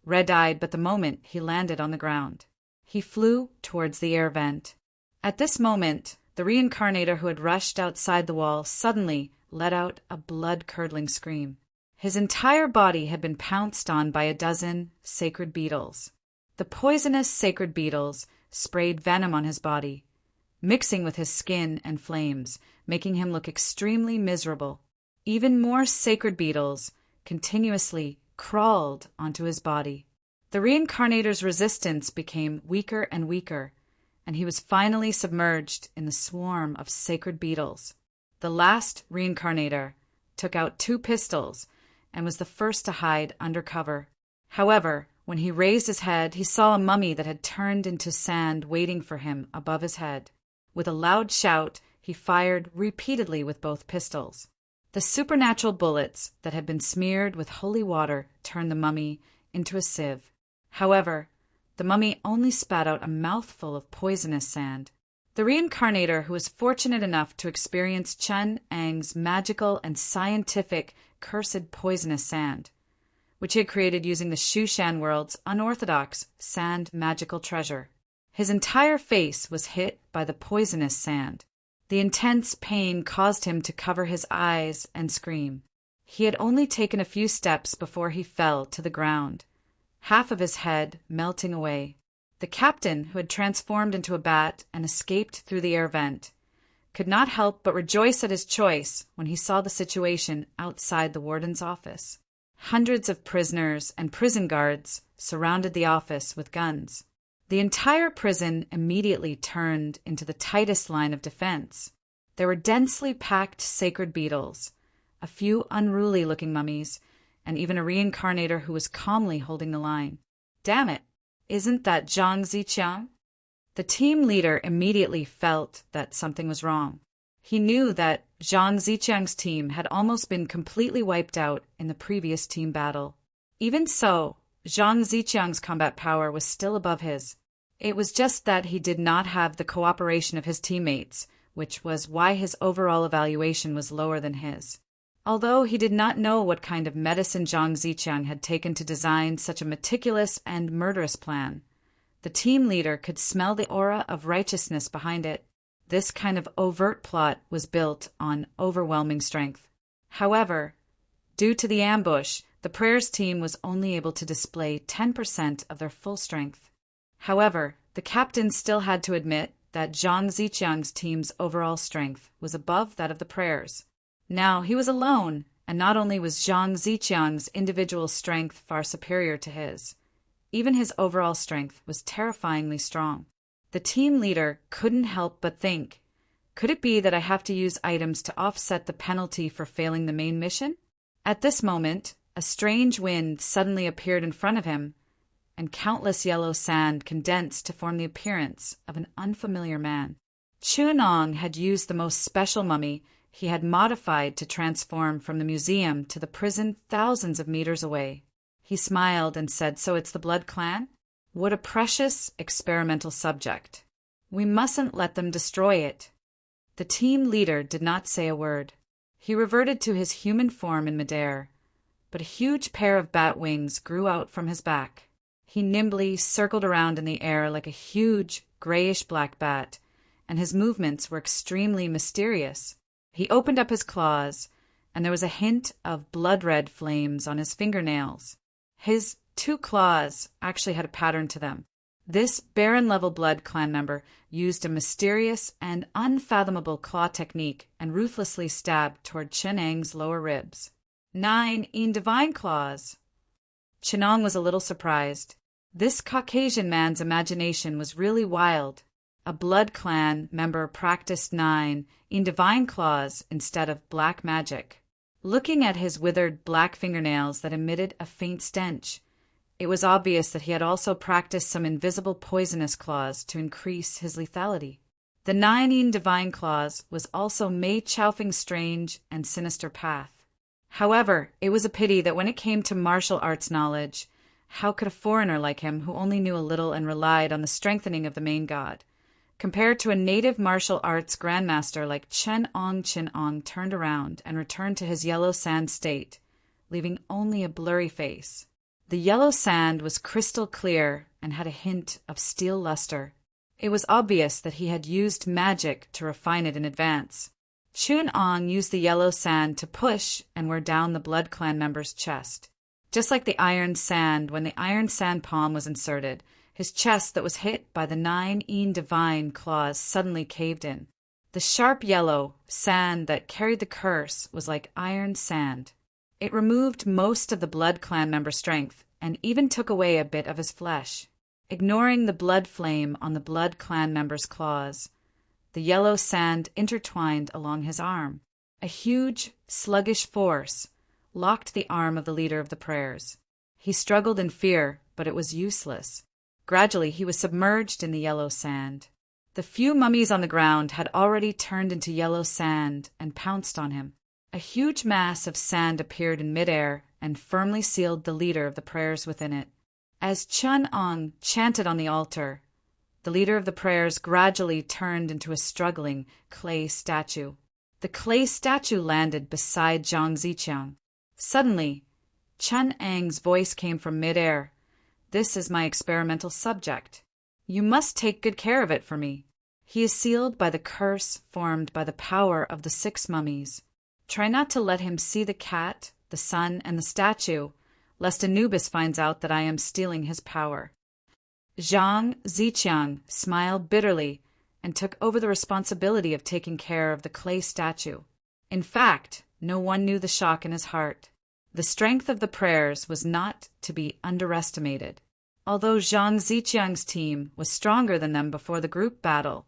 red-eyed, but the moment he landed on the ground, he flew towards the air vent. At this moment, the reincarnator who had rushed outside the wall suddenly let out a blood-curdling scream. His entire body had been pounced on by a dozen sacred beetles. The poisonous sacred beetles sprayed venom on his body, mixing with his skin and flames, making him look extremely miserable. Even more sacred beetles continuously crawled onto his body. The reincarnator's resistance became weaker and weaker, and he was finally submerged in the swarm of sacred beetles. The last reincarnator took out 2 pistols and was the first to hide under cover. However, when he raised his head, he saw a mummy that had turned into sand waiting for him above his head. With a loud shout, he fired repeatedly with both pistols. The supernatural bullets that had been smeared with holy water turned the mummy into a sieve. However, the mummy only spat out a mouthful of poisonous sand. The reincarnator, who was fortunate enough to experience Chun Ang's magical and scientific cursed poisonous sand, which he had created using the Shushan world's unorthodox sand magical treasure. His entire face was hit by the poisonous sand. The intense pain caused him to cover his eyes and scream. He had only taken a few steps before he fell to the ground, half of his head melting away. The captain, who had transformed into a bat and escaped through the air vent, could not help but rejoice at his choice when he saw the situation outside the warden's office. Hundreds of prisoners and prison guards surrounded the office with guns. The entire prison immediately turned into the tightest line of defense. There were densely packed sacred beetles, a few unruly-looking mummies, and even a reincarnator who was calmly holding the line. Damn it! Isn't that Zhang Ziqiang? The team leader immediately felt that something was wrong. He knew that Zhang Ziqiang's team had almost been completely wiped out in the previous team battle. Even so, Zhang Ziqiang's combat power was still above his. It was just that he did not have the cooperation of his teammates, which was why his overall evaluation was lower than his. Although he did not know what kind of medicine Zhang Ziqiang had taken to design such a meticulous and murderous plan, the team leader could smell the aura of righteousness behind it. This kind of overt plot was built on overwhelming strength. However, due to the ambush, the prayers team was only able to display 10% of their full strength. However, the captain still had to admit that Zhang Ziqiang's team's overall strength was above that of the prayers. Now he was alone, and not only was Zhang Ziqiang's individual strength far superior to his, even his overall strength was terrifyingly strong. The team leader couldn't help but think, could it be that I have to use items to offset the penalty for failing the main mission? At this moment, a strange wind suddenly appeared in front of him, and countless yellow sand condensed to form the appearance of an unfamiliar man. Chunong had used the most special mummy he had modified to transform from the museum to the prison thousands of meters away. He smiled and said, "So it's the Blood Clan? What a precious experimental subject. We mustn't let them destroy it." The team leader did not say a word. He reverted to his human form in midair, but a huge pair of bat wings grew out from his back. He nimbly circled around in the air like a huge grayish-black bat, and his movements were extremely mysterious. He opened up his claws, and there was a hint of blood-red flames on his fingernails. His 2 claws actually had a pattern to them. This Baron-level Blood Clan member used a mysterious and unfathomable claw technique and ruthlessly stabbed toward Chenang's lower ribs. 9 in divine claws. Chenang was a little surprised. This Caucasian man's imagination was really wild. a Blood Clan member practiced 9 in divine claws instead of black magic. Looking at his withered black fingernails that emitted a faint stench, it was obvious that he had also practiced some invisible poisonous claws to increase his lethality. The 9 in divine claws was also Mei Chaofeng's strange and sinister path. However, it was a pity that when it came to martial arts knowledge, how could a foreigner like him, who only knew a little and relied on the strengthening of the main god, compared to a native martial arts grandmaster like Chen Ong turned around and returned to his yellow sand state, leaving only a blurry face. The yellow sand was crystal clear and had a hint of steel luster. It was obvious that he had used magic to refine it in advance. Chun Ong used the yellow sand to push and wear down the Blood Clan member's chest. Just like the iron sand, when the iron sand palm was inserted, his chest that was hit by the 9 in divine claws suddenly caved in. The sharp yellow sand that carried the curse was like iron sand. It removed most of the Blood Clan member's strength and even took away a bit of his flesh. Ignoring the blood flame on the Blood Clan member's claws, the yellow sand intertwined along his arm. A huge, sluggish force locked the arm of the leader of the prayers. He struggled in fear, but it was useless. Gradually, he was submerged in the yellow sand. The few mummies on the ground had already turned into yellow sand and pounced on him. A huge mass of sand appeared in midair and firmly sealed the leader of the prayers within it. As Chun Ong chanted on the altar, the leader of the prayers gradually turned into a struggling clay statue. The clay statue landed beside Zhang Ziqiang. Suddenly, Chun Ang's voice came from midair. "This is my experimental subject. You must take good care of it for me. He is sealed by the curse formed by the power of the 6 mummies. Try not to let him see the cat, the sun, and the statue, lest Anubis finds out that I am stealing his power." Zhang Ziqiang smiled bitterly and took over the responsibility of taking care of the clay statue. In fact, no one knew the shock in his heart. The strength of the prayers was not to be underestimated. Although Zhang Ziqiang's team was stronger than them before the group battle,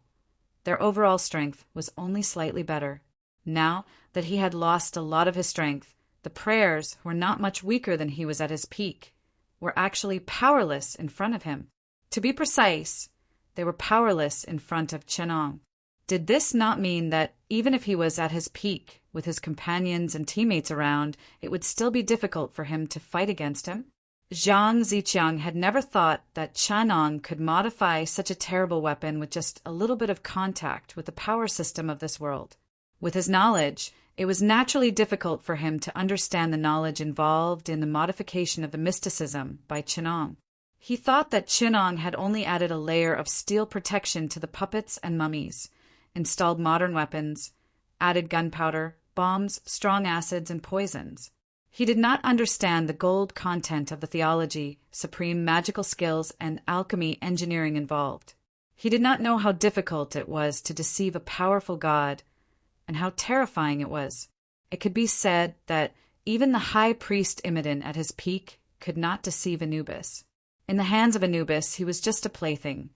their overall strength was only slightly better. Now that he had lost a lot of his strength, the prayers, who were not much weaker than he was at his peak, were actually powerless in front of him. To be precise, they were powerless in front of Chen Ong. Did this not mean that even if he was at his peak, with his companions and teammates around, it would still be difficult for him to fight against him? Zhang Ziqiang had never thought that Chen Ong could modify such a terrible weapon with just a little bit of contact with the power system of this world. With his knowledge, it was naturally difficult for him to understand the knowledge involved in the modification of the mysticism by Chen Ong. He thought that Chen Ong had only added a layer of steel protection to the puppets and mummies, installed modern weapons, added gunpowder, bombs, strong acids, and poisons. He did not understand the gold content of the theology, supreme magical skills, and alchemy engineering involved. He did not know how difficult it was to deceive a powerful god, and how terrifying it was. It could be said that even the high priest Imidin at his peak could not deceive Anubis. In the hands of Anubis, he was just a plaything,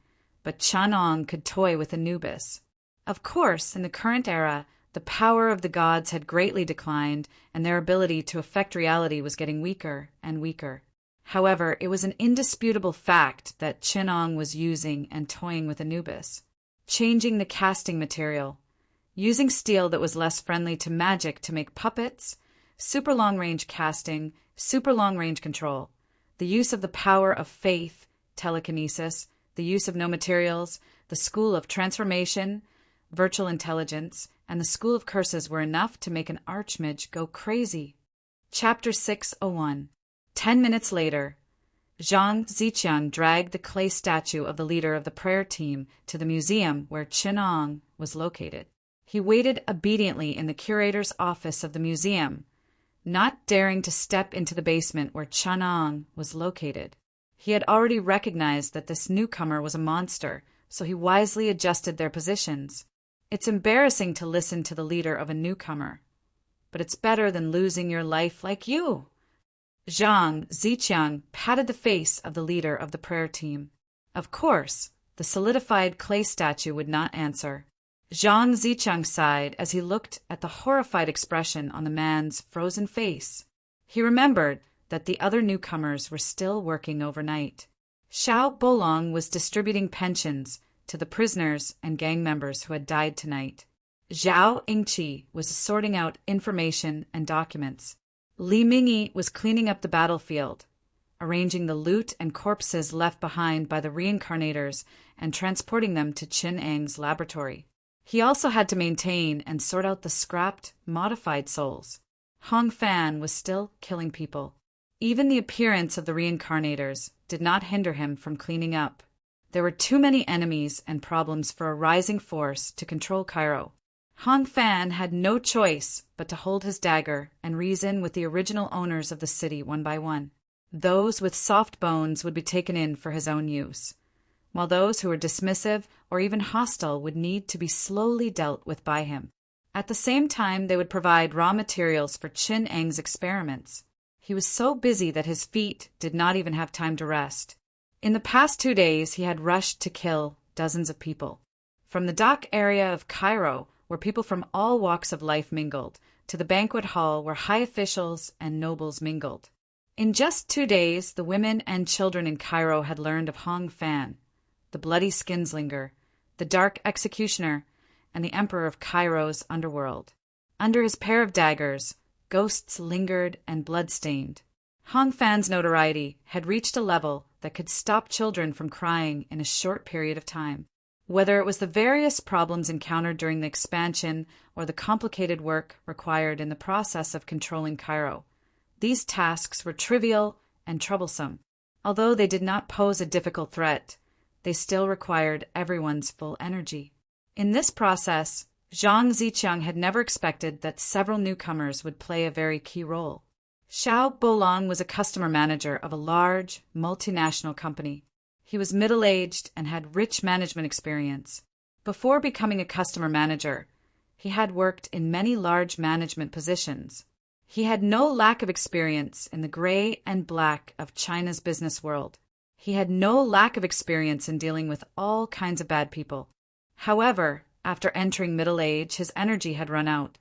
but Chen Ong could toy with Anubis. Of course, in the current era, the power of the gods had greatly declined, and their ability to affect reality was getting weaker and weaker. However, it was an indisputable fact that Chen Ong was using and toying with Anubis, changing the casting material, using steel that was less friendly to magic to make puppets, super long-range casting, super long-range control, the use of the power of faith, telekinesis, the use of no materials, the school of transformation, virtual intelligence, and the school of curses were enough to make an archmage go crazy. Chapter 601. 10 minutes later, Zhang Ziqiang dragged the clay statue of the leader of the prayer team to the museum where Chen Ong was located. He waited obediently in the curator's office of the museum, not daring to step into the basement where Chen Ong was located. He had already recognized that this newcomer was a monster, so he wisely adjusted their positions. It's embarrassing to listen to the leader of a newcomer, but it's better than losing your life like you. Zhang Ziqiang patted the face of the leader of the prayer team. Of course, The solidified clay statue would not answer. Zhang Zicheng sighed as he looked at the horrified expression on the man's frozen face. He remembered that the other newcomers were still working overnight. Xiao Bolong was distributing pensions to the prisoners and gang members who had died tonight. Zhao Yingqi was sorting out information and documents. Li Mingyi was cleaning up the battlefield, arranging the loot and corpses left behind by the reincarnators and transporting them to Qin Eng's laboratory. He also had to maintain and sort out the scrapped, modified souls. Hong Fan was still killing people. Even the appearance of the reincarnators did not hinder him from cleaning up. There were too many enemies and problems for a rising force to control Cairo. Hong Fan had no choice but to hold his dagger and reason with the original owners of the city one by one. Those with soft bones would be taken in for his own use, while those who were dismissive or even hostile would need to be slowly dealt with by him. At the same time, they would provide raw materials for Qin Eng's experiments. He was so busy that his feet did not even have time to rest. In the past 2 days, he had rushed to kill dozens of people. From the dock area of Cairo, where people from all walks of life mingled, to the banquet hall where high officials and nobles mingled. In just 2 days, the women and children in Cairo had learned of Hong Fan, the bloody skinslinger, the dark executioner, and the emperor of Cairo's underworld. Under his pair of daggers, ghosts lingered and blood-stained. Hong Fan's notoriety had reached a level that could stop children from crying in a short period of time. Whether it was the various problems encountered during the expansion or the complicated work required in the process of controlling Cairo, these tasks were trivial and troublesome. Although they did not pose a difficult threat, they still required everyone's full energy. In this process, Zhang Zicheng had never expected that several newcomers would play a very key role. Xiao Bolong was a customer manager of a large, multinational company. He was middle-aged and had rich management experience. Before becoming a customer manager, he had worked in many large management positions. He had no lack of experience in the gray and black of China's business world. He had no lack of experience in dealing with all kinds of bad people. However, after entering middle age, his energy had run out,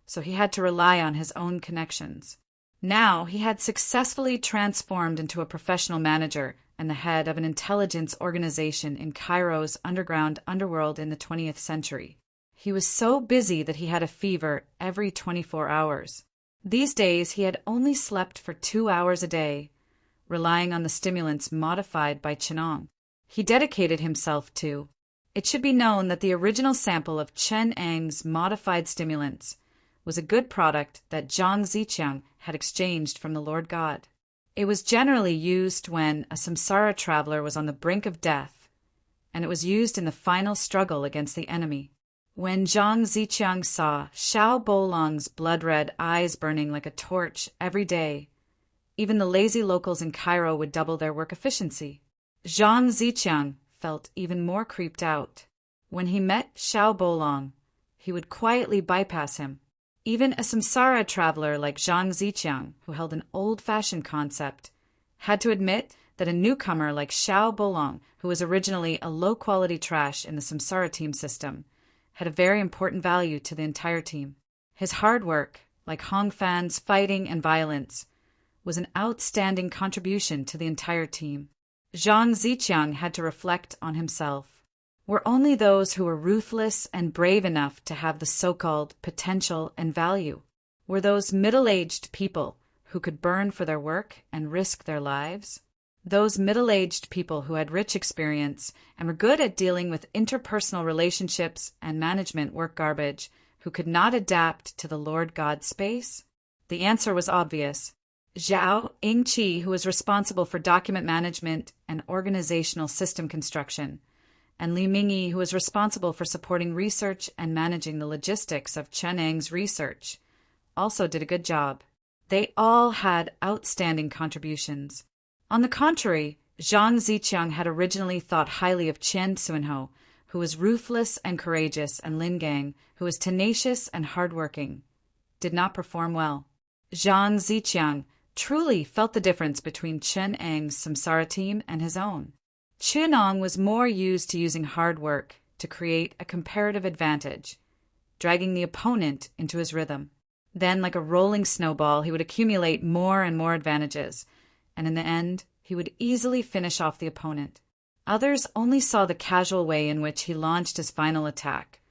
so he had to rely on his own connections. Now he had successfully transformed into a professional manager and the head of an intelligence organization in Cairo's underground underworld in the 20th century. He was so busy that he had a fever every 24 hours. These days he had only slept for 2 hours a day, relying on the stimulants modified by Qinong. He dedicated himself to. It should be known that the original sample of Chen Eng's modified stimulants was a good product that Zhang Zicheng had exchanged from the Lord God. It was generally used when a samsara traveler was on the brink of death, and it was used in the final struggle against the enemy. When Zhang Zicheng saw Xiao Bolong's blood-red eyes burning like a torch every day, even the lazy locals in Cairo would double their work efficiency. Zhang Zicheng felt even more creeped out. When he met Xiao Bolong, he would quietly bypass him. Even a samsara traveler like Zhang Zicheng, who held an old-fashioned concept, had to admit that a newcomer like Xiao Bolong, who was originally a low-quality trash in the samsara team system, had a very important value to the entire team. His hard work, like Hong Fan's fighting and violence, was an outstanding contribution to the entire team. Zhang Zicheng had to reflect on himself. Were only those who were ruthless and brave enough to have the so-called potential and value? Were those middle-aged people who could burn for their work and risk their lives? Those middle-aged people who had rich experience and were good at dealing with interpersonal relationships and management work garbage, who could not adapt to the Lord God space? The answer was obvious. Zhao Yingqi, who was responsible for document management and organizational system construction, and Li Mingyi, who was responsible for supporting research and managing the logistics of Chen Eng's research, also did a good job. They all had outstanding contributions. On the contrary, Zhang Zicheng had originally thought highly of Chen Sunho, who was ruthless and courageous, and Lin Gang, who was tenacious and hardworking, did not perform well. Zhang Zicheng truly felt the difference between Chen Eng's samsara team and his own. Chinong was more used to using hard work to create a comparative advantage, dragging the opponent into his rhythm. Then, like a rolling snowball, he would accumulate more and more advantages, and in the end, he would easily finish off the opponent. Others only saw the casual way in which he launched his final attack,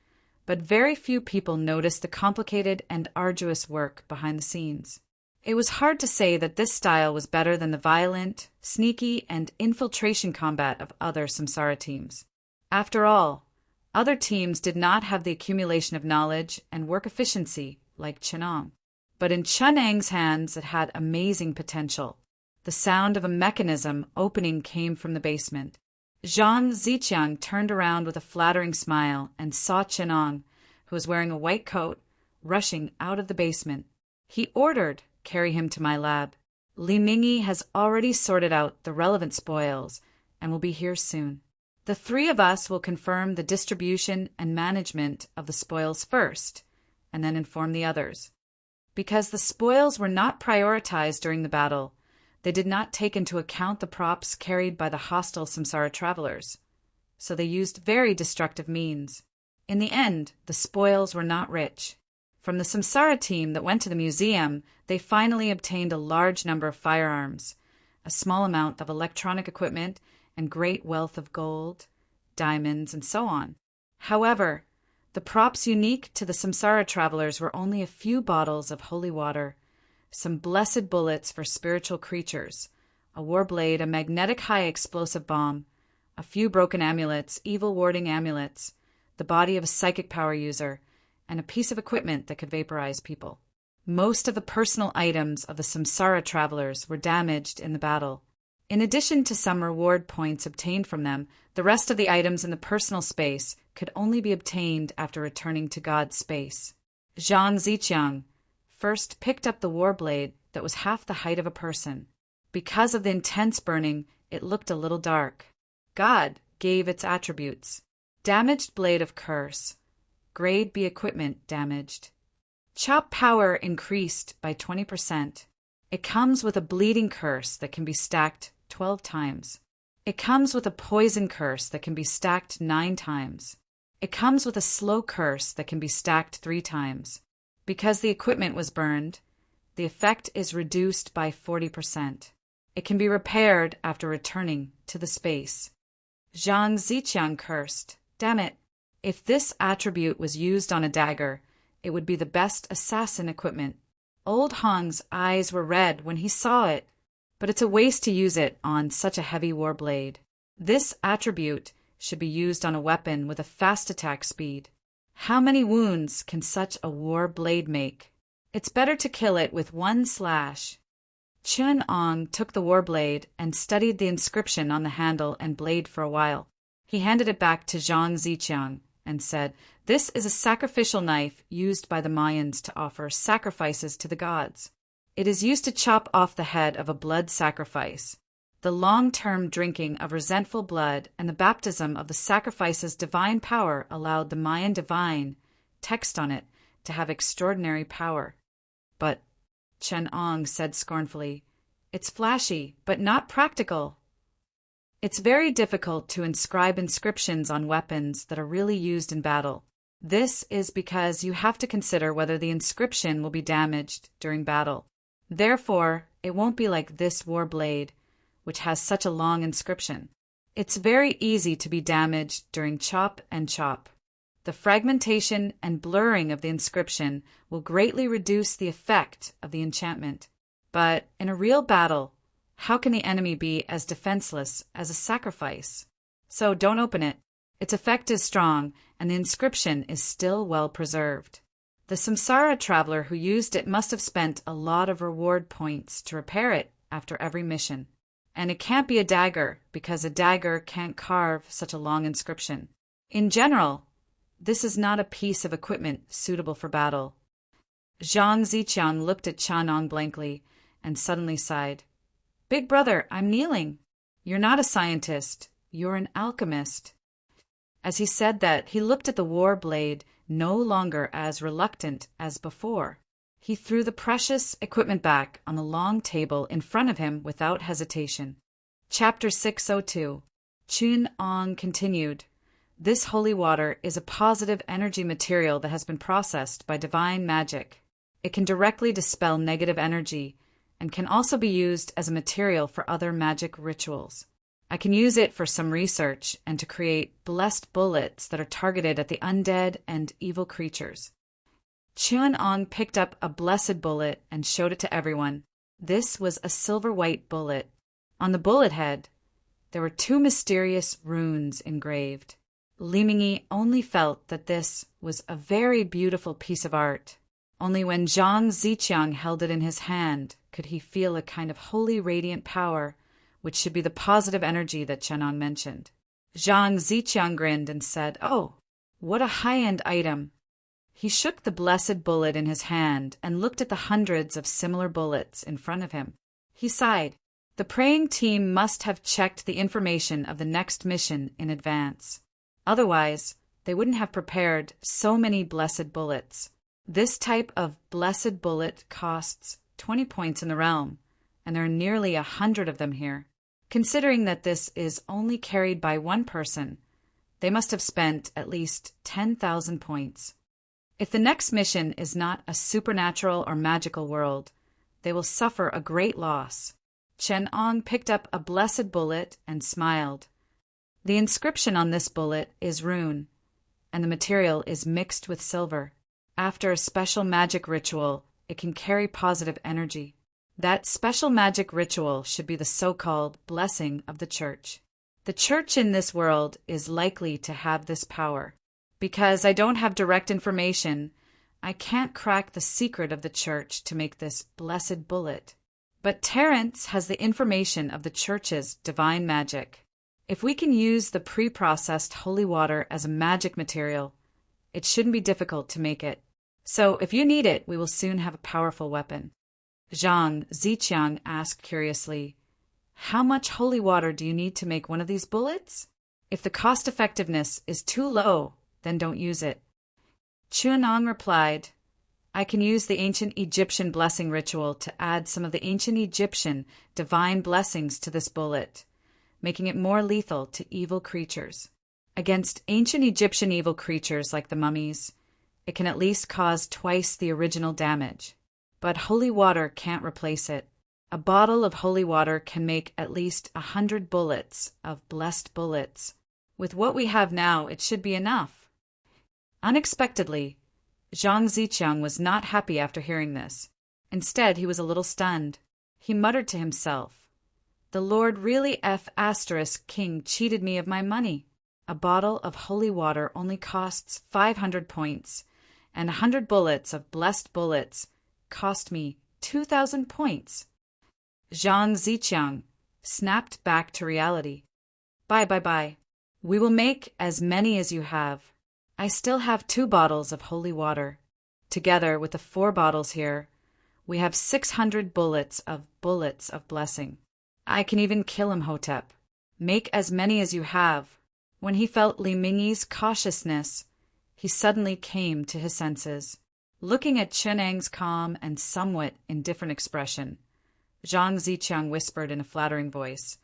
but very few people noticed the complicated and arduous work behind the scenes. It was hard to say that this style was better than the violent, sneaky, and infiltration combat of other samsara teams. After all, other teams did not have the accumulation of knowledge and work efficiency like Chinong. But in Chunang's hands it had amazing potential. The sound of a mechanism opening came from the basement. Zhang Ziqiang turned around with a flattering smile and saw Chinong, who was wearing a white coat, rushing out of the basement. He ordered, "Carry him to my lab. Li Mingyi has already sorted out the relevant spoils and will be here soon. The three of us will confirm the distribution and management of the spoils first, and then inform the others." Because the spoils were not prioritized during the battle, they did not take into account the props carried by the hostile samsara travelers, so they used very destructive means. In the end, the spoils were not rich. From the samsara team that went to the museum, they finally obtained a large number of firearms, a small amount of electronic equipment, and great wealth of gold, diamonds, and so on. However, the props unique to the samsara travelers were only a few bottles of holy water, some blessed bullets for spiritual creatures, a war blade, a magnetic high-explosive bomb, a few broken amulets, evil-warding amulets, the body of a psychic power user, and a piece of equipment that could vaporize people. Most of the personal items of the samsara travelers were damaged in the battle. In addition to some reward points obtained from them, the rest of the items in the personal space could only be obtained after returning to God's space. Zhang Ziqiang first picked up the war blade that was half the height of a person. Because of the intense burning, it looked a little dark. God gave its attributes. Damaged blade of curse. Grade B equipment damaged. Chop power increased by 20%. It comes with a bleeding curse that can be stacked 12 times. It comes with a poison curse that can be stacked 9 times. It comes with a slow curse that can be stacked 3 times. Because the equipment was burned, the effect is reduced by 40%. It can be repaired after returning to the space. Zhang Ziqiang cursed, "Damn it! If this attribute was used on a dagger, it would be the best assassin equipment." Old Hong's eyes were red when he saw it, but it's a waste to use it on such a heavy war blade. This attribute should be used on a weapon with a fast attack speed. How many wounds can such a war blade make? It's better to kill it with 1 slash. Chun Ong took the war blade and studied the inscription on the handle and blade for a while. He handed it back to Zhang Ziqiang and said, "This is a sacrificial knife used by the Mayans to offer sacrifices to the gods. It is used to chop off the head of a blood sacrifice. The long-term drinking of resentful blood and the baptism of the sacrifice's divine power allowed the Mayan divine text on it to have extraordinary power." "But," Chen Ong said scornfully, "it's flashy, but not practical." It's very difficult to inscribe inscriptions on weapons that are really used in battle. This is because you have to consider whether the inscription will be damaged during battle. Therefore, it won't be like this war blade, which has such a long inscription. It's very easy to be damaged during chop and chop. The fragmentation and blurring of the inscription will greatly reduce the effect of the enchantment. But in a real battle, how can the enemy be as defenseless as a sacrifice? So don't open it. Its effect is strong, and the inscription is still well preserved. The samsara traveler who used it must have spent a lot of reward points to repair it after every mission. And it can't be a dagger, because a dagger can't carve such a long inscription. In general, this is not a piece of equipment suitable for battle. Zhang Ziqiang looked at Chanong blankly and suddenly sighed. "Big brother, I'm kneeling. You're not a scientist. You're an alchemist." As he said that, he looked at the war blade no longer as reluctant as before. He threw the precious equipment back on the long table in front of him without hesitation. Chapter 602. Chun Ong continued, "This holy water is a positive energy material that has been processed by divine magic. It can directly dispel negative energy and can also be used as a material for other magic rituals. I can use it for some research and to create blessed bullets that are targeted at the undead and evil creatures." Chun Ong picked up a blessed bullet and showed it to everyone. This was a silver-white bullet. On the bullet head, there were 2 mysterious runes engraved. Li Mingyi only felt that this was a very beautiful piece of art. Only when Zhang Ziqiang held it in his hand could he feel a kind of holy radiant power, which should be the positive energy that Chun Ong mentioned. Zhang Ziqiang grinned and said, "Oh, what a high-end item." He shook the blessed bullet in his hand and looked at the hundreds of similar bullets in front of him. He sighed. The praying team must have checked the information of the next mission in advance. Otherwise, they wouldn't have prepared so many blessed bullets. This type of blessed bullet costs 20 points in the realm, and there are nearly 100 of them here. Considering that this is only carried by one person, they must have spent at least 10,000 points. If the next mission is not a supernatural or magical world, they will suffer a great loss. Chun Ong picked up a blessed bullet and smiled. The inscription on this bullet is rune, and the material is mixed with silver. After a special magic ritual, it can carry positive energy. That special magic ritual should be the so-called blessing of the church. The church in this world is likely to have this power. Because I don't have direct information, I can't crack the secret of the church to make this blessed bullet. But Terence has the information of the church's divine magic. If we can use the pre-processed holy water as a magic material, it shouldn't be difficult to make it. So if you need it, we will soon have a powerful weapon. Zhang Ziqiang asked curiously, "How much holy water do you need to make one of these bullets? If the cost-effectiveness is too low, then don't use it." Chun Ong replied, "I can use the ancient Egyptian blessing ritual to add some of the ancient Egyptian divine blessings to this bullet, making it more lethal to evil creatures. Against ancient Egyptian evil creatures like the mummies, it can at least cause twice the original damage. But holy water can't replace it. A bottle of holy water can make at least 100 bullets of blessed bullets. With what we have now, it should be enough." Unexpectedly, Zhang Ziqiang was not happy after hearing this. Instead, he was a little stunned. He muttered to himself, "The Lord really King cheated me of my money. A bottle of holy water only costs 500 points, and 100 bullets of blessed bullets cost me 2,000 points." Zhang Ziqiang snapped back to reality. Bye. We will make as many as you have. I still have 2 bottles of holy water. Together with the 4 bottles here, we have 600 bullets of blessing. I can even kill Imhotep. Make as many as you have." When he felt Li Mingyi's cautiousness, he suddenly came to his senses. Looking at Chun Ang's calm and somewhat indifferent expression, Zhang Ziqiang whispered in a flattering voice,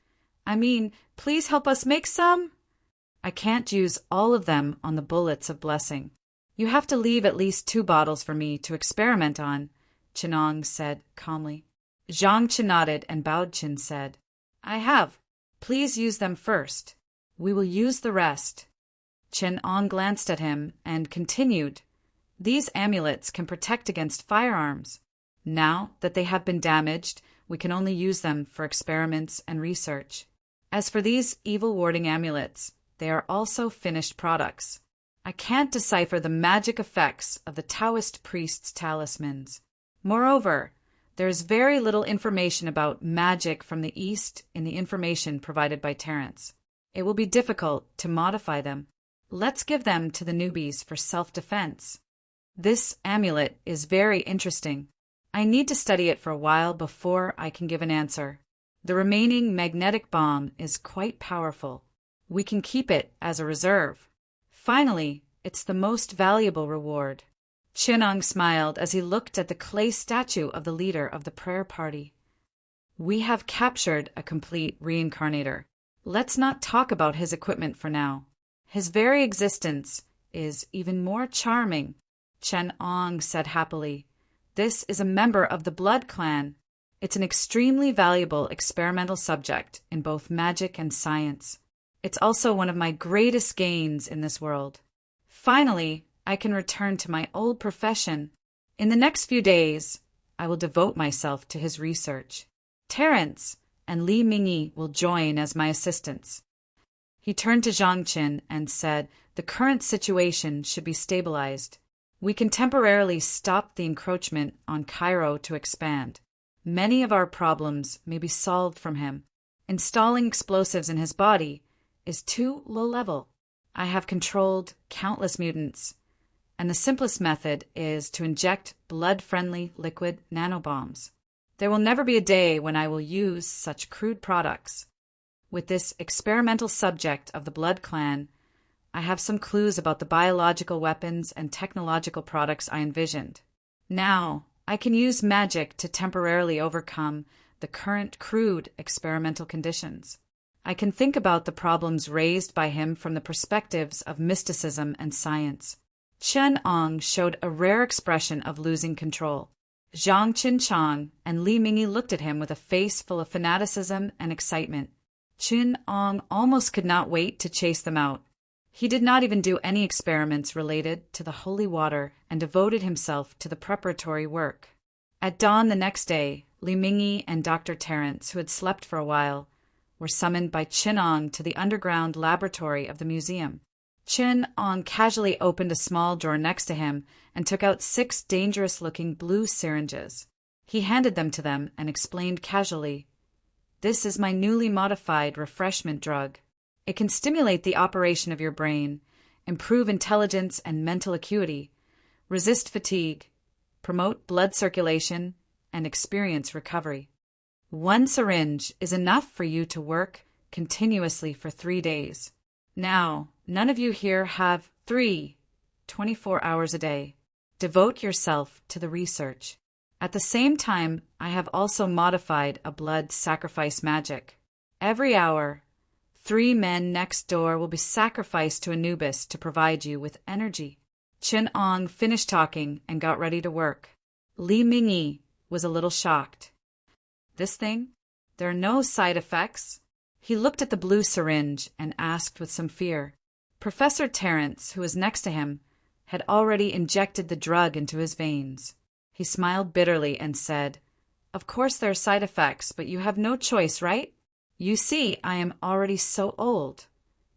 "I mean, please help us make some?" "I can't use all of them on the bullets of blessing. You have to leave at least 2 bottles for me to experiment on," Chun Ong said calmly. Zhang Chen nodded and bowed. Chen said, "I have. Please use them first. We will use the rest." Chun Ong glanced at him and continued, "These amulets can protect against firearms. Now that they have been damaged, we can only use them for experiments and research. As for these evil-warding amulets, they are also finished products. I can't decipher the magic effects of the Taoist priest's talismans. Moreover, there is very little information about magic from the East in the information provided by Terence. It will be difficult to modify them. Let's give them to the newbies for self-defense. This amulet is very interesting. I need to study it for a while before I can give an answer. The remaining magnetic bomb is quite powerful. We can keep it as a reserve. Finally, it's the most valuable reward." Chun Ong smiled as he looked at the clay statue of the leader of the prayer party. "We have captured a complete reincarnator. Let's not talk about his equipment for now. His very existence is even more charming, Chen Ong said happily. This is a member of the Blood Clan. It's an extremely valuable experimental subject in both magic and science. It's also one of my greatest gains in this world. Finally, I can return to my old profession. In the next few days, I will devote myself to his research. Terence and Li Mingyi will join as my assistants. He turned to Zhang Qin and said, the current situation should be stabilized. We can temporarily stop the encroachment on Cairo to expand. Many of our problems may be solved from him. Installing explosives in his body is too low level. I have controlled countless mutants, and the simplest method is to inject blood-friendly liquid nanobombs. There will never be a day when I will use such crude products. With this experimental subject of the Blood Clan, I have some clues about the biological weapons and technological products I envisioned. Now, I can use magic to temporarily overcome the current crude experimental conditions. I can think about the problems raised by him from the perspectives of mysticism and science. Chen Ong showed a rare expression of losing control. Zhang Qinchang and Li Mingyi looked at him with a face full of fanaticism and excitement. Chen Ong almost could not wait to chase them out. He did not even do any experiments related to the holy water and devoted himself to the preparatory work. At dawn the next day, Li Mingyi and Dr. Terence, who had slept for a while, were summoned by Chen Ong to the underground laboratory of the museum. Chen Ong casually opened a small drawer next to him and took out 6 dangerous-looking blue syringes. He handed them to them and explained casually, "This is my newly modified refreshment drug. It can stimulate the operation of your brain, improve intelligence and mental acuity, resist fatigue, promote blood circulation, and experience recovery. 1 syringe is enough for you to work continuously for 3 days. Now, none of you here have 24 hours a day. Devote yourself to the research. At the same time, I have also modified a blood sacrifice magic. Every hour, 3 men next door will be sacrificed to Anubis to provide you with energy." Chen Ong finished talking and got ready to work. Li Mingyi was a little shocked. "This thing? There are no side effects?" He looked at the blue syringe and asked with some fear. Professor Terence, who was next to him, had already injected the drug into his veins. He smiled bitterly and said, "Of course there are side effects, but you have no choice, right? You see, I am already so old,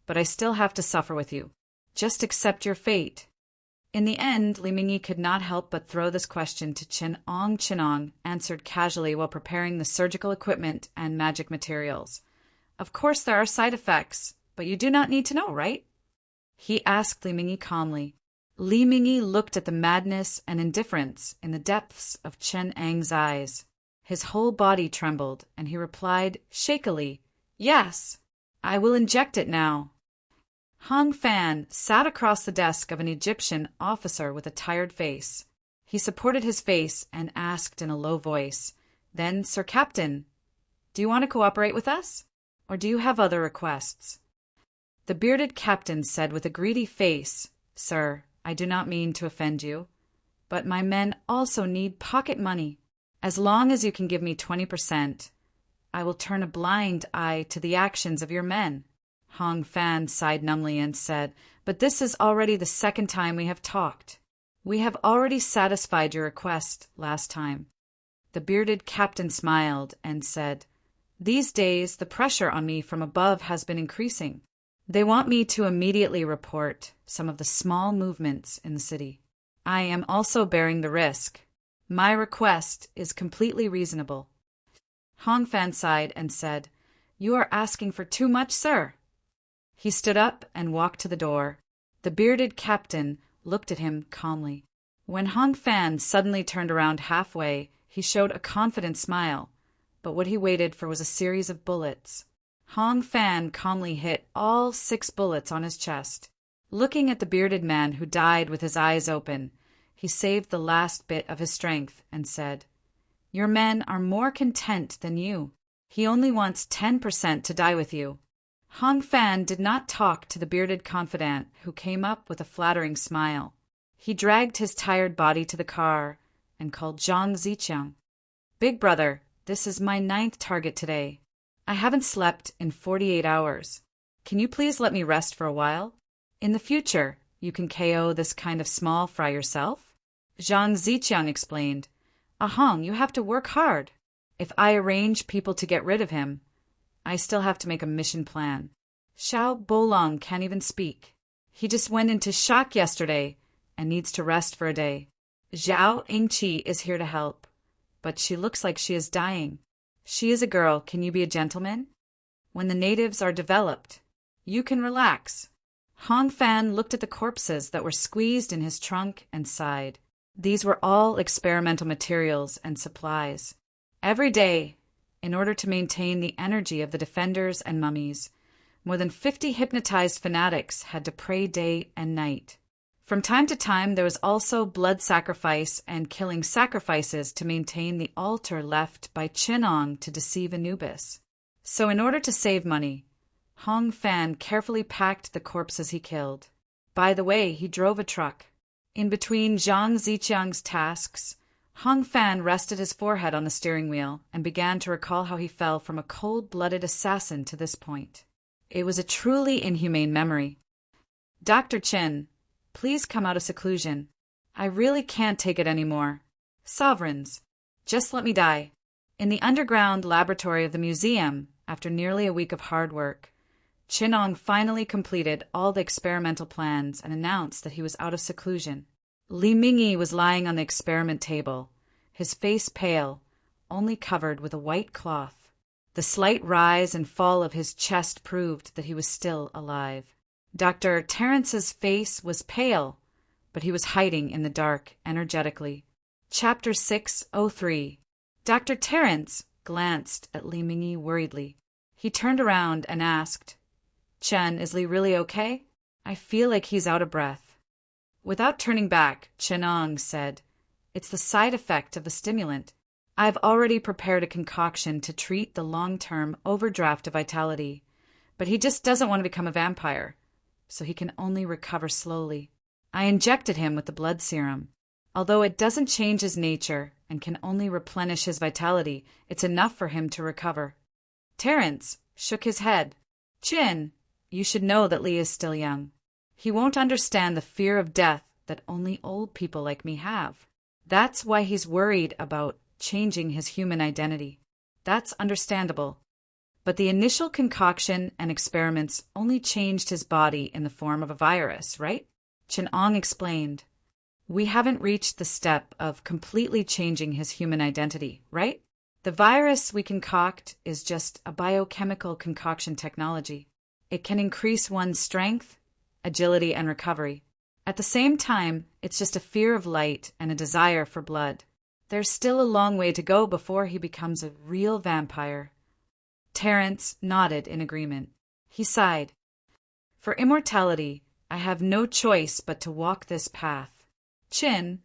but I still have to suffer with you. Just accept your fate." In the end, Li Mingyi could not help but throw this question to Chen Ong. Chen Ong answered casually while preparing the surgical equipment and magic materials. "Of course there are side effects, but you do not need to know, right?" He asked Li Mingyi calmly. Li Mingyi looked at the madness and indifference in the depths of Chen Ang's eyes. His whole body trembled, and he replied shakily, "Yes, I will inject it now." Hong Fan sat across the desk of an Egyptian officer with a tired face. He supported his face and asked in a low voice, "Then, Sir Captain, do you want to cooperate with us? Or do you have other requests?" The bearded captain said with a greedy face, "Sir, I do not mean to offend you, but my men also need pocket money. As long as you can give me 20%, I will turn a blind eye to the actions of your men." Hong Fan sighed numbly and said, "But this is already the 2nd time we have talked. We have already satisfied your request last time." The bearded captain smiled and said, "These days the pressure on me from above has been increasing. They want me to immediately report some of the small movements in the city. I am also bearing the risk. My request is completely reasonable." Hong Fan sighed and said, "You are asking for too much, sir." He stood up and walked to the door. The bearded captain looked at him calmly. When Hong Fan suddenly turned around halfway, he showed a confident smile, but what he waited for was a series of bullets. Hong Fan calmly hit all 6 bullets on his chest. Looking at the bearded man who died with his eyes open, he saved the last bit of his strength and said, "Your men are more content than you. He only wants 10% to die with you. Hong Fan did not talk to the bearded confidant who came up with a flattering smile. He dragged his tired body to the car and called Zhang Ziqiang. Big brother, this is my 9th target today. I haven't slept in 48 hours. Can you please let me rest for a while? In the future, you can KO this kind of small fry yourself? Zhang Ziqiang explained. Hong, you have to work hard. If I arrange people to get rid of him, I still have to make a mission plan. Xiao Bolong can't even speak. He just went into shock yesterday and needs to rest for a day. Zhao Yingqi is here to help, but she looks like she is dying. She is a girl. Can you be a gentleman? When the natives are developed, you can relax. Hong Fan looked at the corpses that were squeezed in his trunk and sighed. These were all experimental materials and supplies. Every day, in order to maintain the energy of the defenders and mummies, more than 50 hypnotized fanatics had to pray day and night. From time to time, there was also blood sacrifice and killing sacrifices to maintain the altar left by Chinong to deceive Anubis. So in order to save money, Hong Fan carefully packed the corpses he killed. By the way, he drove a truck. In between Zhang Ziqiang's tasks, Hong Fan rested his forehead on the steering wheel and began to recall how he fell from a cold-blooded assassin to this point. It was a truly inhumane memory. Dr. Chin, please come out of seclusion. I really can't take it anymore. Sovereigns, just let me die. In the underground laboratory of the museum, after nearly a week of hard work, Chinong finally completed all the experimental plans and announced that he was out of seclusion. Li Mingyi was lying on the experiment table, his face pale, only covered with a white cloth. The slight rise and fall of his chest proved that he was still alive. Dr. Terrence's face was pale, but he was hiding in the dark energetically. Chapter 603. Dr. Terrence glanced at Li Mingyi worriedly. He turned around and asked, Chen, is Li really okay? I feel like he's out of breath. Without turning back, Chenong said, It's the side effect of the stimulant. I've already prepared a concoction to treat the long-term overdraft of vitality, but he just doesn't want to become a vampire, so he can only recover slowly. I injected him with the blood serum. Although it doesn't change his nature and can only replenish his vitality, it's enough for him to recover. Terrence shook his head. Chin, you should know that Li is still young. He won't understand the fear of death that only old people like me have. That's why he's worried about changing his human identity. That's understandable. But the initial concoction and experiments only changed his body in the form of a virus, right? Chin-Ong explained. We haven't reached the step of completely changing his human identity, right? The virus we concoct is just a biochemical concoction technology. It can increase one's strength, agility, and recovery. At the same time, it's just a fear of light and a desire for blood. There's still a long way to go before he becomes a real vampire. Terrence nodded in agreement. He sighed. For immortality, I have no choice but to walk this path. Chin,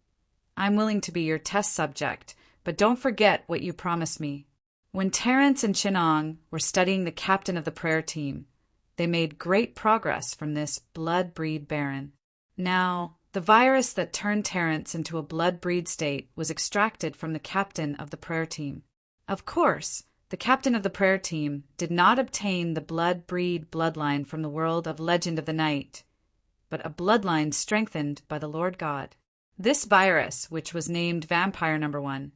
I'm willing to be your test subject, but don't forget what you promised me. When Terrence and Chinong were studying the captain of the prayer team, they made great progress from this blood-breed baron. Now, the virus that turned Terrence into a blood-breed state was extracted from the captain of the prayer team. Of course, the captain of the prayer team did not obtain the blood-breed bloodline from the world of Legend of the Night, but a bloodline strengthened by the Lord God. This virus, which was named Vampire No. 1,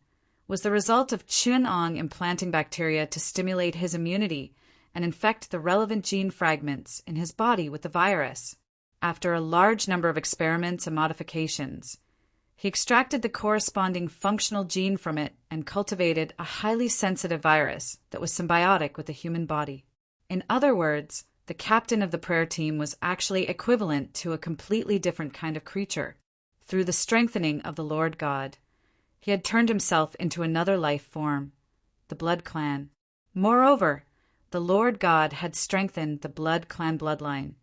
was the result of Chun-Ong implanting bacteria to stimulate his immunity and infect the relevant gene fragments in his body with the virus. After a large number of experiments and modifications, he extracted the corresponding functional gene from it and cultivated a highly sensitive virus that was symbiotic with the human body. In other words, the captain of the prayer team was actually equivalent to a completely different kind of creature. Through the strengthening of the Lord God, he had turned himself into another life form, the Blood Clan. Moreover, the Lord God had strengthened the Blood Clan bloodline,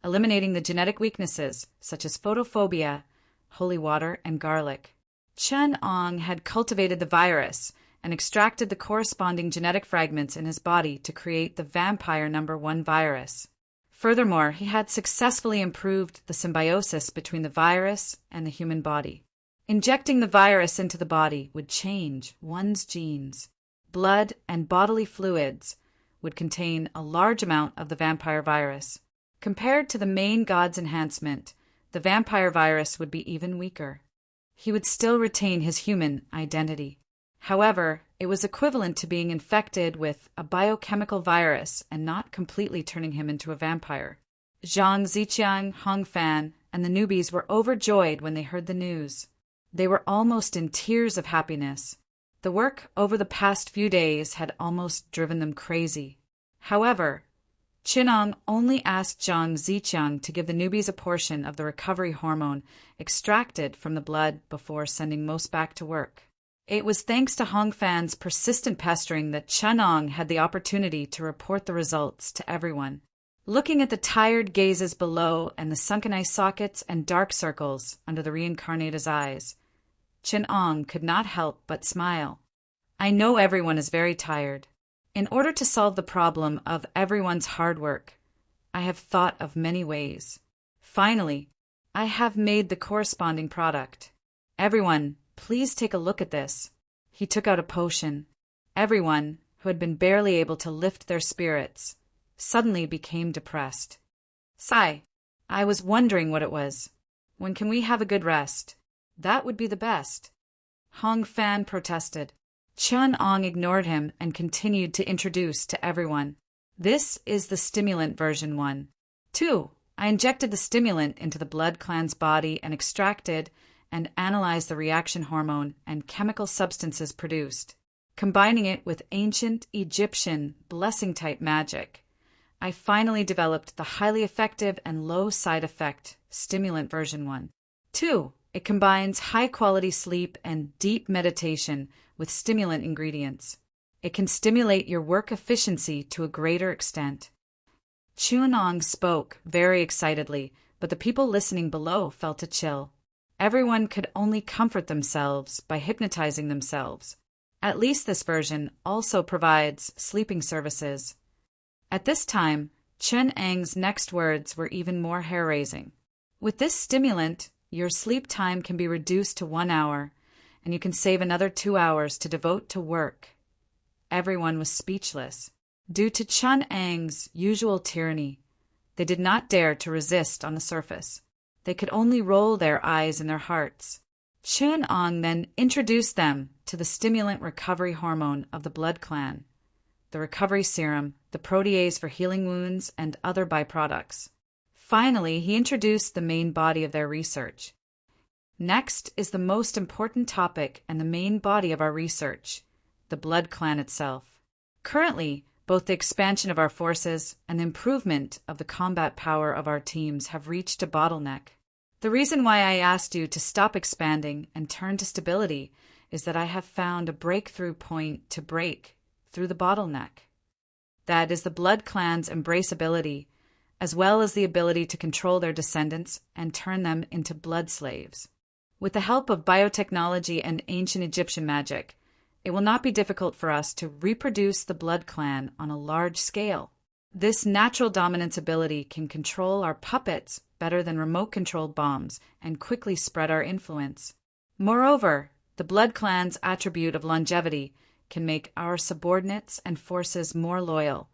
eliminating the genetic weaknesses such as photophobia, holy water, and garlic. Chun-Ong had cultivated the virus and extracted the corresponding genetic fragments in his body to create the vampire #1 virus. Furthermore, he had successfully improved the symbiosis between the virus and the human body. Injecting the virus into the body would change one's genes. Blood and bodily fluids would contain a large amount of the vampire virus. Compared to the main god's enhancement, the vampire virus would be even weaker. He would still retain his human identity. However, it was equivalent to being infected with a biochemical virus and not completely turning him into a vampire. Zhang Ziqiang, Hong Fan, and the newbies were overjoyed when they heard the news. They were almost in tears of happiness. The work over the past few days had almost driven them crazy. However, Chinong only asked Zhang Ziqiang to give the newbies a portion of the recovery hormone extracted from the blood before sending most back to work. It was thanks to Hong Fan's persistent pestering that Chinong had the opportunity to report the results to everyone. Looking at the tired gazes below and the sunken eye sockets and dark circles under the reincarnated's eyes, Chinong could not help but smile. I know everyone is very tired. In order to solve the problem of everyone's hard work, I have thought of many ways. Finally, I have made the corresponding product. Everyone, please take a look at this. He took out a potion. Everyone, who had been barely able to lift their spirits, suddenly became depressed. Sigh, I was wondering what it was. When can we have a good rest? That would be the best. Hong Fan protested. Chun-Ong ignored him and continued to introduce to everyone. This is the stimulant version 1. 2. I injected the stimulant into the blood clan's body and extracted and analyzed the reaction hormone and chemical substances produced. Combining it with ancient Egyptian blessing-type magic, I finally developed the highly effective and low side effect stimulant version 1. 2. It combines high-quality sleep and deep meditation with stimulant ingredients. It can stimulate your work efficiency to a greater extent. Chun-Ong spoke very excitedly, but the people listening below felt a chill. Everyone could only comfort themselves by hypnotizing themselves. At least this version also provides sleeping services. At this time, Chun-Ang's next words were even more hair-raising. With this stimulant, your sleep time can be reduced to 1 hour, and you can save another 2 hours to devote to work. Everyone was speechless. Due to Chun-Ang's usual tyranny, they did not dare to resist on the surface. They could only roll their eyes in their hearts. Chun-Ong then introduced them to the stimulant recovery hormone of the blood clan, the recovery serum, the protease for healing wounds, and other byproducts. Finally, he introduced the main body of their research. Next is the most important topic and the main body of our research, the blood clan itself. Currently, both the expansion of our forces and the improvement of the combat power of our teams have reached a bottleneck. The reason why I asked you to stop expanding and turn to stability is that I have found a breakthrough point to break through the bottleneck. That is the blood clan's embraceability, as well as the ability to control their descendants and turn them into blood slaves. With the help of biotechnology and ancient Egyptian magic, it will not be difficult for us to reproduce the blood clan on a large scale. This natural dominance ability can control our puppets better than remote-controlled bombs and quickly spread our influence. Moreover, the blood clan's attribute of longevity can make our subordinates and forces more loyal,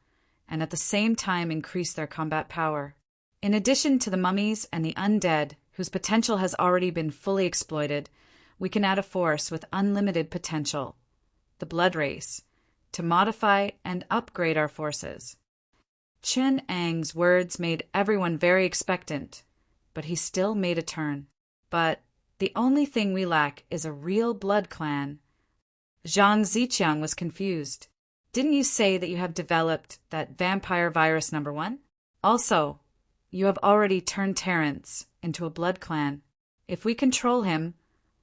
and at the same time increase their combat power. In addition to the mummies and the undead, whose potential has already been fully exploited, we can add a force with unlimited potential, the blood race, to modify and upgrade our forces. Chun-Ang's words made everyone very expectant, but he still made a turn. But the only thing we lack is a real blood clan. Zhang Ziqiang was confused. Didn't you say that you have developed that vampire virus #1? Also, you have already turned Terrence into a blood clan. If we control him,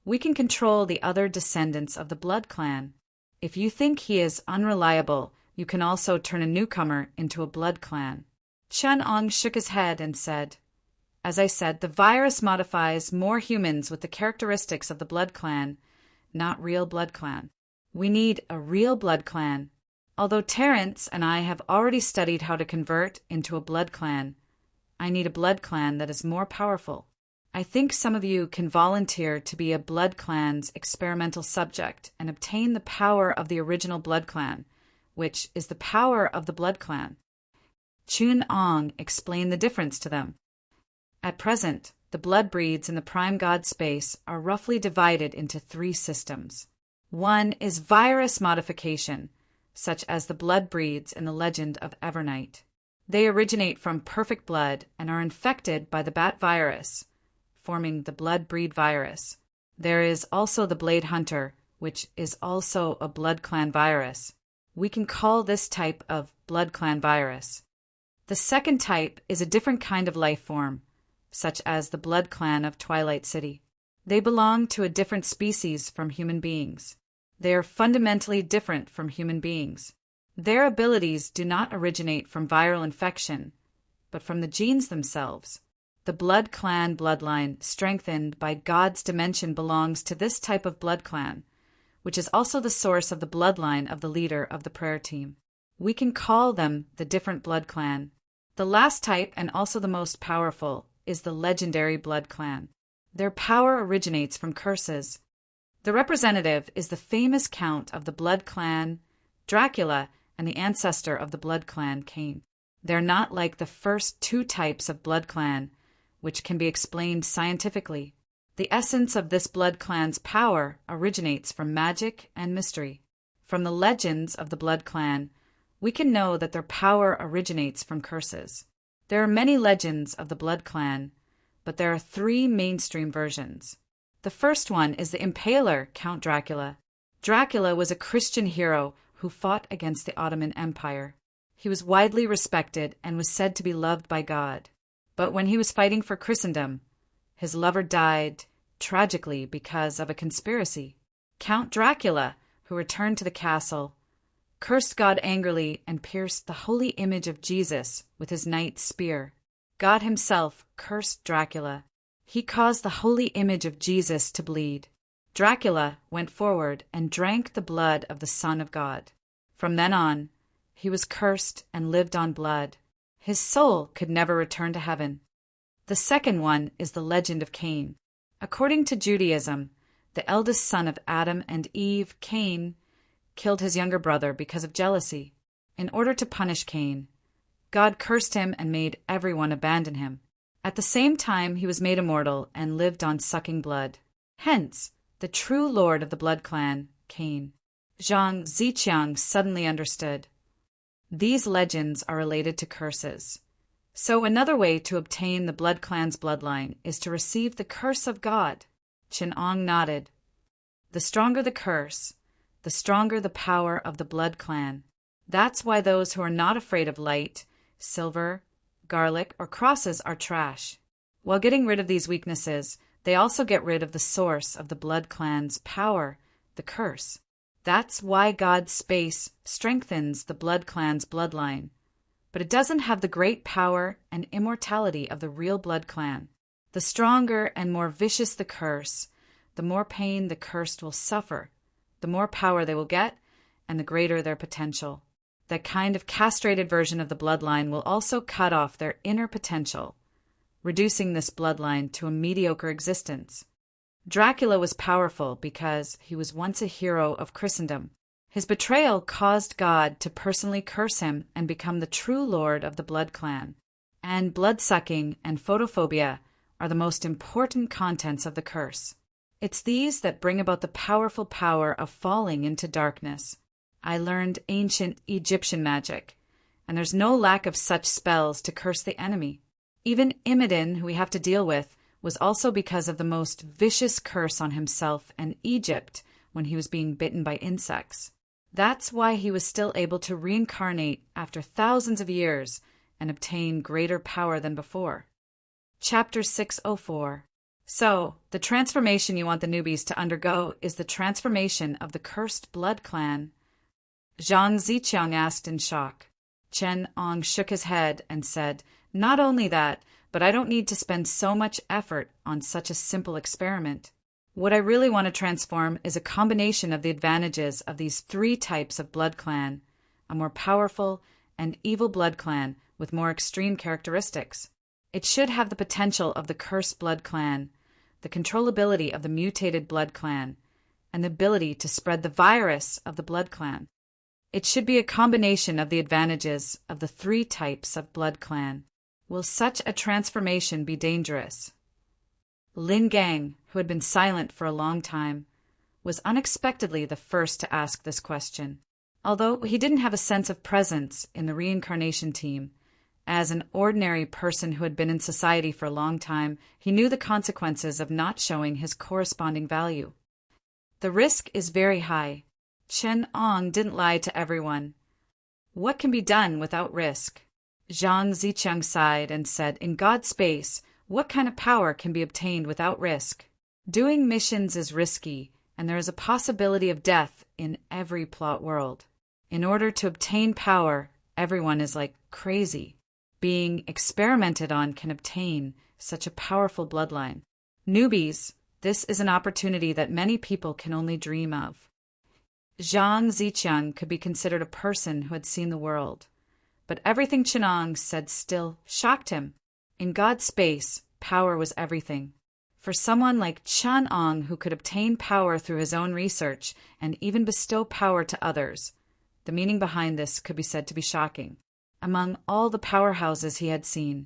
we can control the other descendants of the blood clan. If you think he is unreliable, you can also turn a newcomer into a blood clan. Chun-Ong shook his head and said, As I said, the virus modifies more humans with the characteristics of the blood clan, not real blood clan. We need a real blood clan. Although Terrence and I have already studied how to convert into a blood clan, I need a blood clan that is more powerful. I think some of you can volunteer to be a blood clan's experimental subject and obtain the power of the original blood clan, which is the power of the blood clan. Chun Ong explained the difference to them. At present, the blood breeds in the prime god space are roughly divided into 3 systems. One is virus modification, such as the blood breeds in the legend of Evernight. They originate from perfect blood and are infected by the bat virus, forming the blood breed virus. There is also the blade hunter, which is also a blood clan virus. We can call this type of blood clan virus. The second type is a different kind of life form, such as the blood clan of Twilight City. They belong to a different species from human beings. They are fundamentally different from human beings. Their abilities do not originate from viral infection, but from the genes themselves. The blood clan bloodline strengthened by God's dimension belongs to this type of blood clan, which is also the source of the bloodline of the leader of the prayer team. We can call them the different blood clan. The last type, and also the most powerful, is the legendary blood clan. Their power originates from curses. The representative is the famous count of the blood clan, Dracula, and the ancestor of the blood clan, Cain. They're not like the first 2 types of blood clan, which can be explained scientifically. The essence of this blood clan's power originates from magic and mystery. From the legends of the blood clan, we can know that their power originates from curses. There are many legends of the blood clan, but there are 3 mainstream versions. The first one is the Impaler, Count Dracula. Dracula was a Christian hero who fought against the Ottoman Empire. He was widely respected and was said to be loved by God. But when he was fighting for Christendom, his lover died tragically because of a conspiracy. Count Dracula, who returned to the castle, cursed God angrily and pierced the holy image of Jesus with his knight's spear. God himself cursed Dracula. He caused the holy image of Jesus to bleed. Dracula went forward and drank the blood of the Son of God. From then on, he was cursed and lived on blood. His soul could never return to heaven. The second one is the legend of Cain. According to Judaism, the eldest son of Adam and Eve, Cain, killed his younger brother because of jealousy. In order to punish Cain, God cursed him and made everyone abandon him. At the same time, he was made immortal and lived on sucking blood. Hence, the true lord of the blood clan, Cain. Zhang Ziqiang suddenly understood. These legends are related to curses. So another way to obtain the blood clan's bloodline is to receive the curse of God. Chinong nodded. The stronger the curse, the stronger the power of the blood clan. That's why those who are not afraid of light, silver, garlic, or crosses are trash. While getting rid of these weaknesses, they also get rid of the source of the blood clan's power, the curse. That's why God's space strengthens the blood clan's bloodline. But it doesn't have the great power and immortality of the real blood clan. The stronger and more vicious the curse, the more pain the cursed will suffer, the more power they will get, and the greater their potential. That kind of castrated version of the bloodline will also cut off their inner potential, reducing this bloodline to a mediocre existence. Dracula was powerful because he was once a hero of Christendom. His betrayal caused God to personally curse him and become the true lord of the blood clan. And blood-sucking and photophobia are the most important contents of the curse. It's these that bring about the powerful power of falling into darkness. I learned ancient Egyptian magic, and there's no lack of such spells to curse the enemy. Even Imidin, who we have to deal with, was also because of the most vicious curse on himself and Egypt when he was being bitten by insects. That's why he was still able to reincarnate after thousands of years and obtain greater power than before. Chapter 604. So, the transformation you want the newbies to undergo is the transformation of the cursed blood clan. Zhang Ziqiang asked in shock. Chen Ong shook his head and said, "Not only that, but I don't need to spend so much effort on such a simple experiment. What I really want to transform is a combination of the advantages of these three types of blood clan, a more powerful and evil blood clan with more extreme characteristics. It should have the potential of the cursed blood clan, the controllability of the mutated blood clan, and the ability to spread the virus of the blood clan. It should be a combination of the advantages of the three types of blood clan. Will such a transformation be dangerous? Lin Gang, who had been silent for a long time, was unexpectedly the first to ask this question. Although he didn't have a sense of presence in the reincarnation team, as an ordinary person who had been in society for a long time, he knew the consequences of not showing his corresponding value. The risk is very high. Chen Ong didn't lie to everyone. What can be done without risk? Zhang Ziqiang sighed and said, in God's space, what kind of power can be obtained without risk? Doing missions is risky, and there is a possibility of death in every plot world. In order to obtain power, everyone is like crazy. Being experimented on can obtain such a powerful bloodline. Newbies, this is an opportunity that many people can only dream of. Zhang Ziqiang could be considered a person who had seen the world, but everything Chenong said still shocked him. In God's space, power was everything. For someone like Chen Ong, who could obtain power through his own research and even bestow power to others, the meaning behind this could be said to be shocking. Among all the powerhouses he had seen,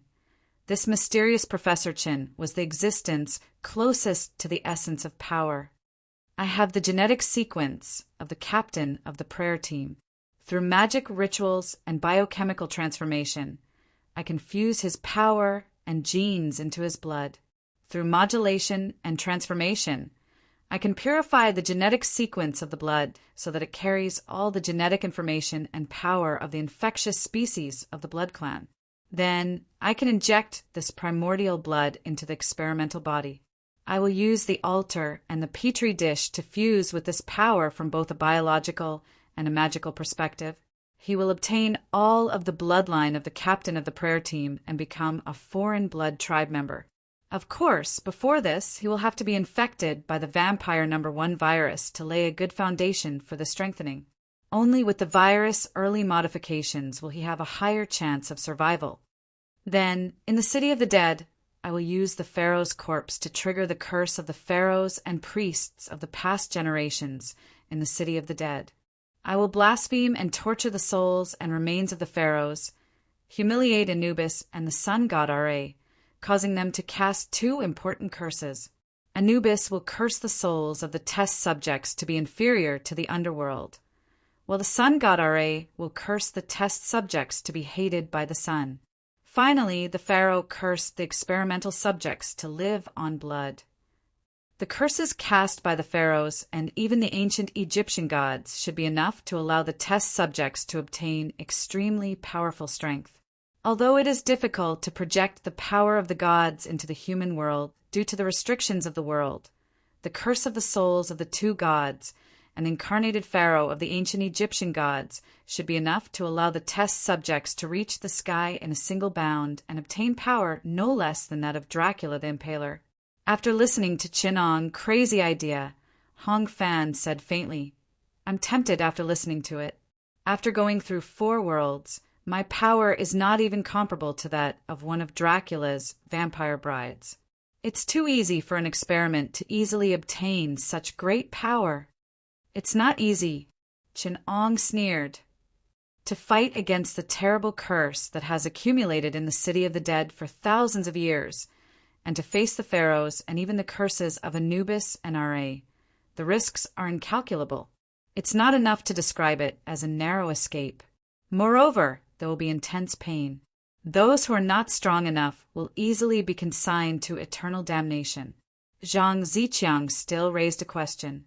this mysterious Professor Chin was the existence closest to the essence of power. I have the genetic sequence of the captain of the prayer team. Through magic rituals and biochemical transformation, I can fuse his power and genes into his blood. Through modulation and transformation, I can purify the genetic sequence of the blood so that it carries all the genetic information and power of the infectious species of the blood clan. Then I can inject this primordial blood into the experimental body. I will use the altar and the petri dish to fuse with this power from both a biological and a magical perspective. He will obtain all of the bloodline of the captain of the prayer team and become a foreign blood tribe member. Of course, before this, he will have to be infected by the vampire #1 virus to lay a good foundation for the strengthening. Only with the virus early modifications will he have a higher chance of survival. Then, in the city of the dead, I will use the pharaoh's corpse to trigger the curse of the pharaohs and priests of the past generations in the city of the dead. I will blaspheme and torture the souls and remains of the pharaohs, humiliate Anubis and the sun god Ra, causing them to cast two important curses. Anubis will curse the souls of the test subjects to be inferior to the underworld, while the sun god Ra will curse the test subjects to be hated by the sun. Finally, the pharaoh cursed the experimental subjects to live on blood. The curses cast by the pharaohs and even the ancient Egyptian gods should be enough to allow the test subjects to obtain extremely powerful strength. Although it is difficult to project the power of the gods into the human world due to the restrictions of the world, the curse of the souls of the two gods and the incarnated pharaoh of the ancient Egyptian gods should be enough to allow the test subjects to reach the sky in a single bound and obtain power no less than that of Dracula the Impaler. After listening to Chinong's crazy idea, Hong Fan said faintly, I'm tempted after listening to it. After going through 4 worlds, my power is not even comparable to that of one of Dracula's vampire brides. It's too easy for an experiment to easily obtain such great power. It's not easy, Chin-Ong sneered, to fight against the terrible curse that has accumulated in the city of the dead for thousands of years, and to face the pharaohs and even the curses of Anubis and Ra. The risks are incalculable. It's not enough to describe it as a narrow escape. Moreover, there will be intense pain. Those who are not strong enough will easily be consigned to eternal damnation. Zhang Ziqiang still raised a question.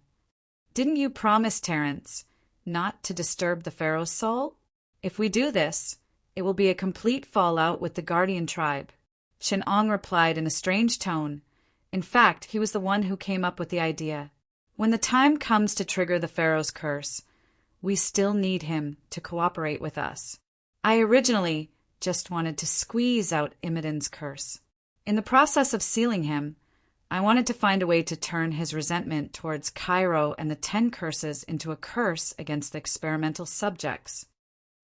Didn't you promise, Terence, not to disturb the pharaoh's soul? If we do this, it will be a complete fallout with the guardian tribe. Chin-Ong replied in a strange tone. In fact, he was the one who came up with the idea. When the time comes to trigger the pharaoh's curse, we still need him to cooperate with us. I originally just wanted to squeeze out Immoden's curse. In the process of sealing him, I wanted to find a way to turn his resentment towards Cairo and the 10 curses into a curse against the experimental subjects.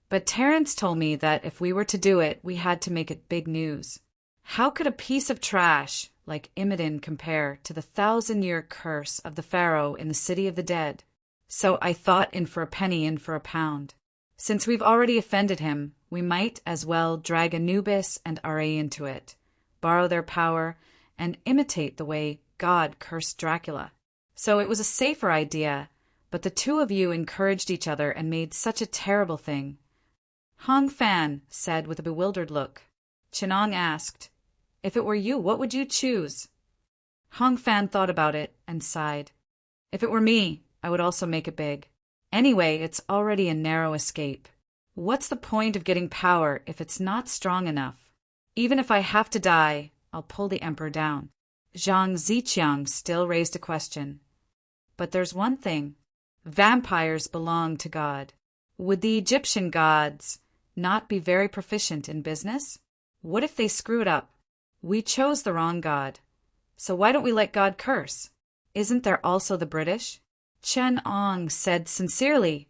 But Terence told me that if we were to do it, we had to make it big news. How could a piece of trash like Imodin compare to the 1,000-year curse of the pharaoh in the city of the dead? So I thought, in for a penny, in for a pound. Since we've already offended him, we might as well drag Anubis and Ra into it, borrow their power, and imitate the way God cursed Dracula. So it was a safer idea, but the two of you encouraged each other and made such a terrible thing. Hong Fan said with a bewildered look. Chinong asked, "If it were you, what would you choose?" Hong Fan thought about it and sighed. "If it were me, I would also make it big. Anyway, it's already a narrow escape. What's the point of getting power if it's not strong enough? Even if I have to die, I'll pull the emperor down." Zhang Ziqiang still raised a question. "But there's one thing. Vampires belong to God. Would the Egyptian gods not be very proficient in business? What if they screw it up? We chose the wrong god. So why don't we let God curse? Isn't there also the British?" Chen Ong said sincerely,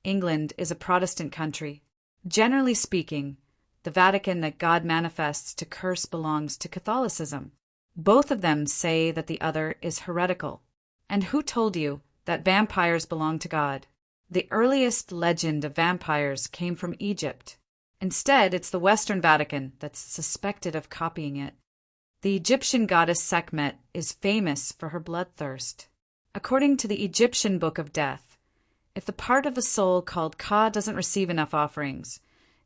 "England is a Protestant country. Generally speaking, the Vatican that God manifests to curse belongs to Catholicism. Both of them say that the other is heretical. And who told you that vampires belong to God? The earliest legend of vampires came from Egypt. Instead, it's the Western Vatican that's suspected of copying it. The Egyptian goddess Sekhmet is famous for her bloodthirst. According to the Egyptian Book of Death, if the part of the soul called Ka doesn't receive enough offerings,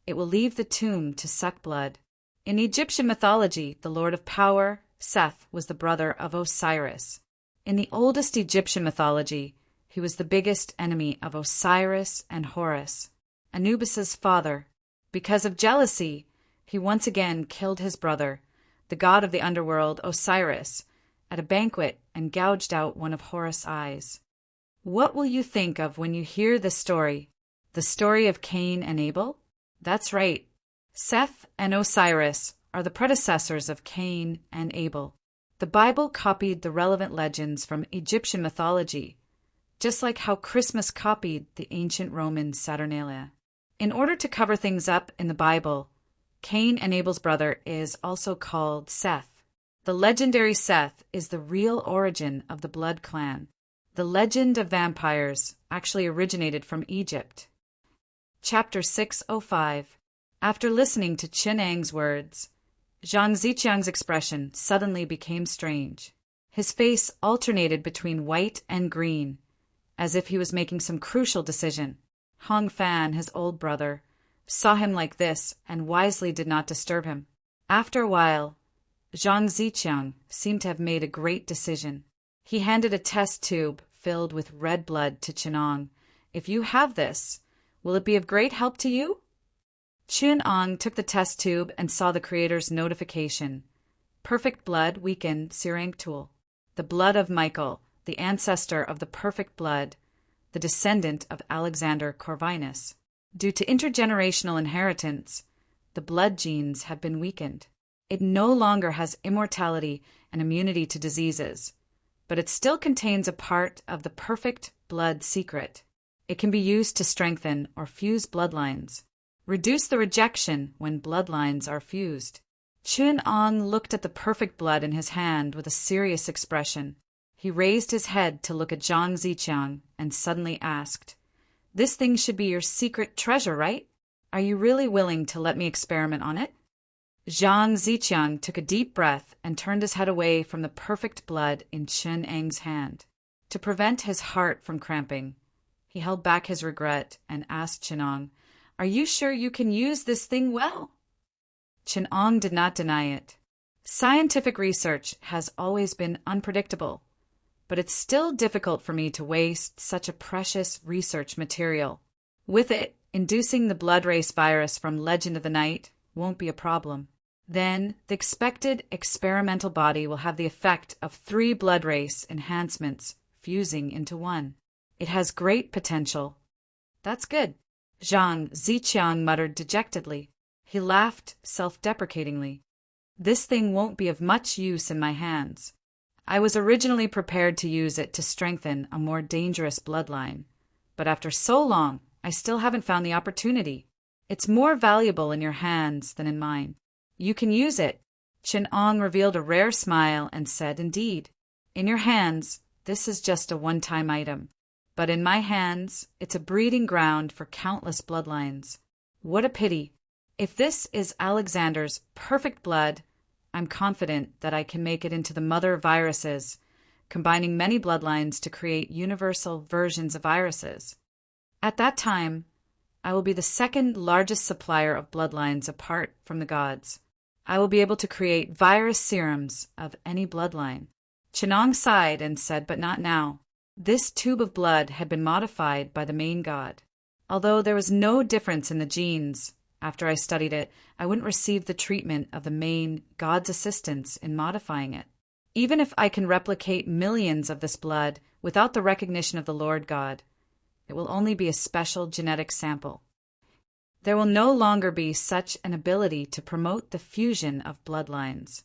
it will leave the tomb to suck blood. In Egyptian mythology, the Lord of Power, Seth, was the brother of Osiris. In the oldest Egyptian mythology, he was the biggest enemy of Osiris and Horus, Anubis's father. Because of jealousy, he once again killed his brother, the god of the underworld, Osiris, at a banquet and gouged out one of Horus' eyes. What will you think of when you hear this story? The story of Cain and Abel? That's right. Seth and Osiris are the predecessors of Cain and Abel. The Bible copied the relevant legends from Egyptian mythology, just like how Christmas copied the ancient Roman Saturnalia. In order to cover things up in the Bible, Cain and Abel's brother is also called Seth. The legendary Seth is the real origin of the Blood Clan. The legend of vampires actually originated from Egypt. Chapter 605. After listening to Chin Ang's words, Zhang Ziqiang's expression suddenly became strange. His face alternated between white and green, as if he was making some crucial decision. Hong Fan, his old brother, saw him like this and wisely did not disturb him. After a while, Zhang Ziqiang seemed to have made a great decision. He handed a test tube filled with red blood to Chinong. "If you have this, will it be of great help to you?" Chinong took the test tube and saw the creator's notification. Perfect blood weakened Sirang tool. The blood of Michael, the ancestor of the perfect blood, the descendant of Alexander Corvinus. Due to intergenerational inheritance, the blood genes have been weakened. It no longer has immortality and immunity to diseases, but it still contains a part of the perfect blood secret. It can be used to strengthen or fuse bloodlines, reduce the rejection when bloodlines are fused. Chun Ong looked at the perfect blood in his hand with a serious expression. He raised his head to look at Zhang Ziqiang and suddenly asked, "This thing should be your secret treasure, right? Are you really willing to let me experiment on it?" Zhang Ziqiang took a deep breath and turned his head away from the perfect blood in Chen Eng's hand. To prevent his heart from cramping, he held back his regret and asked Chinong, "Are you sure you can use this thing well?" Chinong did not deny it. Scientific research has always been unpredictable, but it's still difficult for me to waste such a precious research material. With it, inducing the blood race virus from Legend of the Night won't be a problem. Then, the expected experimental body will have the effect of 3 blood race enhancements fusing into one. It has great potential. That's good, Zhang Ziqiang muttered dejectedly. He laughed self-deprecatingly. This thing won't be of much use in my hands. I was originally prepared to use it to strengthen a more dangerous bloodline, but after so long, I still haven't found the opportunity. It's more valuable in your hands than in mine. You can use it." Chin-Ong revealed a rare smile and said, "Indeed, in your hands, this is just a one-time item. But in my hands, it's a breeding ground for countless bloodlines. What a pity. If this is Alexander's perfect blood, I'm confident that I can make it into the mother of viruses, combining many bloodlines to create universal versions of viruses. At that time, I will be the second largest supplier of bloodlines apart from the gods. I will be able to create virus serums of any bloodline." Chin-Ong sighed and said, "But not now." This tube of blood had been modified by the main god. Although there was no difference in the genes, after I studied it, I wouldn't receive the treatment of the main god's assistance in modifying it. Even if I can replicate millions of this blood without the recognition of the Lord God, it will only be a special genetic sample. There will no longer be such an ability to promote the fusion of bloodlines.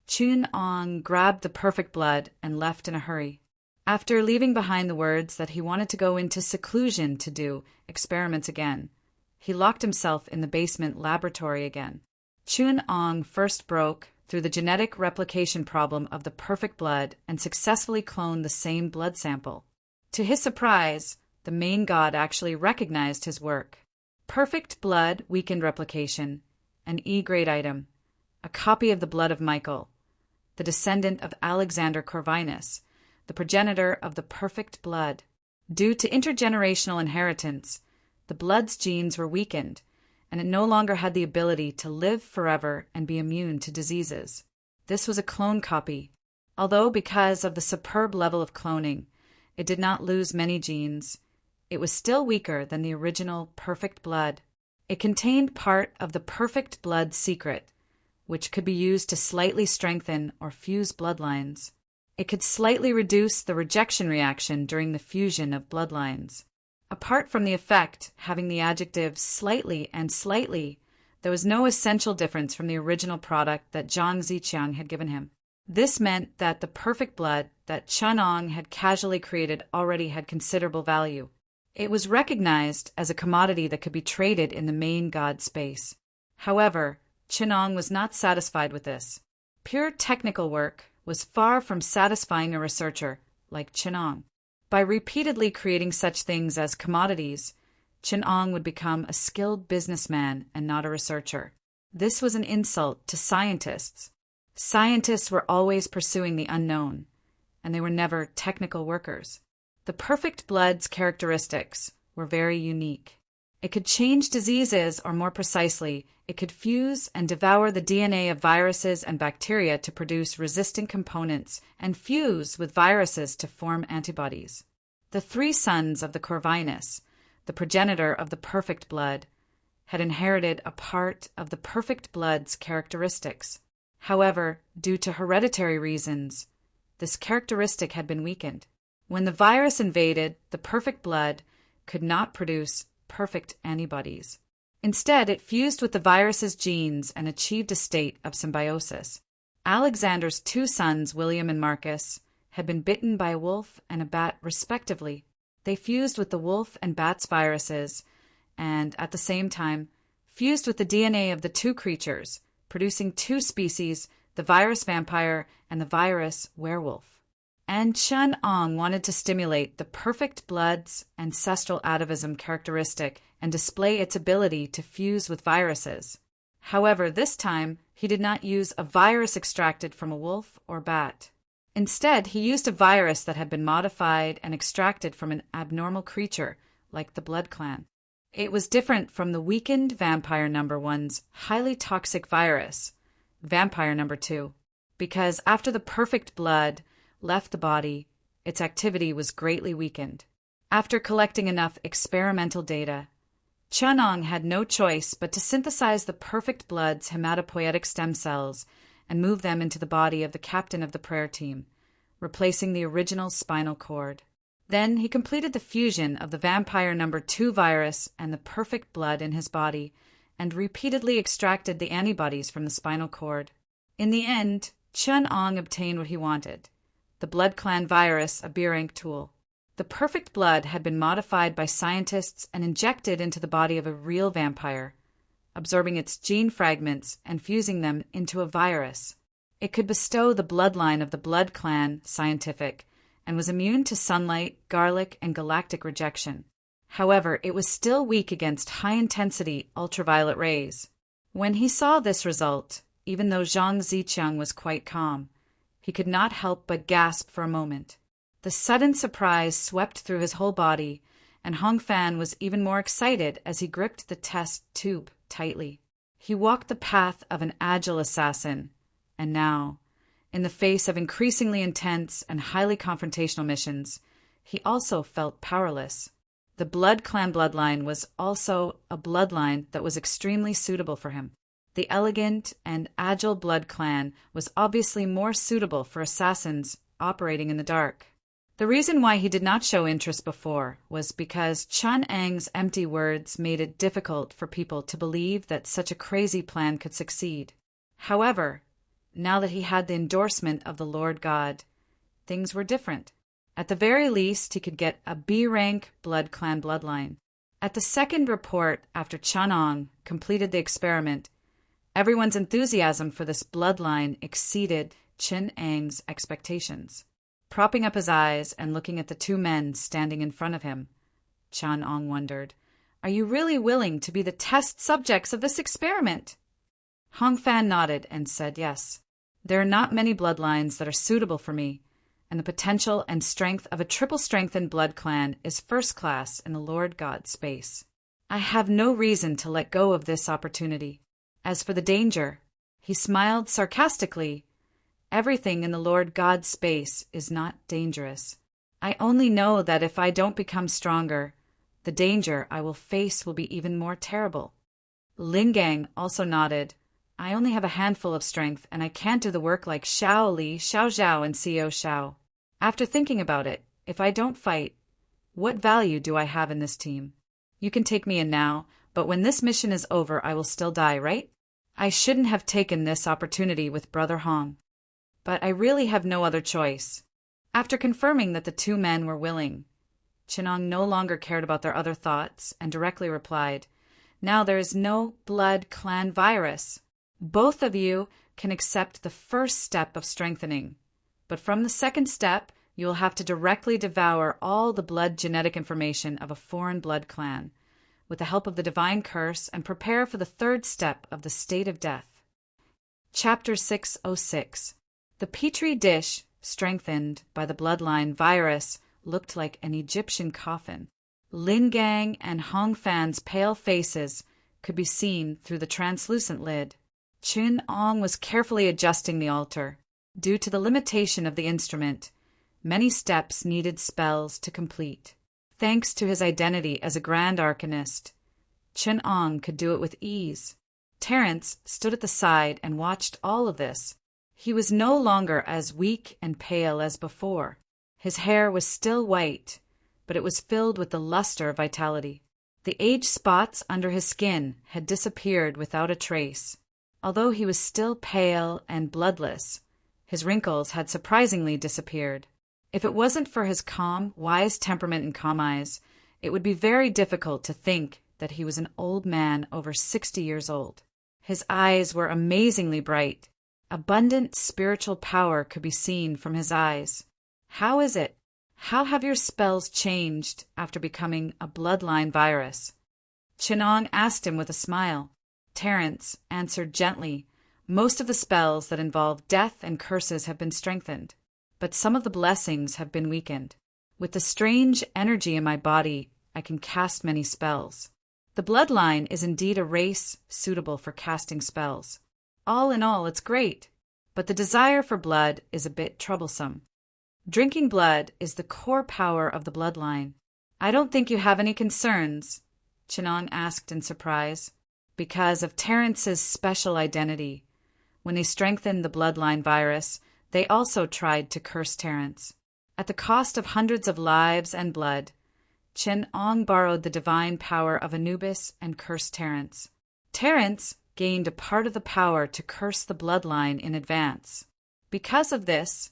Chin-Ong grabbed the perfect blood and left in a hurry. After leaving behind the words that he wanted to go into seclusion to do experiments again, he locked himself in the basement laboratory again. Chin-Ong first broke through the genetic replication problem of the perfect blood and successfully cloned the same blood sample. To his surprise, the main god actually recognized his work. Perfect blood weakened replication, an E-grade item, a copy of the blood of Michael, the descendant of Alexander Corvinus, the progenitor of the perfect blood. Due to intergenerational inheritance, the blood's genes were weakened, and it no longer had the ability to live forever and be immune to diseases. This was a clone copy, although because of the superb level of cloning, it did not lose many genes. It was still weaker than the original perfect blood. It contained part of the perfect blood secret, which could be used to slightly strengthen or fuse bloodlines. It could slightly reduce the rejection reaction during the fusion of bloodlines. Apart from the effect having the adjectives slightly and slightly, there was no essential difference from the original product that Zhang Ziqiang had given him. This meant that the perfect blood that Chin-Ong had casually created already had considerable value. It was recognized as a commodity that could be traded in the main god space. However, Chin-Ong was not satisfied with this. Pure technical work was far from satisfying a researcher like Chin-Ong. By repeatedly creating such things as commodities, Chin-Ong would become a skilled businessman and not a researcher. This was an insult to scientists. Scientists were always pursuing the unknown, and they were never technical workers. The perfect blood's characteristics were very unique. It could change diseases, or more precisely, it could fuse and devour the DNA of viruses and bacteria to produce resistant components and fuse with viruses to form antibodies. The three sons of the Corvinus, the progenitor of the perfect blood, had inherited a part of the perfect blood's characteristics. However, due to hereditary reasons, this characteristic had been weakened. When the virus invaded, the perfect blood could not produce perfect antibodies. Instead, it fused with the virus's genes and achieved a state of symbiosis. Alexander's two sons, William and Marcus, had been bitten by a wolf and a bat respectively. They fused with the wolf and bat's viruses and, at the same time, fused with the DNA of the two creatures, producing two species, the virus vampire and the virus werewolf. And Chin-Ong wanted to stimulate the perfect blood's ancestral atavism characteristic and display its ability to fuse with viruses. However, this time, he did not use a virus extracted from a wolf or bat. Instead, he used a virus that had been modified and extracted from an abnormal creature, like the Blood Clan. It was different from the weakened Vampire Number 1's highly toxic virus, Vampire Number 2, because after the perfect blood left the body, its activity was greatly weakened. After collecting enough experimental data, Chin-Ong had no choice but to synthesize the perfect blood's hematopoietic stem cells and move them into the body of the captain of the prayer team, replacing the original spinal cord. Then he completed the fusion of the Vampire Number 2 virus and the perfect blood in his body and repeatedly extracted the antibodies from the spinal cord. In the end, Chin-Ong obtained what he wanted, the blood clan virus, a B-rank tool. The perfect blood had been modified by scientists and injected into the body of a real vampire, absorbing its gene fragments and fusing them into a virus. It could bestow the bloodline of the blood clan scientific and was immune to sunlight, garlic, and galactic rejection. However, it was still weak against high-intensity ultraviolet rays. When he saw this result, even though Zhang Ziqiang was quite calm, he could not help but gasp for a moment. The sudden surprise swept through his whole body, and Hong Fan was even more excited as he gripped the test tube tightly. He walked the path of an agile assassin, and now, in the face of increasingly intense and highly confrontational missions, he also felt powerless. The Blood Clan bloodline was also a bloodline that was extremely suitable for him. The elegant and agile Blood Clan was obviously more suitable for assassins operating in the dark. The reason why he did not show interest before was because Chun Ang's empty words made it difficult for people to believe that such a crazy plan could succeed. However, now that he had the endorsement of the Lord God, things were different. At the very least, he could get a B-rank Blood Clan bloodline. At the second report after Chun Ang completed the experiment, everyone's enthusiasm for this bloodline exceeded Chun Ang's expectations. Propping up his eyes and looking at the two men standing in front of him, Chun Ang wondered, "Are you really willing to be the test subjects of this experiment?" Hong Fan nodded and said yes. "There are not many bloodlines that are suitable for me, and the potential and strength of a triple-strengthened blood clan is first class in the Lord God space. I have no reason to let go of this opportunity. As for the danger," he smiled sarcastically, "everything in the Lord God space is not dangerous. I only know that if I don't become stronger, the danger I will face will be even more terrible." Lin Gang also nodded. "I only have a handful of strength, and I can't do the work like Xiao Li, Xiao Zhao, and Xiao Xiao. After thinking about it, if I don't fight, what value do I have in this team? You can take me in now, but when this mission is over I will still die, right? I shouldn't have taken this opportunity with Brother Hong. But I really have no other choice." After confirming that the two men were willing, Chinong no longer cared about their other thoughts and directly replied, "Now there is no Blood Clan virus. Both of you can accept the first step of strengthening, but from the second step, you will have to directly devour all the blood genetic information of a foreign blood clan, with the help of the divine curse, and prepare for the third step of the state of death." Chapter 606. The petri dish, strengthened by the bloodline virus, looked like an Egyptian coffin. Lin Gang and Hong Fan's pale faces could be seen through the translucent lid. Chun Ong was carefully adjusting the altar. Due to the limitation of the instrument, many steps needed spells to complete. Thanks to his identity as a Grand Arcanist, Chun Ong could do it with ease. Terence stood at the side and watched all of this. He was no longer as weak and pale as before. His hair was still white, but it was filled with the luster of vitality. The age spots under his skin had disappeared without a trace. Although he was still pale and bloodless, his wrinkles had surprisingly disappeared. If it wasn't for his calm, wise temperament and calm eyes, it would be very difficult to think that he was an old man over 60 years old. His eyes were amazingly bright. Abundant spiritual power could be seen from his eyes. "How is it? How have your spells changed after becoming a bloodline virus?" Chinong asked him with a smile. Terence answered gently, "Most of the spells that involve death and curses have been strengthened, but some of the blessings have been weakened. With the strange energy in my body, I can cast many spells. The bloodline is indeed a race suitable for casting spells. All in all, it's great, but the desire for blood is a bit troublesome. Drinking blood is the core power of the bloodline. I don't think you have any concerns?" Chinong asked in surprise. Because of Terence's special identity, when they strengthened the bloodline virus, they also tried to curse Terence. At the cost of hundreds of lives and blood, Chen Ong borrowed the divine power of Anubis and cursed Terence. Terence gained a part of the power to curse the bloodline in advance. Because of this,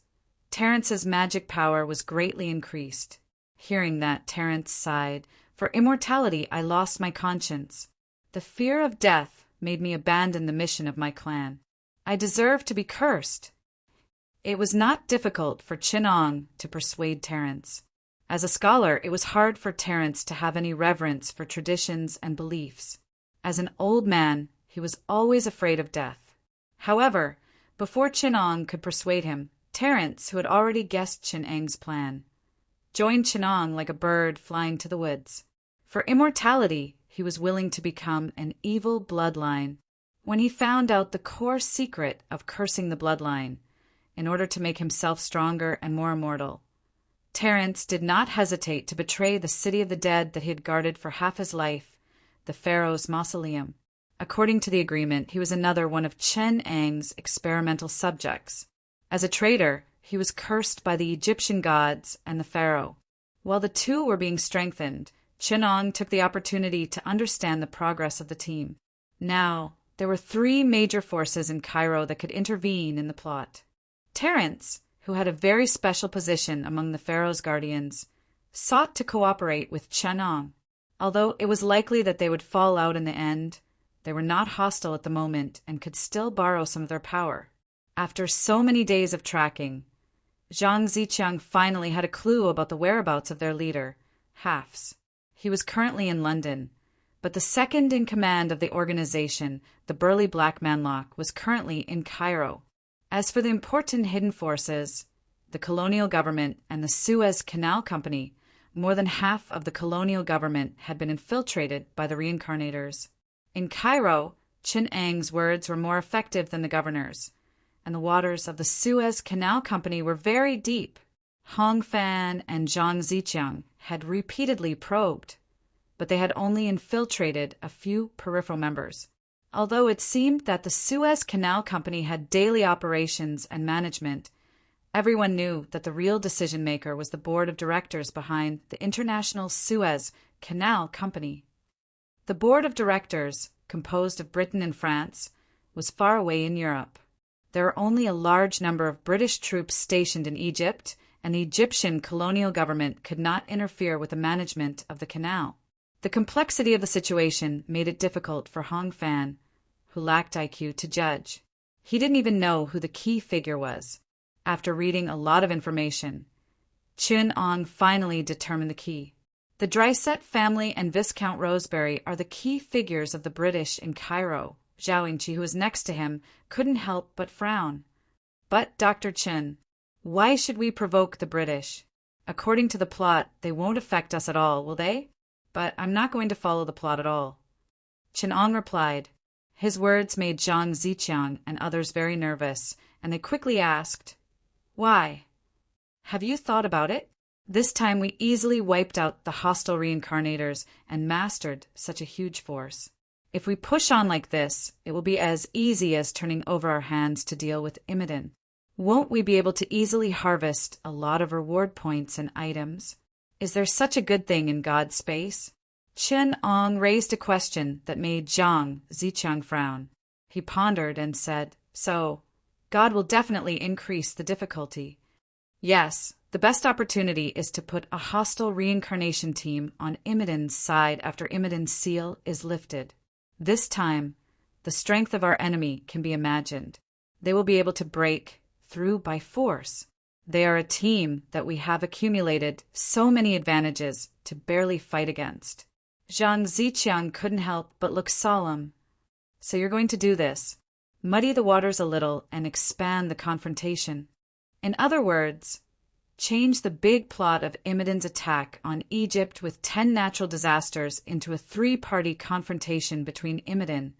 Terence's magic power was greatly increased. Hearing that, Terence sighed, "For immortality I lost my conscience. The fear of death made me abandon the mission of my clan. I deserve to be cursed." It was not difficult for Chinong to persuade Terence. As a scholar, it was hard for Terence to have any reverence for traditions and beliefs. As an old man, he was always afraid of death. However, before Chinong could persuade him, Terence, who had already guessed Chinang's plan, joined Chinong like a bird flying to the woods. For immortality, he was willing to become an evil bloodline. When he found out the core secret of cursing the bloodline, in order to make himself stronger and more immortal, Terence did not hesitate to betray the city of the dead that he had guarded for half his life, the pharaoh's mausoleum. According to the agreement, he was another one of Chen Ang's experimental subjects. As a traitor, he was cursed by the Egyptian gods and the pharaoh. While the two were being strengthened, Chinong took the opportunity to understand the progress of the team. Now, there were 3 major forces in Cairo that could intervene in the plot. Terence, who had a very special position among the pharaoh's guardians, sought to cooperate with Chinong. Although it was likely that they would fall out in the end, they were not hostile at the moment and could still borrow some of their power. After so many days of tracking, Zhang Ziqiang finally had a clue about the whereabouts of their leader, Hafs. He was currently in London, but the second in command of the organization, the burly black Manlock, was currently in Cairo. As for the important hidden forces, the colonial government and the Suez Canal Company, more than half of the colonial government had been infiltrated by the reincarnators. In Cairo, Chinang's words were more effective than the governor's, and the waters of the Suez Canal Company were very deep. Hong Fan and Zhang Ziqiang had repeatedly probed, but they had only infiltrated a few peripheral members. Although it seemed that the Suez Canal Company had daily operations and management, everyone knew that the real decision-maker was the board of directors behind the International Suez Canal Company. The board of directors, composed of Britain and France, was far away in Europe. There were only a large number of British troops stationed in Egypt, and the Egyptian colonial government could not interfere with the management of the canal. The complexity of the situation made it difficult for Hong Fan, who lacked IQ, to judge. He didn't even know who the key figure was. After reading a lot of information, Chinong finally determined the key. The Dryset family and Viscount Rosebery are the key figures of the British in Cairo. Zhao Yingqi, who was next to him, couldn't help but frown. "But, Dr. Chen, why should we provoke the British? According to the plot, they won't affect us at all, will they? But I'm not going to follow the plot at all." Chinong replied. His words made Zhang Ziqiang and others very nervous, and they quickly asked, "Why? Have you thought about it? This time we easily wiped out the hostile reincarnators and mastered such a huge force. If we push on like this, it will be as easy as turning over our hands to deal with Imidin. Won't we be able to easily harvest a lot of reward points and items? Is there such a good thing in God's space?" Chinong raised a question that made Zhang Ziqiang frown. He pondered and said, "So, God will definitely increase the difficulty." "Yes, the best opportunity is to put a hostile reincarnation team on Imidin's side after Imidin's seal is lifted. This time, the strength of our enemy can be imagined. They will be able to break through by force. They are a team that we have accumulated so many advantages to barely fight against." Zhang Ziqiang couldn't help but look solemn. "So you're going to do this, muddy the waters a little and expand the confrontation. In other words, change the big plot of Imidin's attack on Egypt with 10 natural disasters into a 3-party confrontation between Imidin,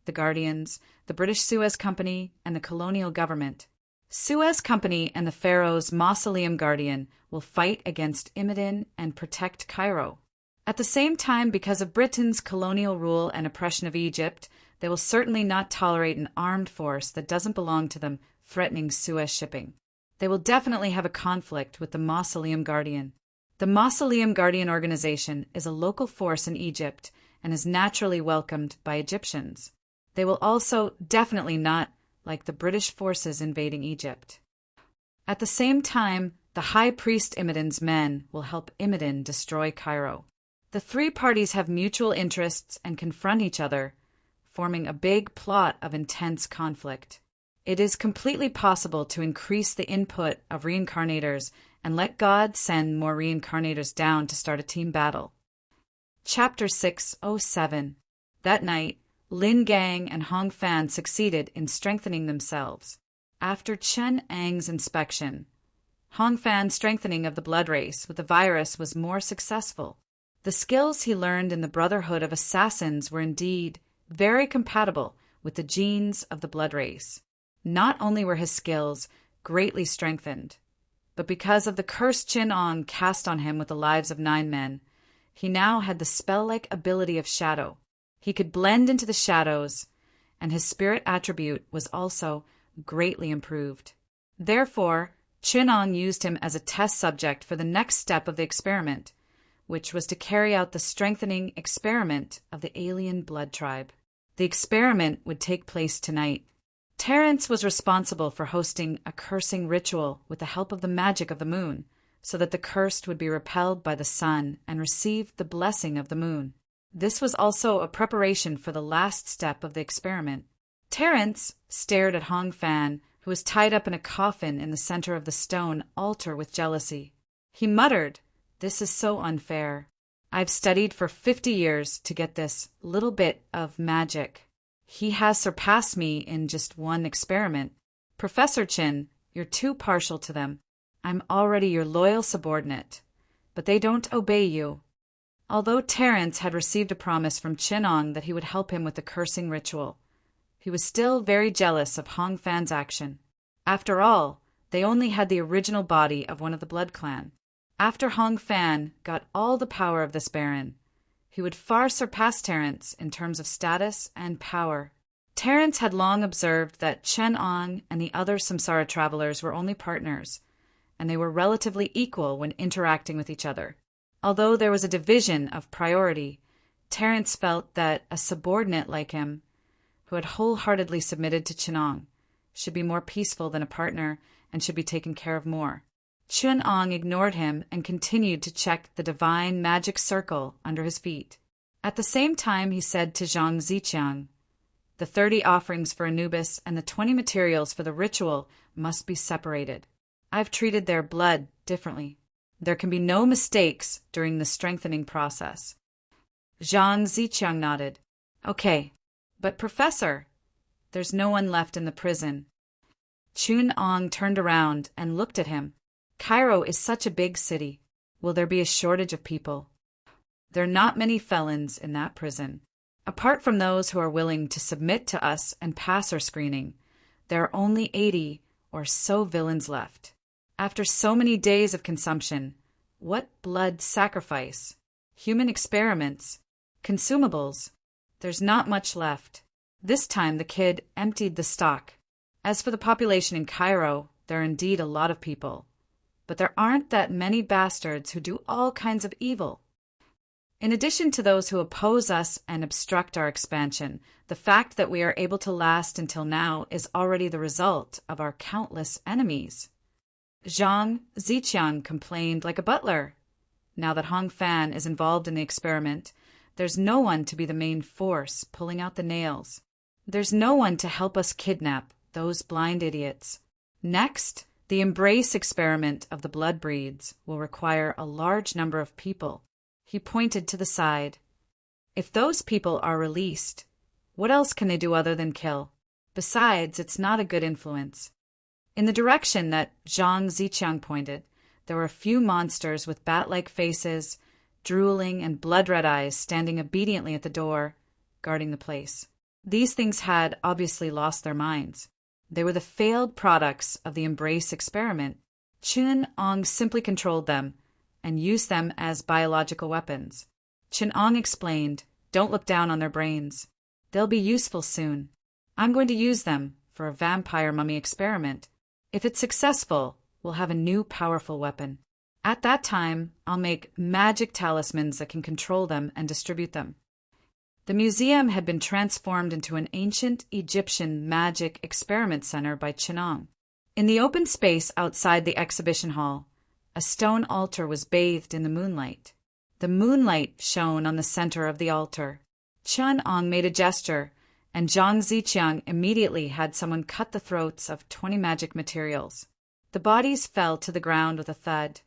the Guardians, the British Suez Company, and the colonial government. Suez Company and the Pharaoh's Mausoleum Guardian will fight against Imidin and protect Cairo. At the same time, because of Britain's colonial rule and oppression of Egypt, they will certainly not tolerate an armed force that doesn't belong to them threatening Suez shipping. They will definitely have a conflict with the Mausoleum Guardian. The Mausoleum Guardian organization is a local force in Egypt and is naturally welcomed by Egyptians. They will also definitely not like the British forces invading Egypt." At the same time, the high priest Imidin's men will help Imidin destroy Cairo. The three parties have mutual interests and confront each other, forming a big plot of intense conflict. It is completely possible to increase the input of reincarnators and let God send more reincarnators down to start a team battle. Chapter 607. That night, Lin Gang and Hong Fan succeeded in strengthening themselves. After Chen Ang's inspection, Hong Fan's strengthening of the blood race with the virus was more successful. The skills he learned in the Brotherhood of Assassins were indeed very compatible with the genes of the blood race. Not only were his skills greatly strengthened, but because of the curse Qin Ong cast on him with the lives of 9 men, he now had the spell-like ability of shadow. He could blend into the shadows, and his spirit attribute was also greatly improved. Therefore, Qin Ong used him as a test subject for the next step of the experiment, which was to carry out the strengthening experiment of the alien blood tribe. The experiment would take place tonight. Terence was responsible for hosting a cursing ritual with the help of the magic of the moon, so that the cursed would be repelled by the sun and receive the blessing of the moon. This was also a preparation for the last step of the experiment. Terence stared at Hong Fan, who was tied up in a coffin in the center of the stone altar with jealousy. He muttered, "This is so unfair. I've studied for 50 years to get this little bit of magic. He has surpassed me in just one experiment. Professor Chin, you're too partial to them. I'm already your loyal subordinate, but they don't obey you." Although Terence had received a promise from Qin Ong that he would help him with the cursing ritual, he was still very jealous of Hong Fan's action. After all, they only had the original body of one of the blood clan. After Hong Fan got all the power of this baron, he would far surpass Terence in terms of status and power. Terence had long observed that Qin Ong and the other samsara travelers were only partners, and they were relatively equal when interacting with each other. Although there was a division of priority, Terence felt that a subordinate like him, who had wholeheartedly submitted to Qin Ong, should be more peaceful than a partner and should be taken care of more. Qin Ong ignored him and continued to check the divine magic circle under his feet. At the same time, he said to Zhang Ziqiang, "The 30 offerings for Anubis and the 20 materials for the ritual must be separated. I've treated their blood differently. There can be no mistakes during the strengthening process." Zhang Ziqiang nodded. "Okay, but Professor, there's no one left in the prison." Qin Ong turned around and looked at him. "Cairo is such a big city. Will there be a shortage of people?" "There are not many felons in that prison. Apart from those who are willing to submit to us and pass our screening, there are only 80 or so villains left. After so many days of consumption, what blood sacrifice, human experiments, consumables, there's not much left." This time the kid emptied the stock. As for the population in Cairo, there are indeed a lot of people, but there aren't that many bastards who do all kinds of evil. In addition to those who oppose us and obstruct our expansion, the fact that we are able to last until now is already the result of our countless enemies. Zhang Ziqiang complained like a butler. Now that Hong Fan is involved in the experiment, there's no one to be the main force pulling out the nails. There's no one to help us kidnap those blind idiots. Next, the embrace experiment of the blood breeds will require a large number of people. He pointed to the side. If those people are released, what else can they do other than kill? Besides, it's not a good influence. In the direction that Zhang Ziqiang pointed, there were a few monsters with bat-like faces, drooling and blood-red eyes standing obediently at the door, guarding the place. These things had obviously lost their minds. They were the failed products of the embrace experiment. Qin Ong simply controlled them and used them as biological weapons. Qin Ong explained, "Don't look down on their brains. They'll be useful soon. I'm going to use them for a vampire mummy experiment. If it's successful, we'll have a new powerful weapon. At that time, I'll make magic talismans that can control them and distribute them." The museum had been transformed into an ancient Egyptian magic experiment center by Qin Ong. In the open space outside the exhibition hall, a stone altar was bathed in the moonlight. The moonlight shone on the center of the altar. Chun-Ong made a gesture, and Zhang Ziqiang immediately had someone cut the throats of 20 magic materials. The bodies fell to the ground with a thud,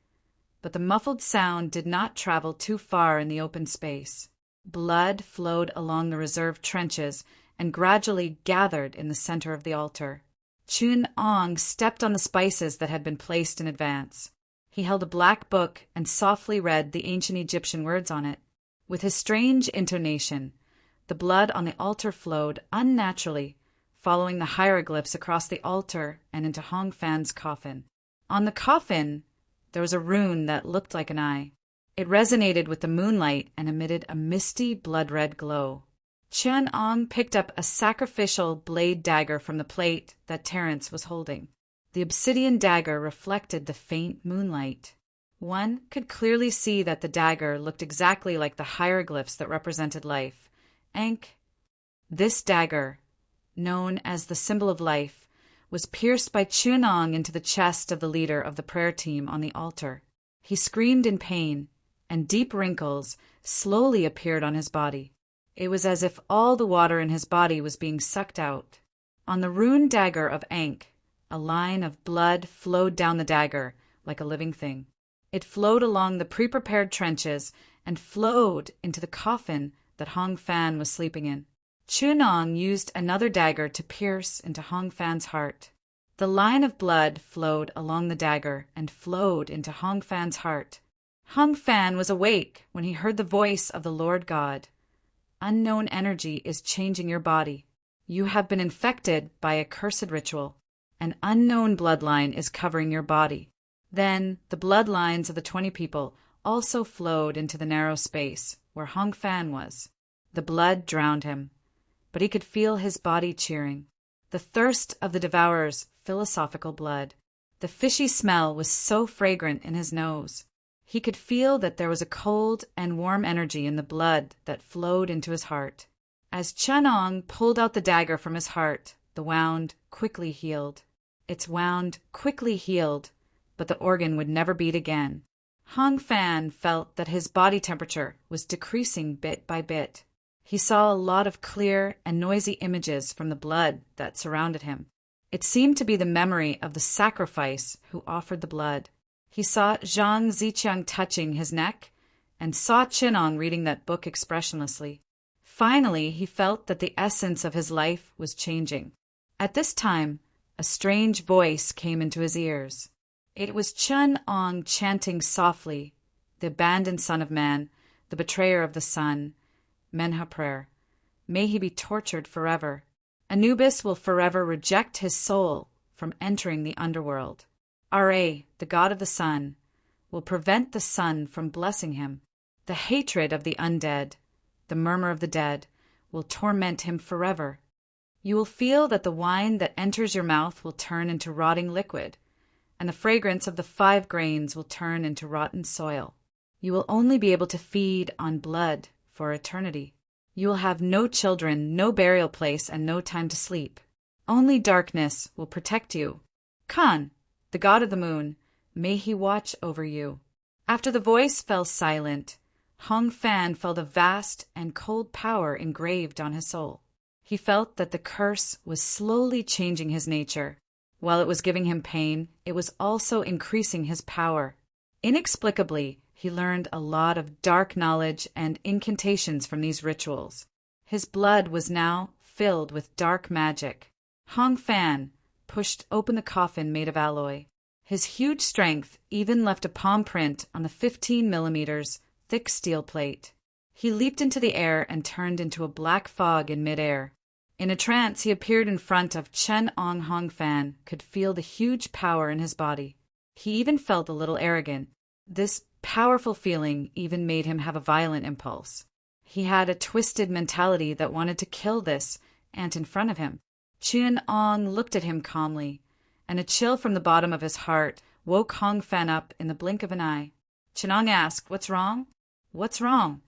but the muffled sound did not travel too far in the open space. Blood flowed along the reserved trenches and gradually gathered in the center of the altar. Chun-Ong stepped on the spices that had been placed in advance. He held a black book and softly read the ancient Egyptian words on it. With his strange intonation, the blood on the altar flowed unnaturally, following the hieroglyphs across the altar and into Hong Fan's coffin. On the coffin, there was a rune that looked like an eye. It resonated with the moonlight and emitted a misty, blood-red glow. Chun-Ong picked up a sacrificial blade dagger from the plate that Terence was holding. The obsidian dagger reflected the faint moonlight. One could clearly see that the dagger looked exactly like the hieroglyphs that represented life. Ankh. This dagger, known as the symbol of life, was pierced by Chun-Ong into the chest of the leader of the prayer team on the altar. He screamed in pain, and deep wrinkles slowly appeared on his body. It was as if all the water in his body was being sucked out. On the rune dagger of Ankh, a line of blood flowed down the dagger like a living thing. It flowed along the pre-prepared trenches and flowed into the coffin that Hong Fan was sleeping in. Chun-Ong used another dagger to pierce into Hong Fan's heart. The line of blood flowed along the dagger and flowed into Hong Fan's heart. Hong Fan was awake when he heard the voice of the Lord God. Unknown energy is changing your body. You have been infected by a cursed ritual. An unknown bloodline is covering your body. Then the bloodlines of the 20 people also flowed into the narrow space where Hong Fan was. The blood drowned him, but he could feel his body cheering. The thirst of the devourer's philosophical blood. The fishy smell was so fragrant in his nose. He could feel that there was a cold and warm energy in the blood that flowed into his heart. As Chun-Ong pulled out the dagger from his heart, the wound quickly healed. Its wound quickly healed, but the organ would never beat again. Hong Fan felt that his body temperature was decreasing bit by bit. He saw a lot of clear and noisy images from the blood that surrounded him. It seemed to be the memory of the sacrifice who offered the blood. He saw Zhang Ziqiang touching his neck and saw Chun-Ong reading that book expressionlessly. Finally, he felt that the essence of his life was changing. At this time, a strange voice came into his ears. It was Chun-Ong chanting softly, the abandoned son of man, the betrayer of the sun, Menha prayer. May he be tortured forever. Anubis will forever reject his soul from entering the underworld. Ra, the god of the sun, will prevent the sun from blessing him. The hatred of the undead, the murmur of the dead, will torment him forever. You will feel that the wine that enters your mouth will turn into rotting liquid, and the fragrance of the 5 grains will turn into rotten soil. You will only be able to feed on blood for eternity. You will have no children, no burial place, and no time to sleep. Only darkness will protect you. Khan, the god of the moon, may he watch over you. After the voice fell silent, Hong Fan felt a vast and cold power engraved on his soul. He felt that the curse was slowly changing his nature. While it was giving him pain, it was also increasing his power. Inexplicably, he learned a lot of dark knowledge and incantations from these rituals. His blood was now filled with dark magic. Hong Fan pushed open the coffin made of alloy. His huge strength even left a palm print on the 15 mm thick steel plate. He leaped into the air and turned into a black fog in midair. In a trance, he appeared in front of Chun-Ong. Hong Fan could feel the huge power in his body. He even felt a little arrogant. This powerful feeling even made him have a violent impulse. He had a twisted mentality that wanted to kill this ant in front of him. Chun-Ong looked at him calmly, and a chill from the bottom of his heart woke Hong Fan up in the blink of an eye. Chun-Ong asked, "What's wrong?" "What's wrong?"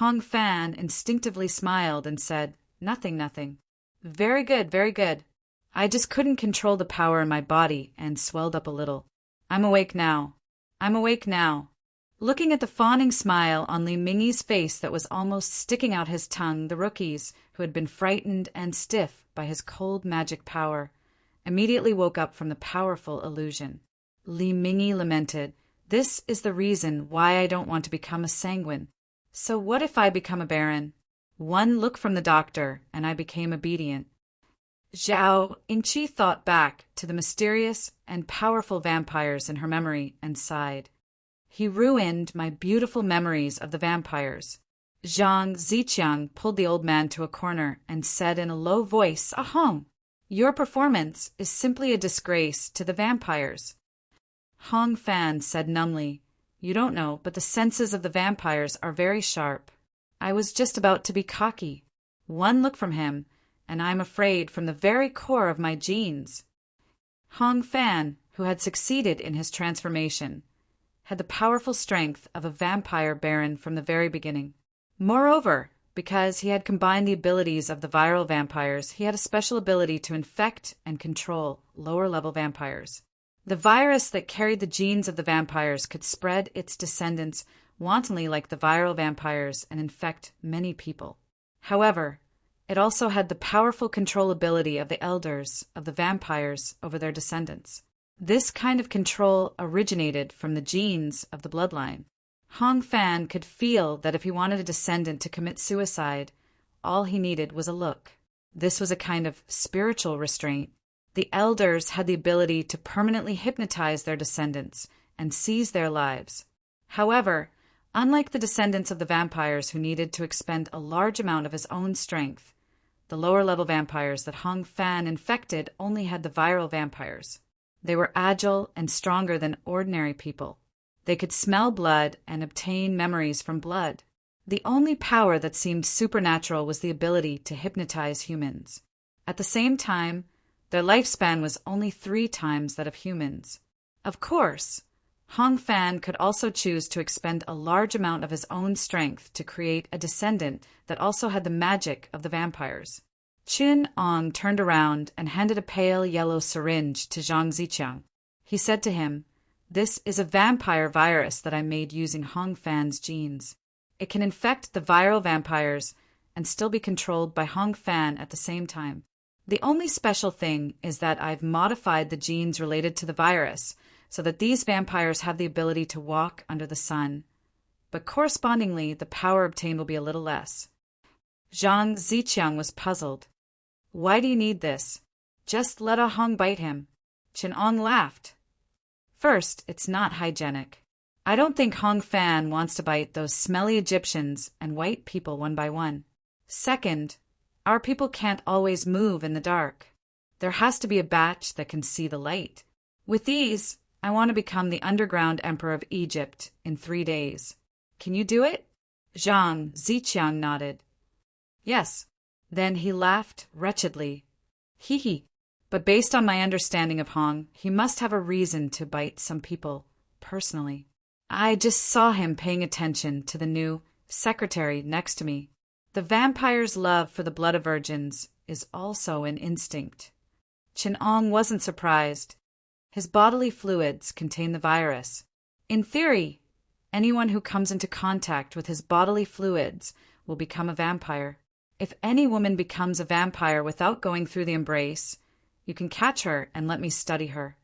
Hong Fan instinctively smiled and said, "Nothing, nothing." "Very good, very good. I just couldn't control the power in my body and swelled up a little. I'm awake now. I'm awake now. Looking at the fawning smile on Li Mingyi's face that was almost sticking out his tongue, the rookies, who had been frightened and stiff by his cold magic power, immediately woke up from the powerful illusion. Li Mingyi lamented, "This is the reason why I don't want to become a sanguine. So what if I become a baron?" One look from the doctor, and I became obedient. Zhao Yingqi thought back to the mysterious and powerful vampires in her memory and sighed. He ruined my beautiful memories of the vampires. Zhang Ziqiang pulled the old man to a corner and said in a low voice, "Ahong, your performance is simply a disgrace to the vampires." Hong Fan said numbly, "You don't know, but the senses of the vampires are very sharp. I was just about to be cocky. One look from him, and I'm afraid from the very core of my genes." Hong Fan, who had succeeded in his transformation, had the powerful strength of a vampire baron from the very beginning. Moreover, because he had combined the abilities of the viral vampires, he had a special ability to infect and control lower-level vampires. The virus that carried the genes of the vampires could spread its descendants wantonly like the viral vampires and infect many people. However, it also had the powerful control ability of the elders of the vampires over their descendants. This kind of control originated from the genes of the bloodline. Hong Fan could feel that if he wanted a descendant to commit suicide, all he needed was a look. This was a kind of spiritual restraint. The elders had the ability to permanently hypnotize their descendants and seize their lives. However, unlike the descendants of the vampires who needed to expend a large amount of his own strength, the lower-level vampires that Hong Fan infected only had the viral vampires. They were agile and stronger than ordinary people. They could smell blood and obtain memories from blood. The only power that seemed supernatural was the ability to hypnotize humans. At the same time, their lifespan was only 3 times that of humans. Of course, Hong Fan could also choose to expend a large amount of his own strength to create a descendant that also had the magic of the vampires. Qin Ong turned around and handed a pale yellow syringe to Zhang Ziqiang. He said to him, "This is a vampire virus that I made using Hong Fan's genes. It can infect the viral vampires and still be controlled by Hong Fan at the same time. The only special thing is that I've modified the genes related to the virus so that these vampires have the ability to walk under the sun. But correspondingly, the power obtained will be a little less." Zhang Ziqiang was puzzled. "Why do you need this? Just let Ah Hong bite him." Qin Ong laughed. "First, it's not hygienic. I don't think Hong Fan wants to bite those smelly Egyptians and white people one by one. Second, our people can't always move in the dark. There has to be a batch that can see the light. With these, I want to become the underground emperor of Egypt in 3 days. Can you do it?" Zhang Ziqiang nodded. "Yes." Then he laughed wretchedly. "Hee hee. But based on my understanding of Hong, he must have a reason to bite some people, personally. I just saw him paying attention to the new secretary next to me. The vampire's love for the blood of virgins is also an instinct." Qin Ong wasn't surprised. His bodily fluids contain the virus. In theory, anyone who comes into contact with his bodily fluids will become a vampire. If any woman becomes a vampire without going through the embrace, you can catch her and let me study her.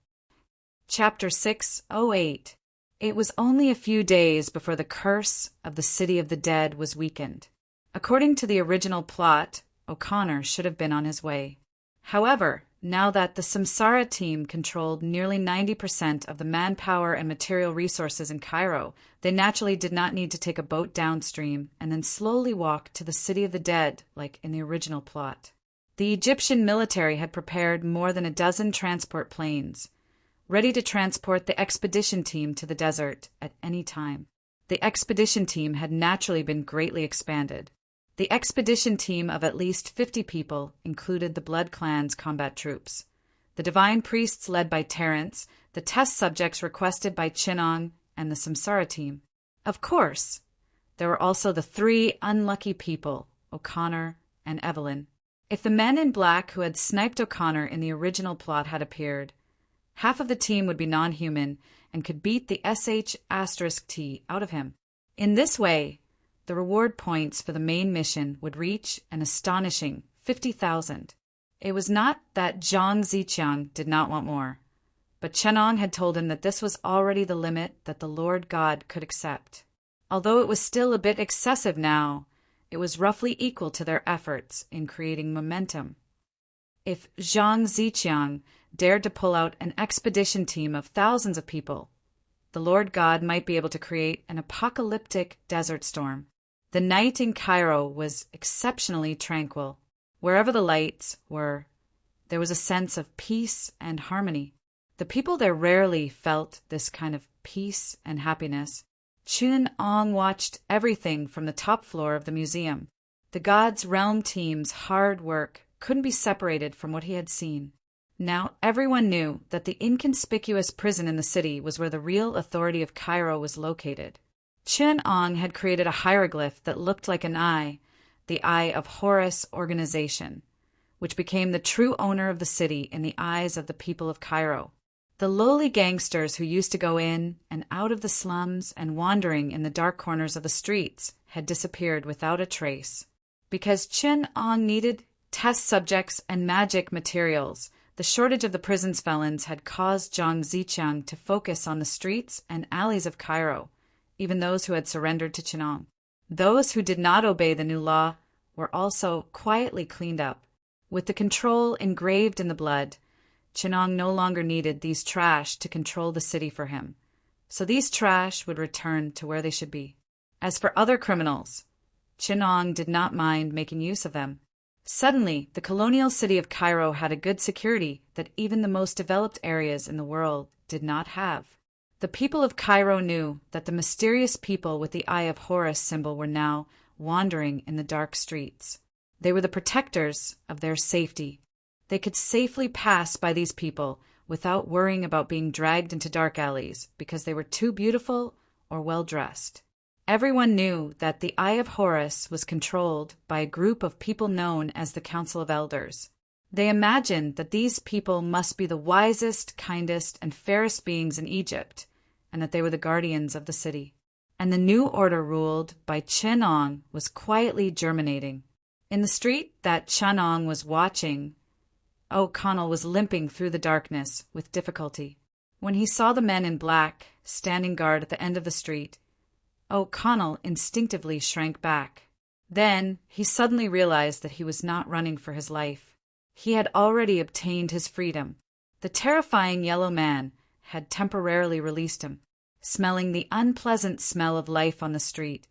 Chapter 608. It was only a few days before the curse of the City of the Dead was weakened. According to the original plot, O'Connor should have been on his way. However, now that the Samsara team controlled nearly 90% of the manpower and material resources in Cairo, they naturally did not need to take a boat downstream and then slowly walk to the City of the Dead like in the original plot. The Egyptian military had prepared more than a dozen transport planes, ready to transport the expedition team to the desert at any time. The expedition team had naturally been greatly expanded. The expedition team of at least 50 people included the Blood Clan's combat troops, the divine priests led by Terence, the test subjects requested by Qin Ong, and the Samsara team. Of course, there were also the 3 unlucky people, O'Connor and Evelyn. If the men in black who had sniped O'Connor in the original plot had appeared, half of the team would be non-human and could beat the SH*T out of him. In this way, the reward points for the main mission would reach an astonishing 50,000. It was not that Zhang Ziqiang did not want more, but Chenong had told him that this was already the limit that the Lord God could accept. Although it was still a bit excessive now, it was roughly equal to their efforts in creating momentum. If Zhang Ziqiang dared to pull out an expedition team of thousands of people, the Lord God might be able to create an apocalyptic desert storm. The night in Cairo was exceptionally tranquil. Wherever the lights were, there was a sense of peace and harmony. The people there rarely felt this kind of peace and happiness. Chun-Ong watched everything from the top floor of the museum. The God's Realm team's hard work couldn't be separated from what he had seen. Now everyone knew that the inconspicuous prison in the city was where the real authority of Cairo was located. Chun-Ong had created a hieroglyph that looked like an eye, the Eye of Horus organization, which became the true owner of the city in the eyes of the people of Cairo. The lowly gangsters who used to go in and out of the slums and wandering in the dark corners of the streets had disappeared without a trace. Because Chun-Ong needed test subjects and magic materials, the shortage of the prison's felons had caused Zhang Ziqiang to focus on the streets and alleys of Cairo, even those who had surrendered to Chun-Ong. Those who did not obey the new law were also quietly cleaned up. With the control engraved in the blood, Chun-Ong no longer needed these trash to control the city for him, so these trash would return to where they should be. As for other criminals, Chun-Ong did not mind making use of them. Suddenly, the colonial city of Cairo had a good security that even the most developed areas in the world did not have. The people of Cairo knew that the mysterious people with the Eye of Horus symbol were now wandering in the dark streets. They were the protectors of their safety. They could safely pass by these people without worrying about being dragged into dark alleys because they were too beautiful or well-dressed. Everyone knew that the Eye of Horus was controlled by a group of people known as the Council of Elders. They imagined that these people must be the wisest, kindest, and fairest beings in Egypt, and that they were the guardians of the city. And the new order ruled by Chun-Ong was quietly germinating. In the street that Chun-Ong was watching, O'Connell was limping through the darkness with difficulty. When he saw the men in black standing guard at the end of the street, O'Connell instinctively shrank back. Then he suddenly realized that he was not running for his life. He had already obtained his freedom. The terrifying yellow man had temporarily released him. Smelling the unpleasant smell of life on the street,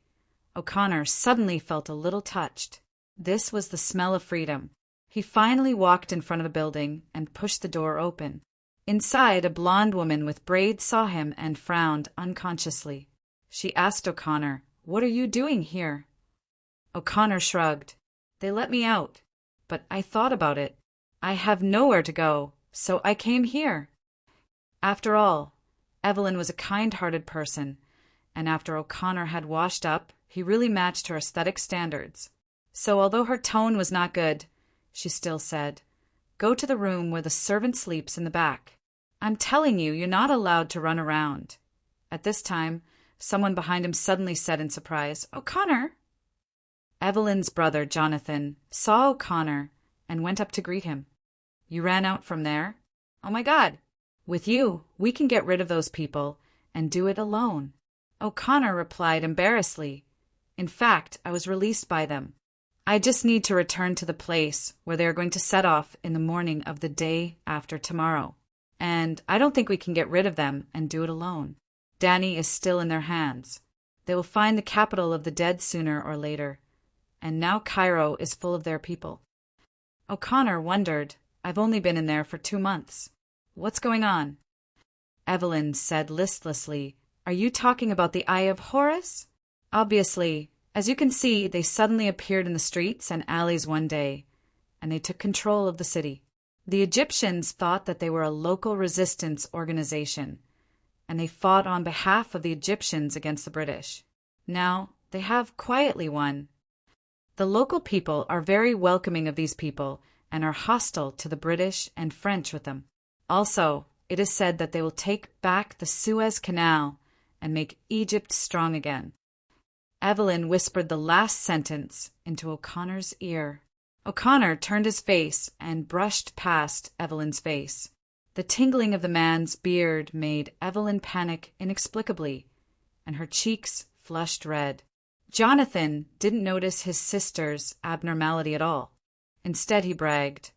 O'Connor suddenly felt a little touched. This was the smell of freedom. He finally walked in front of the building and pushed the door open. Inside, a blonde woman with braids saw him and frowned unconsciously. She asked O'Connor, "What are you doing here?" O'Connor shrugged. "They let me out, but I thought about it. I have nowhere to go, so I came here." After all, Evelyn was a kind-hearted person, and after O'Connor had washed up, he really matched her aesthetic standards. So although her tone was not good, she still said, "Go to the room where the servant sleeps in the back. I'm telling you, you're not allowed to run around." At this time, someone behind him suddenly said in surprise, "O'Connor!" Evelyn's brother, Jonathan, saw O'Connor and went up to greet him. "You ran out from there? Oh my God! With you, we can get rid of those people and do it alone." O'Connor replied embarrassedly, "In fact, I was released by them. I just need to return to the place where they are going to set off in the morning of the day after tomorrow. And I don't think we can get rid of them and do it alone. Danny is still in their hands. They will find the capital of the dead sooner or later. And now Cairo is full of their people." O'Connor wondered, "I've only been in there for 2 months. What's going on?" Evelyn said listlessly, "Are you talking about the Eye of Horus? Obviously, as you can see, they suddenly appeared in the streets and alleys one day, and they took control of the city. The Egyptians thought that they were a local resistance organization, and they fought on behalf of the Egyptians against the British. Now, they have quietly won. The local people are very welcoming of these people and are hostile to the British and French with them. Also, it is said that they will take back the Suez Canal and make Egypt strong again. Evelyn whispered the last sentence into O'Connor's ear. O'Connor turned his face and brushed past Evelyn's face. The tingling of the man's beard made Evelyn panic inexplicably, and her cheeks flushed red. Jonathan didn't notice his sister's abnormality at all. Instead, he bragged,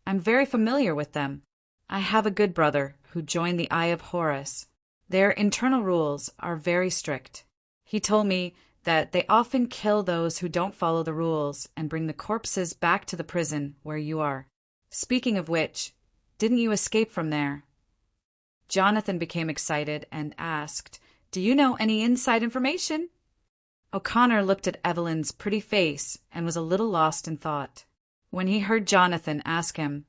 "I'm very familiar with them. I have a good brother who joined the Eye of Horus. Their internal rules are very strict. He told me that they often kill those who don't follow the rules and bring the corpses back to the prison where you are. Speaking of which, didn't you escape from there?" Jonathan became excited and asked, "Do you know any inside information?" O'Connor looked at Evelyn's pretty face and was a little lost in thought. When he heard Jonathan ask him,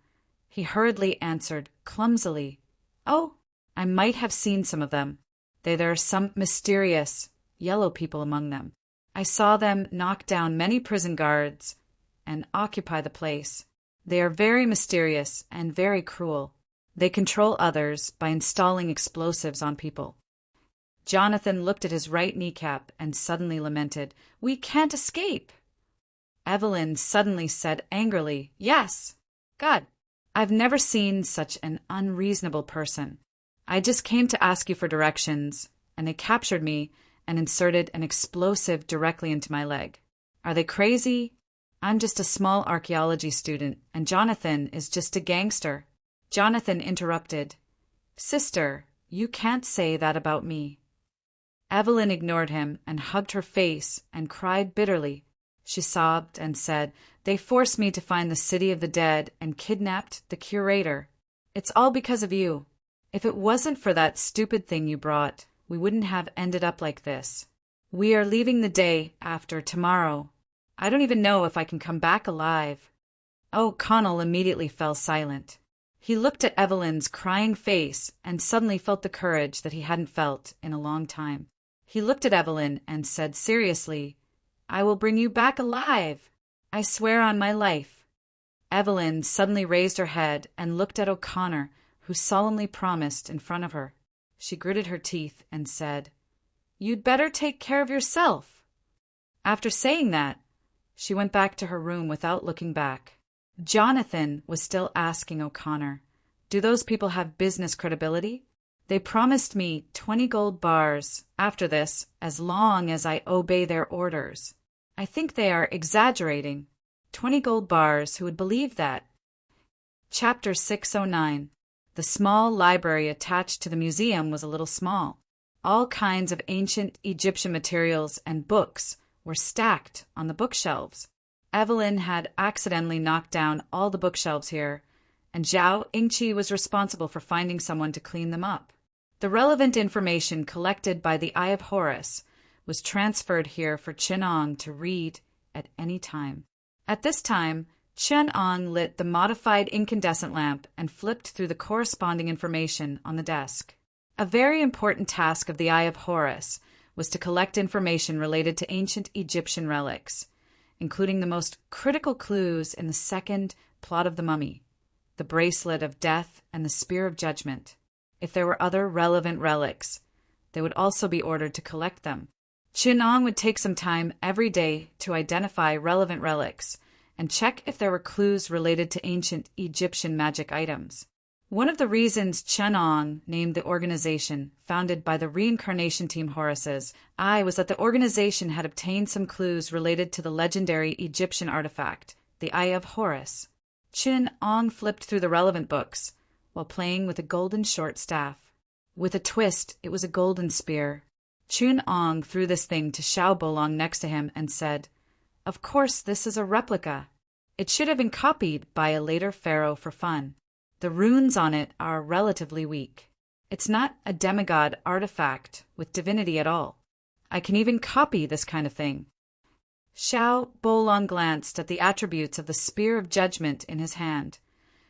he hurriedly answered clumsily, "Oh, I might have seen some of them. There are some mysterious yellow people among them. I saw them knock down many prison guards and occupy the place. They are very mysterious and very cruel. They control others by installing explosives on people." Jonathan looked at his right kneecap and suddenly lamented, "We can't escape." Evelyn suddenly said angrily, "Yes. God, I've never seen such an unreasonable person. I just came to ask you for directions, and they captured me and inserted an explosive directly into my leg. Are they crazy? I'm just a small archaeology student, and Jonathan is just a gangster." Jonathan interrupted, "Sister, you can't say that about me." Evelyn ignored him and hugged her face and cried bitterly. She sobbed and said, "They forced me to find the city of the dead and kidnapped the curator. It's all because of you. If it wasn't for that stupid thing you brought, we wouldn't have ended up like this. We are leaving the day after tomorrow. I don't even know if I can come back alive." O'Connell immediately fell silent. He looked at Evelyn's crying face and suddenly felt the courage that he hadn't felt in a long time. He looked at Evelyn and said seriously, "I will bring you back alive. I swear on my life." Evelyn suddenly raised her head and looked at O'Connor, who solemnly promised in front of her. She gritted her teeth and said, "You'd better take care of yourself." After saying that, she went back to her room without looking back. Jonathan was still asking O'Connor, "Do those people have business credibility? They promised me 20 gold bars after this as long as I obey their orders. I think they are exaggerating. 20 gold bars, who would believe that?" Chapter 609. The small library attached to the museum was a little small. All kinds of ancient Egyptian materials and books were stacked on the bookshelves. Evelyn had accidentally knocked down all the bookshelves here, and Zhao Yingqi was responsible for finding someone to clean them up. The relevant information collected by the Eye of Horus was transferred here for Chen to read at any time. At this time, Chen lit the modified incandescent lamp and flipped through the corresponding information on the desk. A very important task of the Eye of Horus was to collect information related to ancient Egyptian relics, including the most critical clues in the second plot of the mummy, the bracelet of death and the spear of judgment. If there were other relevant relics, they would also be ordered to collect them. Chen would take some time every day to identify relevant relics and check if there were clues related to ancient Egyptian magic items. One of the reasons Chen named the organization, founded by the reincarnation team Horus's Eye, was that the organization had obtained some clues related to the legendary Egyptian artifact, the Eye of Horus. Chen flipped through the relevant books while playing with a golden short staff. With a twist, it was a golden spear. Chen threw this thing to Xiao Bolong next to him and said, "Of course this is a replica. It should have been copied by a later pharaoh for fun. The runes on it are relatively weak. It's not a demigod artifact with divinity at all. I can even copy this kind of thing." Xiao Bolong glanced at the attributes of the Spear of Judgment in his hand.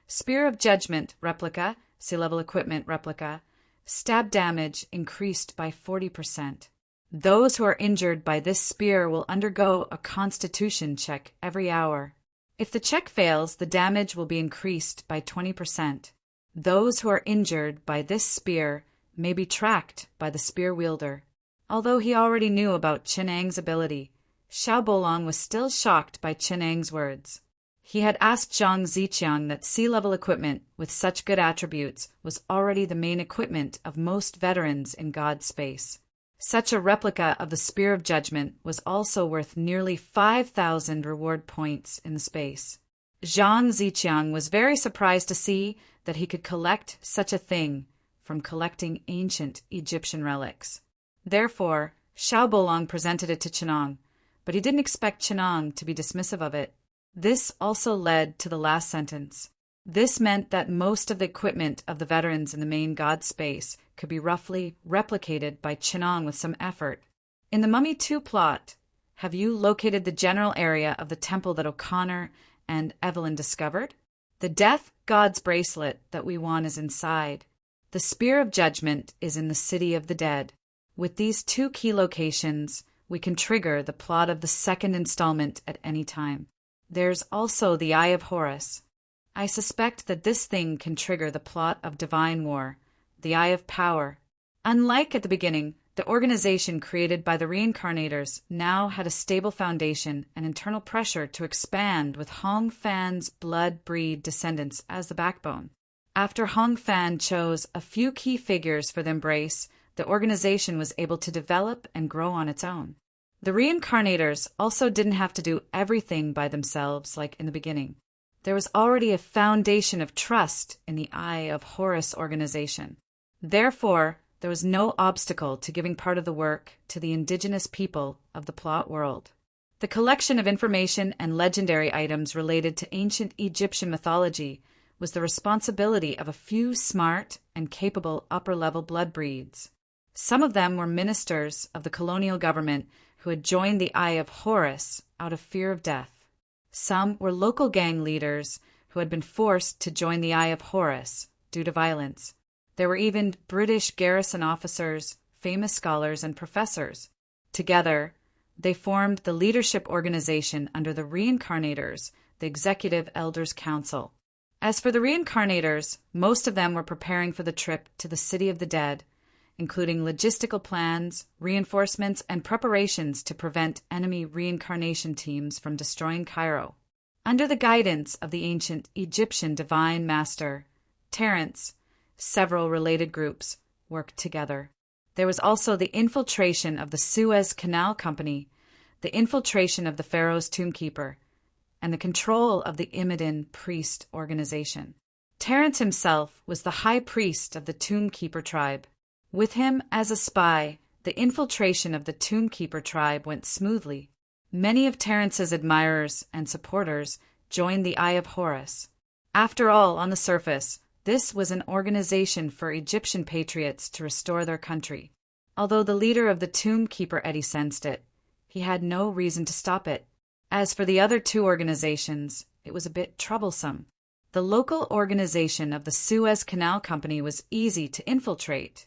Spear of Judgment replica, sea-level equipment replica, stab damage increased by 40%. Those who are injured by this spear will undergo a constitution check every hour. If the check fails, the damage will be increased by 20%. Those who are injured by this spear may be tracked by the spear wielder. Although he already knew about Chenang's ability, Xiao Bolong was still shocked by Chenang's words. He had asked Zhang Ziqiang that sea-level equipment with such good attributes was already the main equipment of most veterans in God's space. Such a replica of the Spear of Judgment was also worth nearly 5,000 reward points in the space. Zhang Ziqiang was very surprised to see that he could collect such a thing from collecting ancient Egyptian relics. Therefore, Xiao Bolong presented it to Chenang, but he didn't expect Chenang to be dismissive of it. This also led to the last sentence. This meant that most of the equipment of the veterans in the main God space could be roughly replicated by Chenang with some effort. In the Mummy 2 plot, have you located the general area of the temple that O'Connor and Evelyn discovered? The Death God's bracelet that we want is inside. The Spear of Judgment is in the City of the Dead. With these two key locations, we can trigger the plot of the second installment at any time. There's also the Eye of Horus. I suspect that this thing can trigger the plot of Divine War, the Eye of Power. Unlike at the beginning, the organization created by the reincarnators now had a stable foundation and internal pressure to expand with Hong Fan's blood breed descendants as the backbone. After Hong Fan chose a few key figures for the embrace, the organization was able to develop and grow on its own. The reincarnators also didn't have to do everything by themselves like in the beginning. There was already a foundation of trust in the Eye of Horus organization. Therefore, there was no obstacle to giving part of the work to the indigenous people of the plot world. The collection of information and legendary items related to ancient Egyptian mythology was the responsibility of a few smart and capable upper-level blood breeds. Some of them were ministers of the colonial government who had joined the Eye of Horus out of fear of death. Some were local gang leaders who had been forced to join the Eye of Horus due to violence. There were even British garrison officers, famous scholars, and professors. Together, they formed the leadership organization under the reincarnators, the Executive Elders Council. As for the reincarnators, most of them were preparing for the trip to the City of the Dead, including logistical plans, reinforcements, and preparations to prevent enemy reincarnation teams from destroying Cairo. Under the guidance of the ancient Egyptian divine master, Terence, several related groups worked together. There was also the infiltration of the Suez Canal Company, the infiltration of the Pharaoh's Tombkeeper, and the control of the Imidin priest organization. Terence himself was the high priest of the Tombkeeper tribe. With him as a spy, the infiltration of the Tombkeeper tribe went smoothly. Many of Terence's admirers and supporters joined the Eye of Horus. After all, on the surface, this was an organization for Egyptian patriots to restore their country. Although the leader of the Tombkeeper Eddie sensed it, he had no reason to stop it. As for the other two organizations, it was a bit troublesome. The local organization of the Suez Canal Company was easy to infiltrate,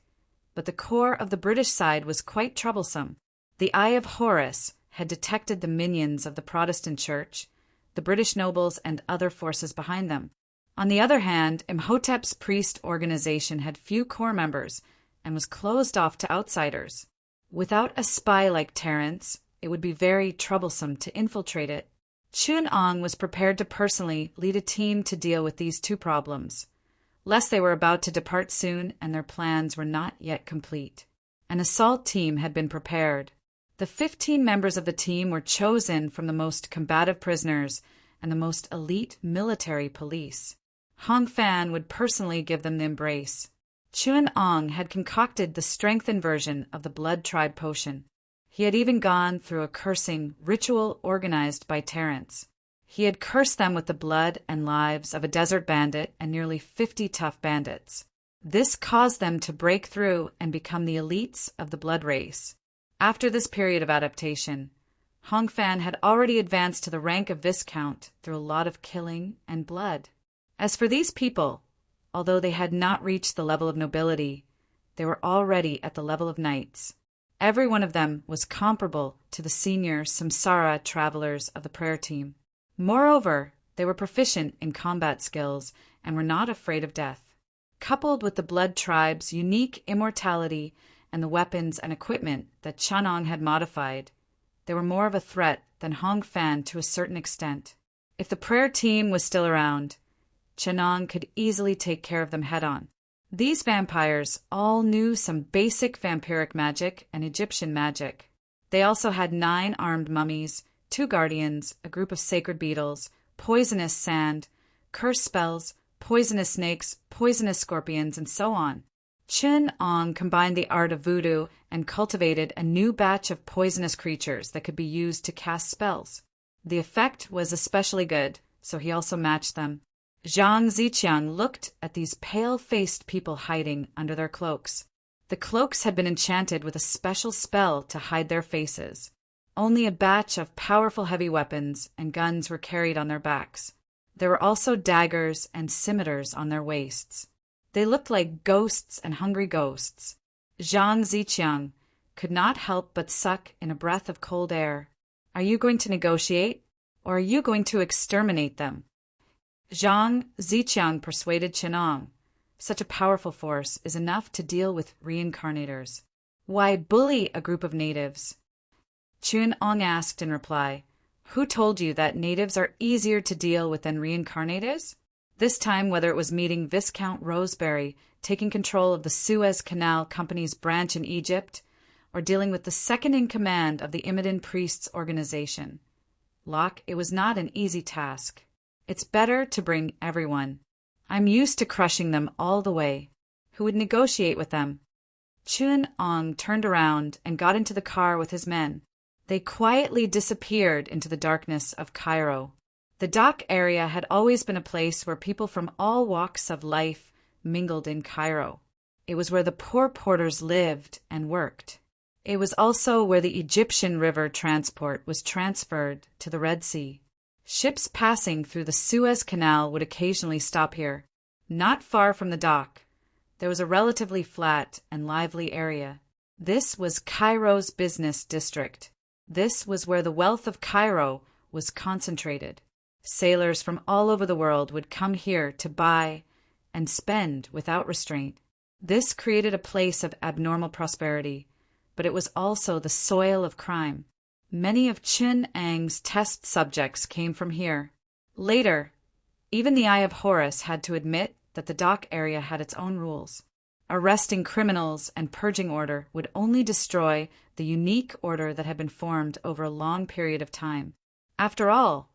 but the core of the British side was quite troublesome. The Eye of Horus had detected the minions of the Protestant Church, the British nobles, and other forces behind them. On the other hand, Imhotep's priest organization had few core members and was closed off to outsiders. Without a spy like Terence, it would be very troublesome to infiltrate it. Chun Ong was prepared to personally lead a team to deal with these two problems, lest they were about to depart soon and their plans were not yet complete. An assault team had been prepared. The 15 members of the team were chosen from the most combative prisoners and the most elite military police. Hong Fan would personally give them the embrace. Chun Ong had concocted the strengthened version of the blood tribe potion. He had even gone through a cursing ritual organized by Terence. He had cursed them with the blood and lives of a desert bandit and nearly 50 tough bandits. This caused them to break through and become the elites of the blood race. After this period of adaptation, Hong Fan had already advanced to the rank of Viscount through a lot of killing and blood. As for these people, although they had not reached the level of nobility, they were already at the level of knights. Every one of them was comparable to the senior samsara travelers of the prayer team. Moreover, they were proficient in combat skills and were not afraid of death. Coupled with the blood tribe's unique immortality and the weapons and equipment that Chanong had modified, they were more of a threat than Hong Fan to a certain extent. If the prayer team was still around, Chanong could easily take care of them head-on. These vampires all knew some basic vampiric magic and Egyptian magic. They also had 9 armed mummies, 2 guardians, a group of sacred beetles, poisonous sand, curse spells, poisonous snakes, poisonous scorpions, and so on. Chun Ong combined the art of voodoo and cultivated a new batch of poisonous creatures that could be used to cast spells. The effect was especially good, so he also matched them. Zhang Ziqiang looked at these pale-faced people hiding under their cloaks. The cloaks had been enchanted with a special spell to hide their faces. Only a batch of powerful heavy weapons and guns were carried on their backs. There were also daggers and scimitars on their waists. They looked like ghosts and hungry ghosts. Zhang Ziqiang could not help but suck in a breath of cold air. Are you going to negotiate, or are you going to exterminate them? Zhang Ziqiang persuaded Chanong. Such a powerful force is enough to deal with reincarnators. Why bully a group of natives? Chun Ong asked in reply, who told you that natives are easier to deal with than reincarnators? This time, whether it was meeting Viscount Roseberry, taking control of the Suez Canal Company's branch in Egypt, or dealing with the second-in-command of the Imidin Priests organization. Locke, it was not an easy task. It's better to bring everyone. I'm used to crushing them all the way. Who would negotiate with them? Chun Ong turned around and got into the car with his men. They quietly disappeared into the darkness of Cairo. The dock area had always been a place where people from all walks of life mingled in Cairo. It was where the poor porters lived and worked. It was also where the Egyptian river transport was transferred to the Red Sea. Ships passing through the Suez Canal would occasionally stop here. Not far from the dock, there was a relatively flat and lively area. This was Cairo's business district. This was where the wealth of Cairo was concentrated. Sailors from all over the world would come here to buy and spend without restraint. This created a place of abnormal prosperity, but it was also the soil of crime. Many of Chun Ang's test subjects came from here. Later, even the Eye of Horus had to admit that the dock area had its own rules. Arresting criminals and purging order would only destroy the unique order that had been formed over a long period of time. After all,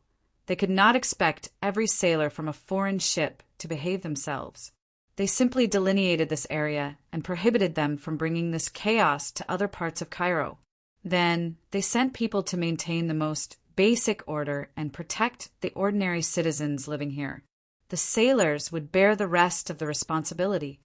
they could not expect every sailor from a foreign ship to behave themselves. They simply delineated this area and prohibited them from bringing this chaos to other parts of Cairo. Then they sent people to maintain the most basic order and protect the ordinary citizens living here. The sailors would bear the rest of the responsibility.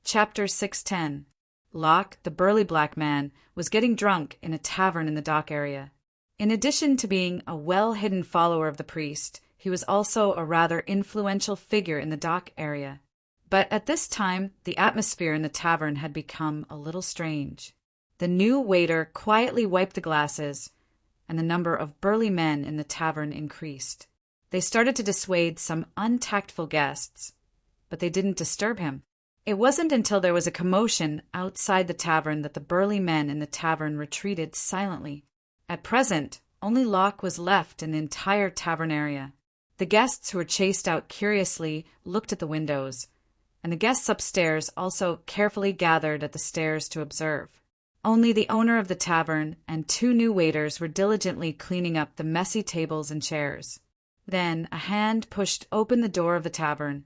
Chapter 610. Locke, the burly black man, was getting drunk in a tavern in the dock area. In addition to being a well-hidden follower of the priest, he was also a rather influential figure in the dock area. But at this time, the atmosphere in the tavern had become a little strange. The new waiter quietly wiped the glasses, and the number of burly men in the tavern increased. They started to dissuade some untactful guests, but they didn't disturb him. It wasn't until there was a commotion outside the tavern that the burly men in the tavern retreated silently. At present, only Locke was left in the entire tavern area. The guests who were chased out curiously looked at the windows, and the guests upstairs also carefully gathered at the stairs to observe. Only the owner of the tavern and 2 new waiters were diligently cleaning up the messy tables and chairs. Then a hand pushed open the door of the tavern,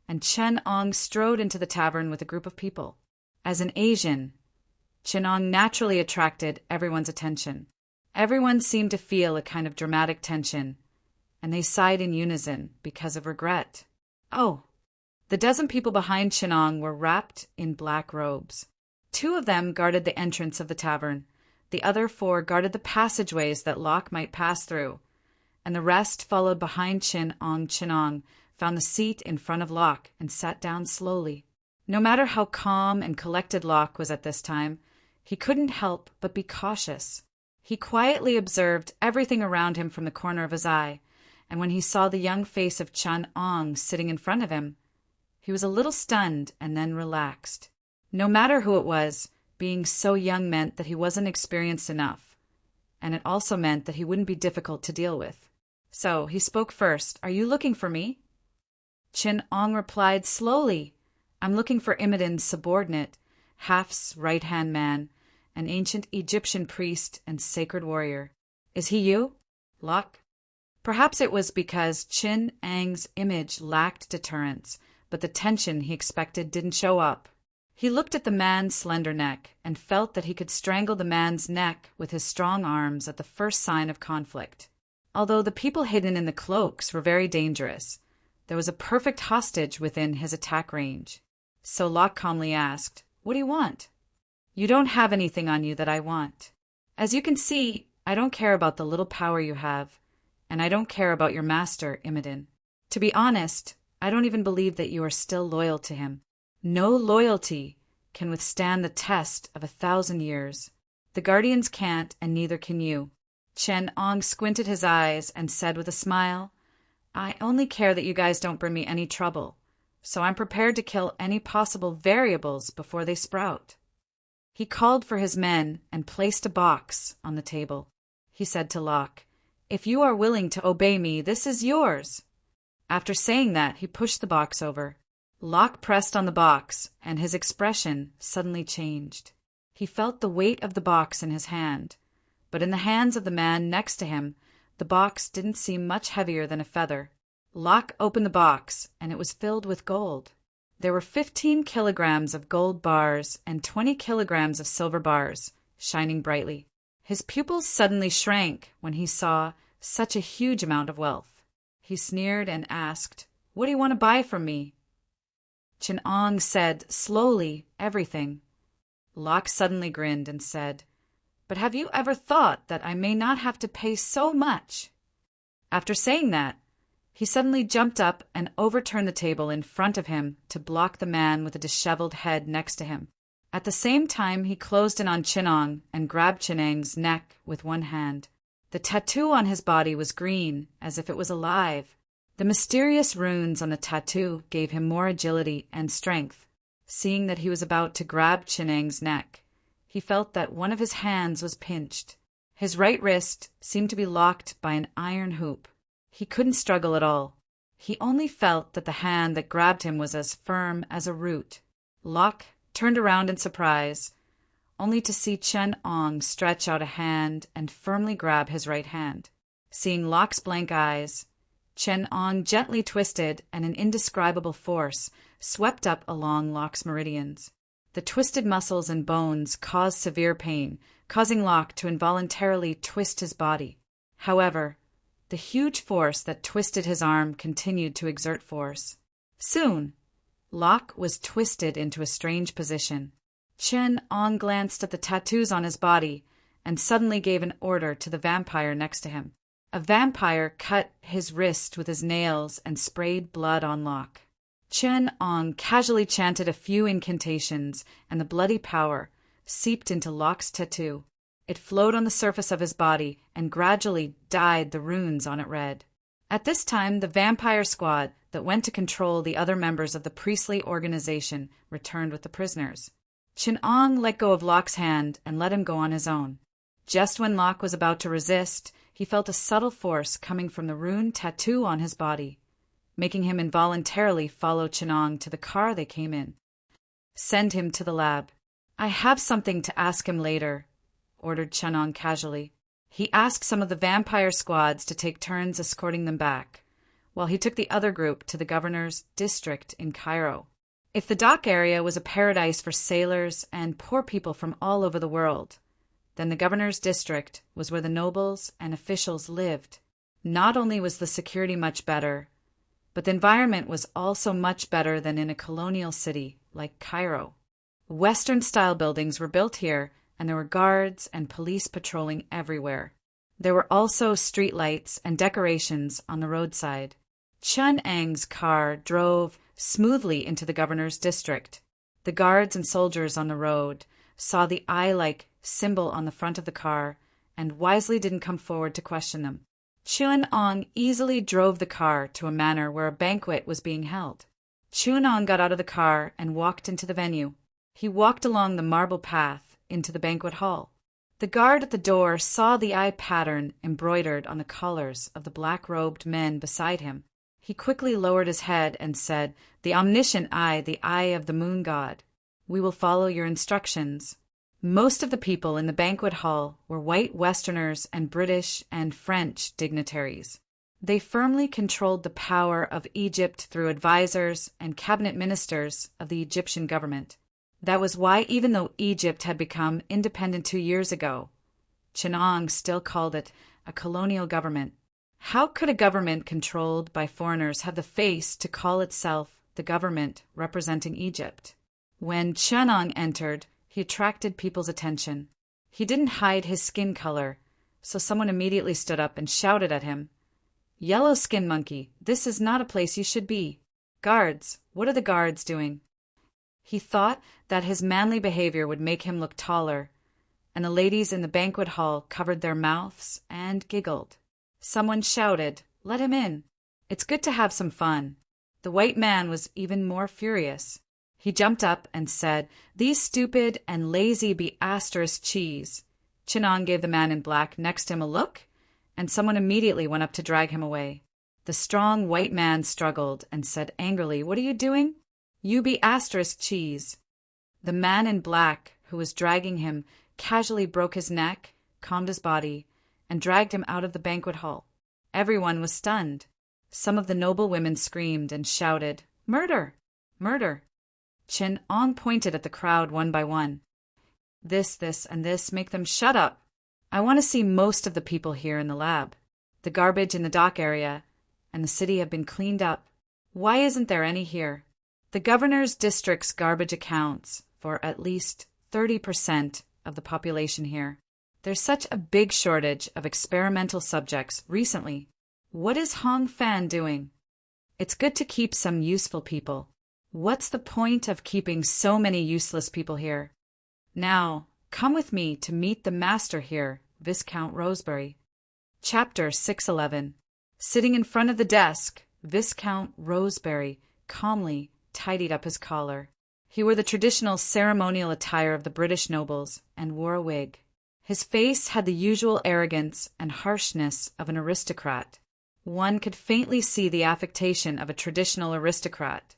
and Chun Ong strode into the tavern with a group of people. As an Asian, Chun Ong naturally attracted everyone's attention. Everyone seemed to feel a kind of dramatic tension, and they sighed in unison because of regret. Oh! The dozen people behind Chun Ong were wrapped in black robes. 2 of them guarded the entrance of the tavern, the other 4 guarded the passageways that Locke might pass through, and the rest followed behind Chun Ong. Chun Ong found the seat in front of Locke and sat down slowly. No matter how calm and collected Locke was at this time, he couldn't help but be cautious. He quietly observed everything around him from the corner of his eye, and when he saw the young face of Chun-Ong sitting in front of him, he was a little stunned and then relaxed. No matter who it was, being so young meant that he wasn't experienced enough, and it also meant that he wouldn't be difficult to deal with. So he spoke first. "Are you looking for me?" Chin-Ong replied slowly, "I'm looking for Imodin's subordinate, Half's right-hand man, an ancient Egyptian priest and sacred warrior. Is he you, Locke?" Perhaps it was because Chin-Ang's image lacked deterrence, but the tension he expected didn't show up. He looked at the man's slender neck and felt that he could strangle the man's neck with his strong arms at the first sign of conflict. Although the people hidden in the cloaks were very dangerous, there was a perfect hostage within his attack range. So Locke calmly asked, "What do you want?" "You don't have anything on you that I want. As you can see, I don't care about the little power you have, and I don't care about your master, Imodin. To be honest, I don't even believe that you are still loyal to him. No loyalty can withstand the test of 1,000 years. The Guardians can't, and neither can you." Chen-Ong squinted his eyes and said with a smile, "I only care that you guys don't bring me any trouble, so I'm prepared to kill any possible variables before they sprout." He called for his men and placed a box on the table. He said to Locke, "If you are willing to obey me, this is yours." After saying that, he pushed the box over. Locke pressed on the box, and his expression suddenly changed. He felt the weight of the box in his hand, but in the hands of the man next to him, the box didn't seem much heavier than a feather. Locke opened the box, and it was filled with gold. There were 15 kilograms of gold bars and 20 kilograms of silver bars, shining brightly. His pupils suddenly shrank when he saw such a huge amount of wealth. He sneered and asked, "What do you want to buy from me?" Chin-Ong said, slowly, "Everything." Locke suddenly grinned and said, "But have you ever thought that I may not have to pay so much?" After saying that, he suddenly jumped up and overturned the table in front of him to block the man with a disheveled head next to him. At the same time, he closed in on Chin-Ong and grabbed Chin-Ang's neck with one hand. The tattoo on his body was green, as if it was alive. The mysterious runes on the tattoo gave him more agility and strength. Seeing that he was about to grab Chin-Ang's neck, he felt that one of his hands was pinched. His right wrist seemed to be locked by an iron hoop. He couldn't struggle at all. He only felt that the hand that grabbed him was as firm as a root. Locke turned around in surprise, only to see Chen-Ong stretch out a hand and firmly grab his right hand. Seeing Locke's blank eyes, Chen-Ong gently twisted, and an indescribable force swept up along Locke's meridians. The twisted muscles and bones caused severe pain, causing Locke to involuntarily twist his body. However, the huge force that twisted his arm continued to exert force. Soon, Locke was twisted into a strange position. Chen-Ong glanced at the tattoos on his body and suddenly gave an order to the vampire next to him. A vampire cut his wrist with his nails and sprayed blood on Locke. Chen-Ong casually chanted a few incantations, and the bloody power seeped into Locke's tattoo. It flowed on the surface of his body and gradually dyed the runes on it red. At this time, the vampire squad that went to control the other members of the priestly organization returned with the prisoners. Chen-Ong let go of Locke's hand and let him go on his own. Just when Locke was about to resist, he felt a subtle force coming from the rune tattoo on his body, making him involuntarily follow Chen-Ong to the car they came in. "Send him to the lab. I have something to ask him later," ordered Chen-Ong casually. He asked some of the vampire squads to take turns escorting them back, while he took the other group to the governor's district in Cairo. If the dock area was a paradise for sailors and poor people from all over the world, then the governor's district was where the nobles and officials lived. Not only was the security much better, but the environment was also much better than in a colonial city like Cairo. Western-style buildings were built here, and there were guards and police patrolling everywhere. There were also street lights and decorations on the roadside. Chun-Ang's car drove smoothly into the governor's district. The guards and soldiers on the road saw the eye-like symbol on the front of the car, and wisely didn't come forward to question them. Chun-Ong easily drove the car to a manor where a banquet was being held. Chun-Ong got out of the car and walked into the venue. He walked along the marble path into the banquet hall. The guard at the door saw the eye pattern embroidered on the collars of the black-robed men beside him. He quickly lowered his head and said, "The omniscient eye, the eye of the moon god. We will follow your instructions." Most of the people in the banquet hall were white Westerners and British and French dignitaries. They firmly controlled the power of Egypt through advisors and cabinet ministers of the Egyptian government. That was why, even though Egypt had become independent 2 years ago, Chun-Ong still called it a colonial government. How could a government controlled by foreigners have the face to call itself the government representing Egypt? When Chun-Ong entered, he attracted people's attention. He didn't hide his skin color, so someone immediately stood up and shouted at him, "Yellow skin monkey, this is not a place you should be. Guards, what are the guards doing?" He thought that his manly behavior would make him look taller, and the ladies in the banquet hall covered their mouths and giggled. Someone shouted, "Let him in. It's good to have some fun." The white man was even more furious. He jumped up and said, "These stupid and lazy be asterisk cheese." Chun-Ong gave the man in black next to him a look, and someone immediately went up to drag him away. The strong white man struggled and said angrily, "What are you doing? You be asterisk cheese." The man in black, who was dragging him, casually broke his neck, calmed his body, and dragged him out of the banquet hall. Everyone was stunned. Some of the noble women screamed and shouted, "Murder! Murder!" Chun-Ong pointed at the crowd one by one. This, and this, make them shut up. I want to see most of the people here in the lab. The garbage in the dock area and the city have been cleaned up. Why isn't there any here? The governor's district's garbage accounts for at least 30% of the population here. There's such a big shortage of experimental subjects recently. What is Hong Fan doing? It's good to keep some useful people. What's the point of keeping so many useless people here? Now, come with me to meet the master here, Viscount Rosebery. Chapter 611. Sitting in front of the desk, Viscount Rosebery calmly tidied up his collar. He wore the traditional ceremonial attire of the British nobles and wore a wig. His face had the usual arrogance and harshness of an aristocrat. One could faintly see the affectation of a traditional aristocrat,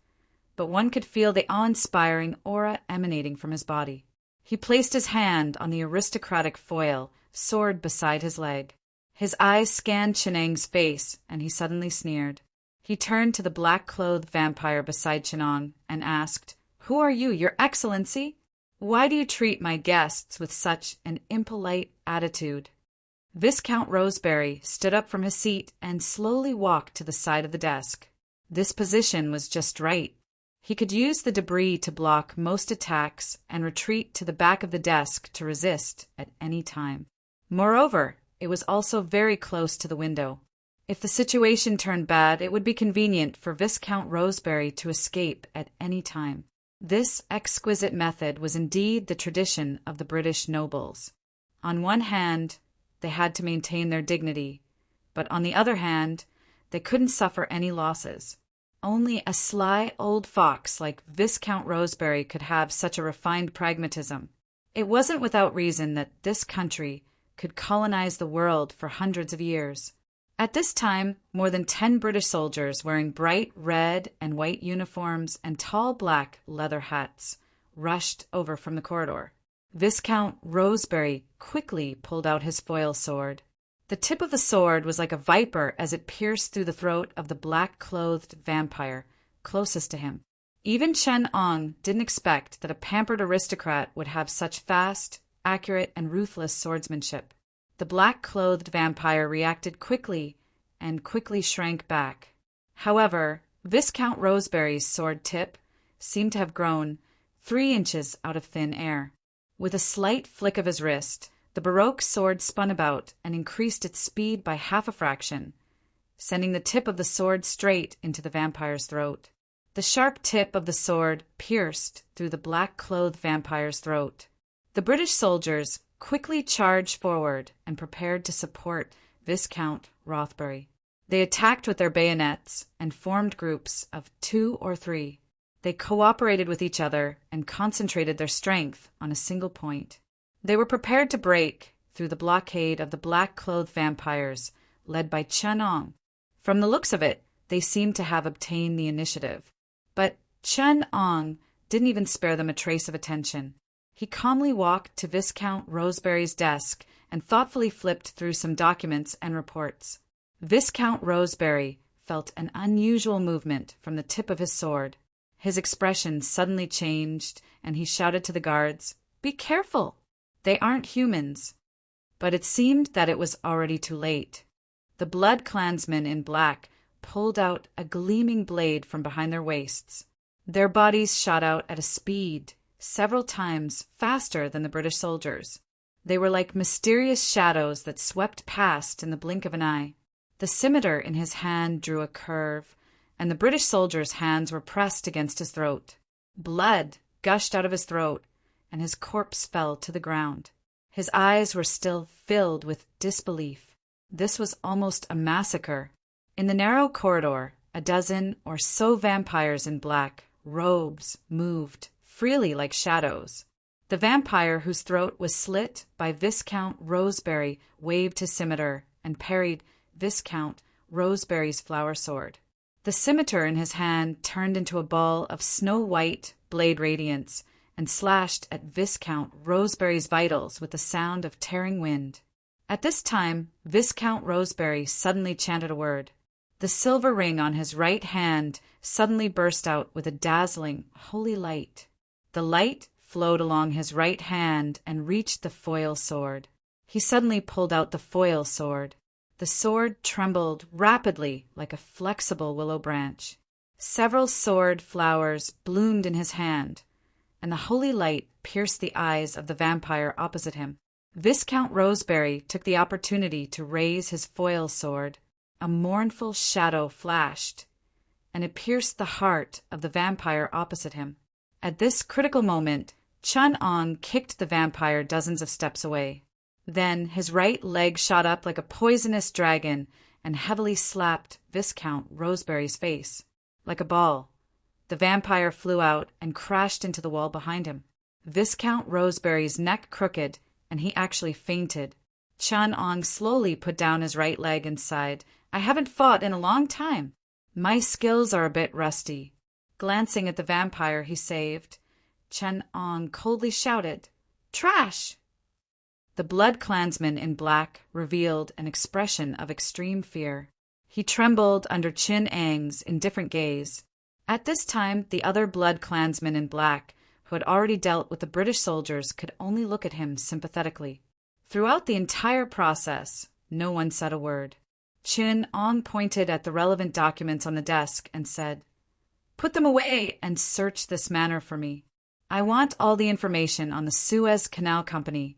but one could feel the awe-inspiring aura emanating from his body. He placed his hand on the aristocratic foil, sword beside his leg. His eyes scanned Chun-Ong's face, and he suddenly sneered. He turned to the black-clothed vampire beside Chun-Ong and asked, "Who are you, Your Excellency? Why do you treat my guests with such an impolite attitude?" Viscount Rosebery stood up from his seat and slowly walked to the side of the desk. This position was just right. He could use the debris to block most attacks and retreat to the back of the desk to resist at any time. Moreover, it was also very close to the window. If the situation turned bad, it would be convenient for Viscount Rosebery to escape at any time. This exquisite method was indeed the tradition of the British nobles. On one hand, they had to maintain their dignity, but on the other hand, they couldn't suffer any losses. Only a sly old fox like Viscount Rosebery could have such a refined pragmatism. It wasn't without reason that this country could colonize the world for hundreds of years. At this time, more than 10 British soldiers wearing bright red and white uniforms and tall black leather hats rushed over from the corridor. Viscount Rosebery quickly pulled out his foil sword. The tip of the sword was like a viper as it pierced through the throat of the black-clothed vampire closest to him. Even Chun-Ong didn't expect that a pampered aristocrat would have such fast, accurate, and ruthless swordsmanship. The black-clothed vampire reacted quickly and quickly shrank back. However, Viscount Rosebery's sword tip seemed to have grown 3 inches out of thin air. With a slight flick of his wrist, the Baroque sword spun about and increased its speed by half a fraction, sending the tip of the sword straight into the vampire's throat. The sharp tip of the sword pierced through the black-clothed vampire's throat. The British soldiers quickly charged forward and prepared to support Viscount Rothbury. They attacked with their bayonets and formed groups of 2 or 3. They cooperated with each other and concentrated their strength on a single point. They were prepared to break through the blockade of the black-clothed vampires led by Chen Ong. From the looks of it, they seemed to have obtained the initiative. But Chen Ong didn't even spare them a trace of attention. He calmly walked to Viscount Roseberry's desk and thoughtfully flipped through some documents and reports. Viscount Roseberry felt an unusual movement from the tip of his sword. His expression suddenly changed, and he shouted to the guards, "Be careful! They aren't humans." But it seemed that it was already too late. The blood clansmen in black pulled out a gleaming blade from behind their waists. Their bodies shot out at a speed several times faster than the British soldiers. They were like mysterious shadows that swept past in the blink of an eye. The scimitar in his hand drew a curve, and the British soldier's hands were pressed against his throat. Blood gushed out of his throat, and his corpse fell to the ground. His eyes were still filled with disbelief. This was almost a massacre. In the narrow corridor, a dozen or so vampires in black robes moved freely like shadows. The vampire whose throat was slit by Viscount Roseberry waved his scimitar and parried Viscount Roseberry's flower sword. The scimitar in his hand turned into a ball of snow-white blade radiance and slashed at Viscount Roseberry's vitals with the sound of tearing wind. At this time, Viscount Roseberry suddenly chanted a word. The silver ring on his right hand suddenly burst out with a dazzling, holy light. The light flowed along his right hand and reached the foil sword. He suddenly pulled out the foil sword. The sword trembled rapidly like a flexible willow branch. Several sword flowers bloomed in his hand, and the holy light pierced the eyes of the vampire opposite him. Viscount Roseberry took the opportunity to raise his foil sword. A mournful shadow flashed, and it pierced the heart of the vampire opposite him. At this critical moment, Chen Ong kicked the vampire dozens of steps away. Then his right leg shot up like a poisonous dragon and heavily slapped Viscount Roseberry's face. Like a ball, the vampire flew out and crashed into the wall behind him. Viscount Roseberry's neck crooked, and he actually fainted. Chen Ong slowly put down his right leg and sighed, "I haven't fought in a long time. My skills are a bit rusty." Glancing at the vampire he saved, Chen Ong coldly shouted, "Trash!" The blood clansman in black revealed an expression of extreme fear. He trembled under Chin Ang's indifferent gaze. At this time, the other blood clansmen in black, who had already dealt with the British soldiers, could only look at him sympathetically. Throughout the entire process, no one said a word. Chin Ong pointed at the relevant documents on the desk and said, "Put them away and search this manor for me. I want all the information on the Suez Canal Company,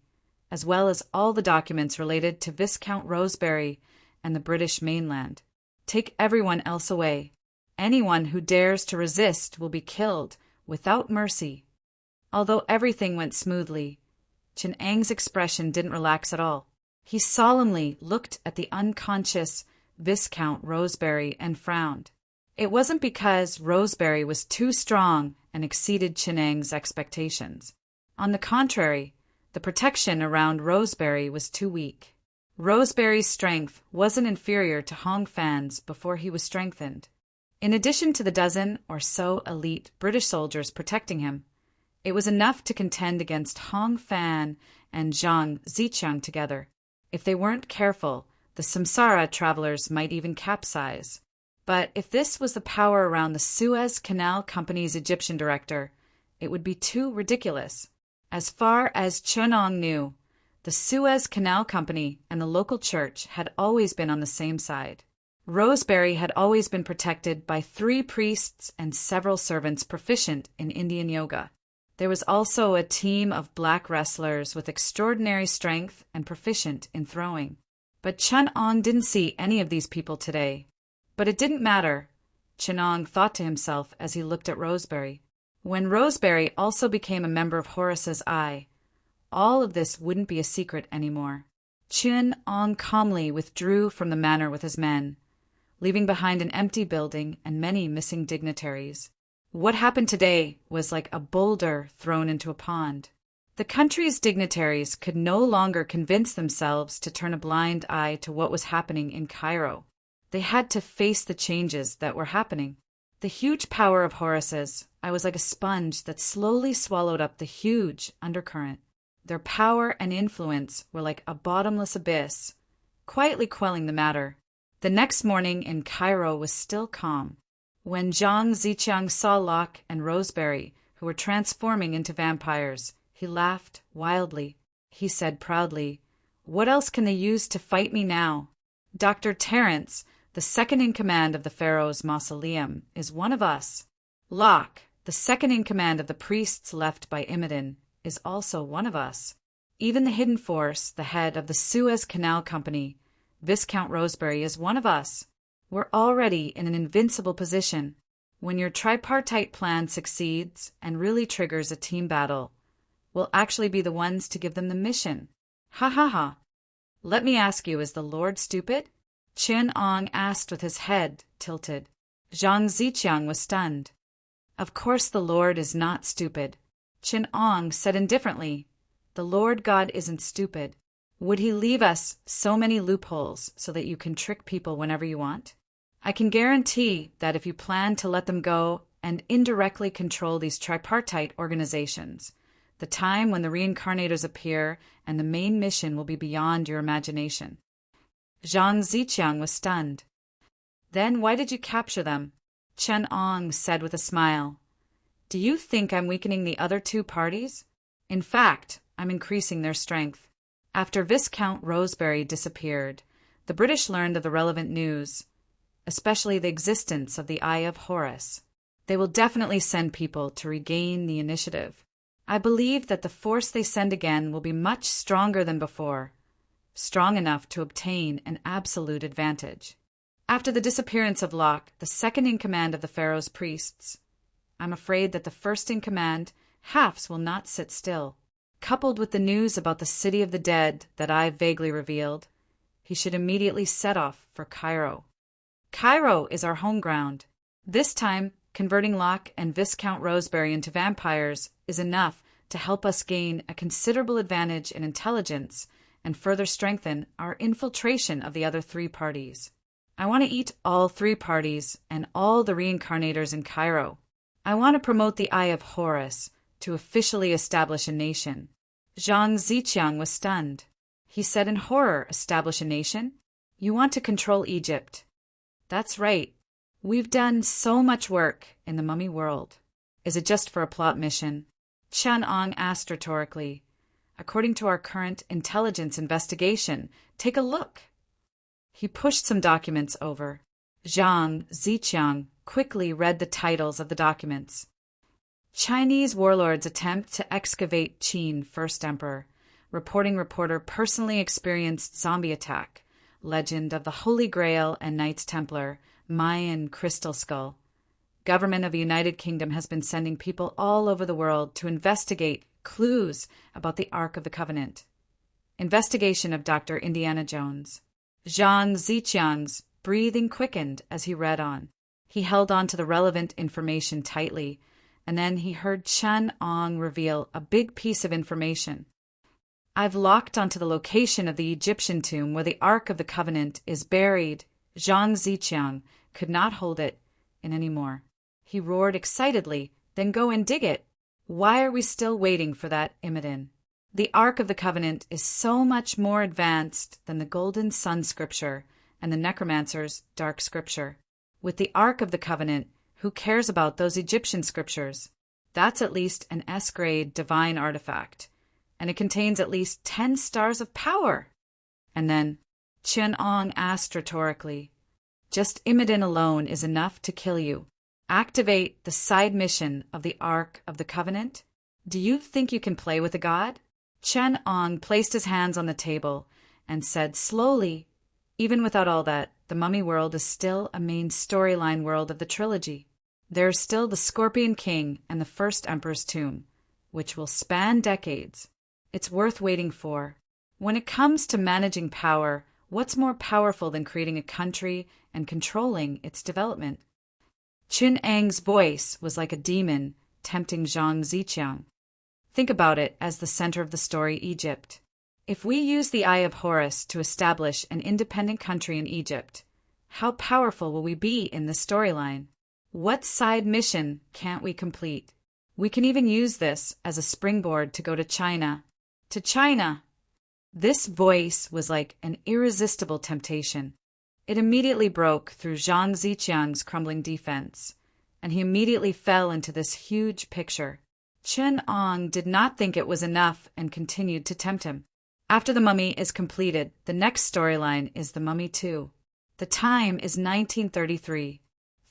as well as all the documents related to Viscount Roseberry and the British mainland. Take everyone else away. Anyone who dares to resist will be killed without mercy." Although everything went smoothly, Chin Ang's expression didn't relax at all. He solemnly looked at the unconscious Viscount Roseberry and frowned. It wasn't because Roseberry was too strong and exceeded Chin Ang's expectations. On the contrary, the protection around Roseberry was too weak. Roseberry's strength wasn't inferior to Hong Fan's before he was strengthened. In addition to the dozen or so elite British soldiers protecting him, it was enough to contend against Hong Fan and Zhang Zichang together. If they weren't careful, the Samsara travelers might even capsize. But if this was the power around the Suez Canal Company's Egyptian director, it would be too ridiculous. As far as Chen Ong knew, the Suez Canal Company and the local church had always been on the same side. Roseberry had always been protected by 3 priests and several servants proficient in Indian yoga. There was also a team of black wrestlers with extraordinary strength and proficient in throwing. But Chen Ong didn't see any of these people today. But it didn't matter, Chen Ong thought to himself as he looked at Roseberry. When Roseberry also became a member of Horus's Eye, all of this wouldn't be a secret anymore. Chen Ong calmly withdrew from the manor with his men, leaving behind an empty building and many missing dignitaries. What happened today was like a boulder thrown into a pond. The country's dignitaries could no longer convince themselves to turn a blind eye to what was happening in Cairo. They had to face the changes that were happening. The huge power of Horus's, I was like a sponge that slowly swallowed up the huge undercurrent. Their power and influence were like a bottomless abyss, quietly quelling the matter. The next morning in Cairo was still calm. When Zhang Ziqiang saw Locke and Roseberry, who were transforming into vampires, he laughed wildly. He said proudly, "What else can they use to fight me now? Dr. Terence, the second-in-command of the Pharaoh's mausoleum, is one of us. Locke, the second-in-command of the priests left by Imodin, is also one of us. Even the Hidden Force, the head of the Suez Canal Company, Viscount Roseberry, is one of us. We're already in an invincible position. When your tripartite plan succeeds and really triggers a team battle, we'll actually be the ones to give them the mission. Ha ha ha. Let me ask you, is the Lord stupid?" Chen Ong asked with his head tilted. Zhang Ziqiang was stunned. "Of course the Lord is not stupid." Chen Ong said indifferently, "The Lord God isn't stupid. Would he leave us so many loopholes so that you can trick people whenever you want? I can guarantee that if you plan to let them go and indirectly control these tripartite organizations, the time when the reincarnators appear and the main mission will be beyond your imagination." Zhang Ziqiang was stunned. "Then why did you capture them?" Chen Ong said with a smile. "Do you think I'm weakening the other two parties? In fact, I'm increasing their strength." After Viscount Roseberry disappeared, the British learned of the relevant news, especially the existence of the Eye of Horus. They will definitely send people to regain the initiative. I believe that the force they send again will be much stronger than before, strong enough to obtain an absolute advantage. After the disappearance of Locke, the second-in-command of the Pharaoh's priests, I'm afraid that the first-in-command, Hafs, will not sit still. Coupled with the news about the city of the dead that I vaguely revealed, he should immediately set off for Cairo. Cairo is our home ground. This time, converting Locke and Viscount Roseberry into vampires is enough to help us gain a considerable advantage in intelligence and further strengthen our infiltration of the other three parties. I want to eat all three parties and all the reincarnators in Cairo. I want to promote the Eye of Horus to officially establish a nation. Zhang Ziqiang was stunned. He said in horror, "Establish a nation? You want to control Egypt." "That's right. We've done so much work in the mummy world." "Is it just for a plot mission?" Chen Ong asked rhetorically. "According to our current intelligence investigation, take a look." He pushed some documents over. Zhang Ziqiang quickly read the titles of the documents. Chinese warlords attempt to excavate Qin First Emperor. Reporting reporter personally experienced zombie attack. Legend of the Holy Grail and Knights Templar. Mayan crystal skull. Government of the United Kingdom has been sending people all over the world to investigate clues about the Ark of the Covenant. Investigation of Dr. Indiana Jones. Zhang Ziqiang's breathing quickened as he read on. He held on to the relevant information tightly, and then he heard Chen Ong reveal a big piece of information. "I've locked onto the location of the Egyptian tomb where the Ark of the Covenant is buried." Zhang Ziqiang could not hold it in any more. He roared excitedly, "Then go and dig it. Why are we still waiting for that Imodin? The Ark of the Covenant is so much more advanced than the Golden Sun Scripture and the Necromancer's Dark Scripture. With the Ark of the Covenant, who cares about those Egyptian scriptures? That's at least an S-grade divine artifact, and it contains at least 10 stars of power." And then Chen Ong asked rhetorically, "Just Imodin alone is enough to kill you. Activate the side mission of the Ark of the Covenant? Do you think you can play with a god?" Chen Ong placed his hands on the table and said slowly, "Even without all that, the mummy world is still a main storyline world of the trilogy. There is still the Scorpion King and the First Emperor's tomb, which will span decades. It's worth waiting for. When it comes to managing power, what's more powerful than creating a country and controlling its development? Qin Ang's voice was like a demon tempting Zhang Ziqiang. Think about it as the center of the story, Egypt. If we use the Eye of Horus to establish an independent country in Egypt, how powerful will we be in this storyline? What side mission can't we complete? We can even use this as a springboard to go to China. To China! This voice was like an irresistible temptation. It immediately broke through Zhang Ziqiang's crumbling defense, and he immediately fell into this huge picture. Qin Ang did not think it was enough and continued to tempt him. After The Mummy is completed, the next storyline is The Mummy 2. The time is 1933.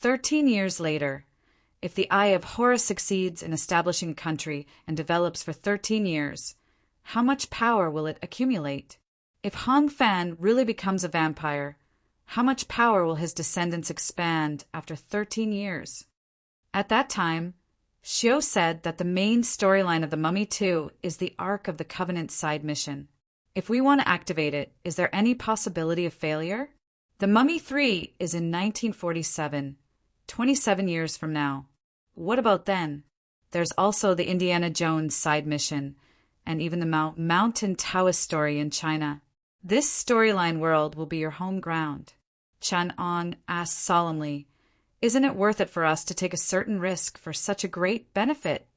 13 years later. If the Eye of Horus succeeds in establishing a country and develops for 13 years, how much power will it accumulate? If Hong Fan really becomes a vampire, how much power will his descendants expand after 13 years? At that time, Xiu said that the main storyline of The Mummy 2 is the Ark of the Covenant side mission. If we want to activate it, is there any possibility of failure? The Mummy 3 is in 1947, 27 years from now. What about then? There's also the Indiana Jones side mission, and even the Mountain Taoist story in China. This storyline world will be your home ground. Qin Ang asked solemnly, "Isn't it worth it for us to take a certain risk for such a great benefit?"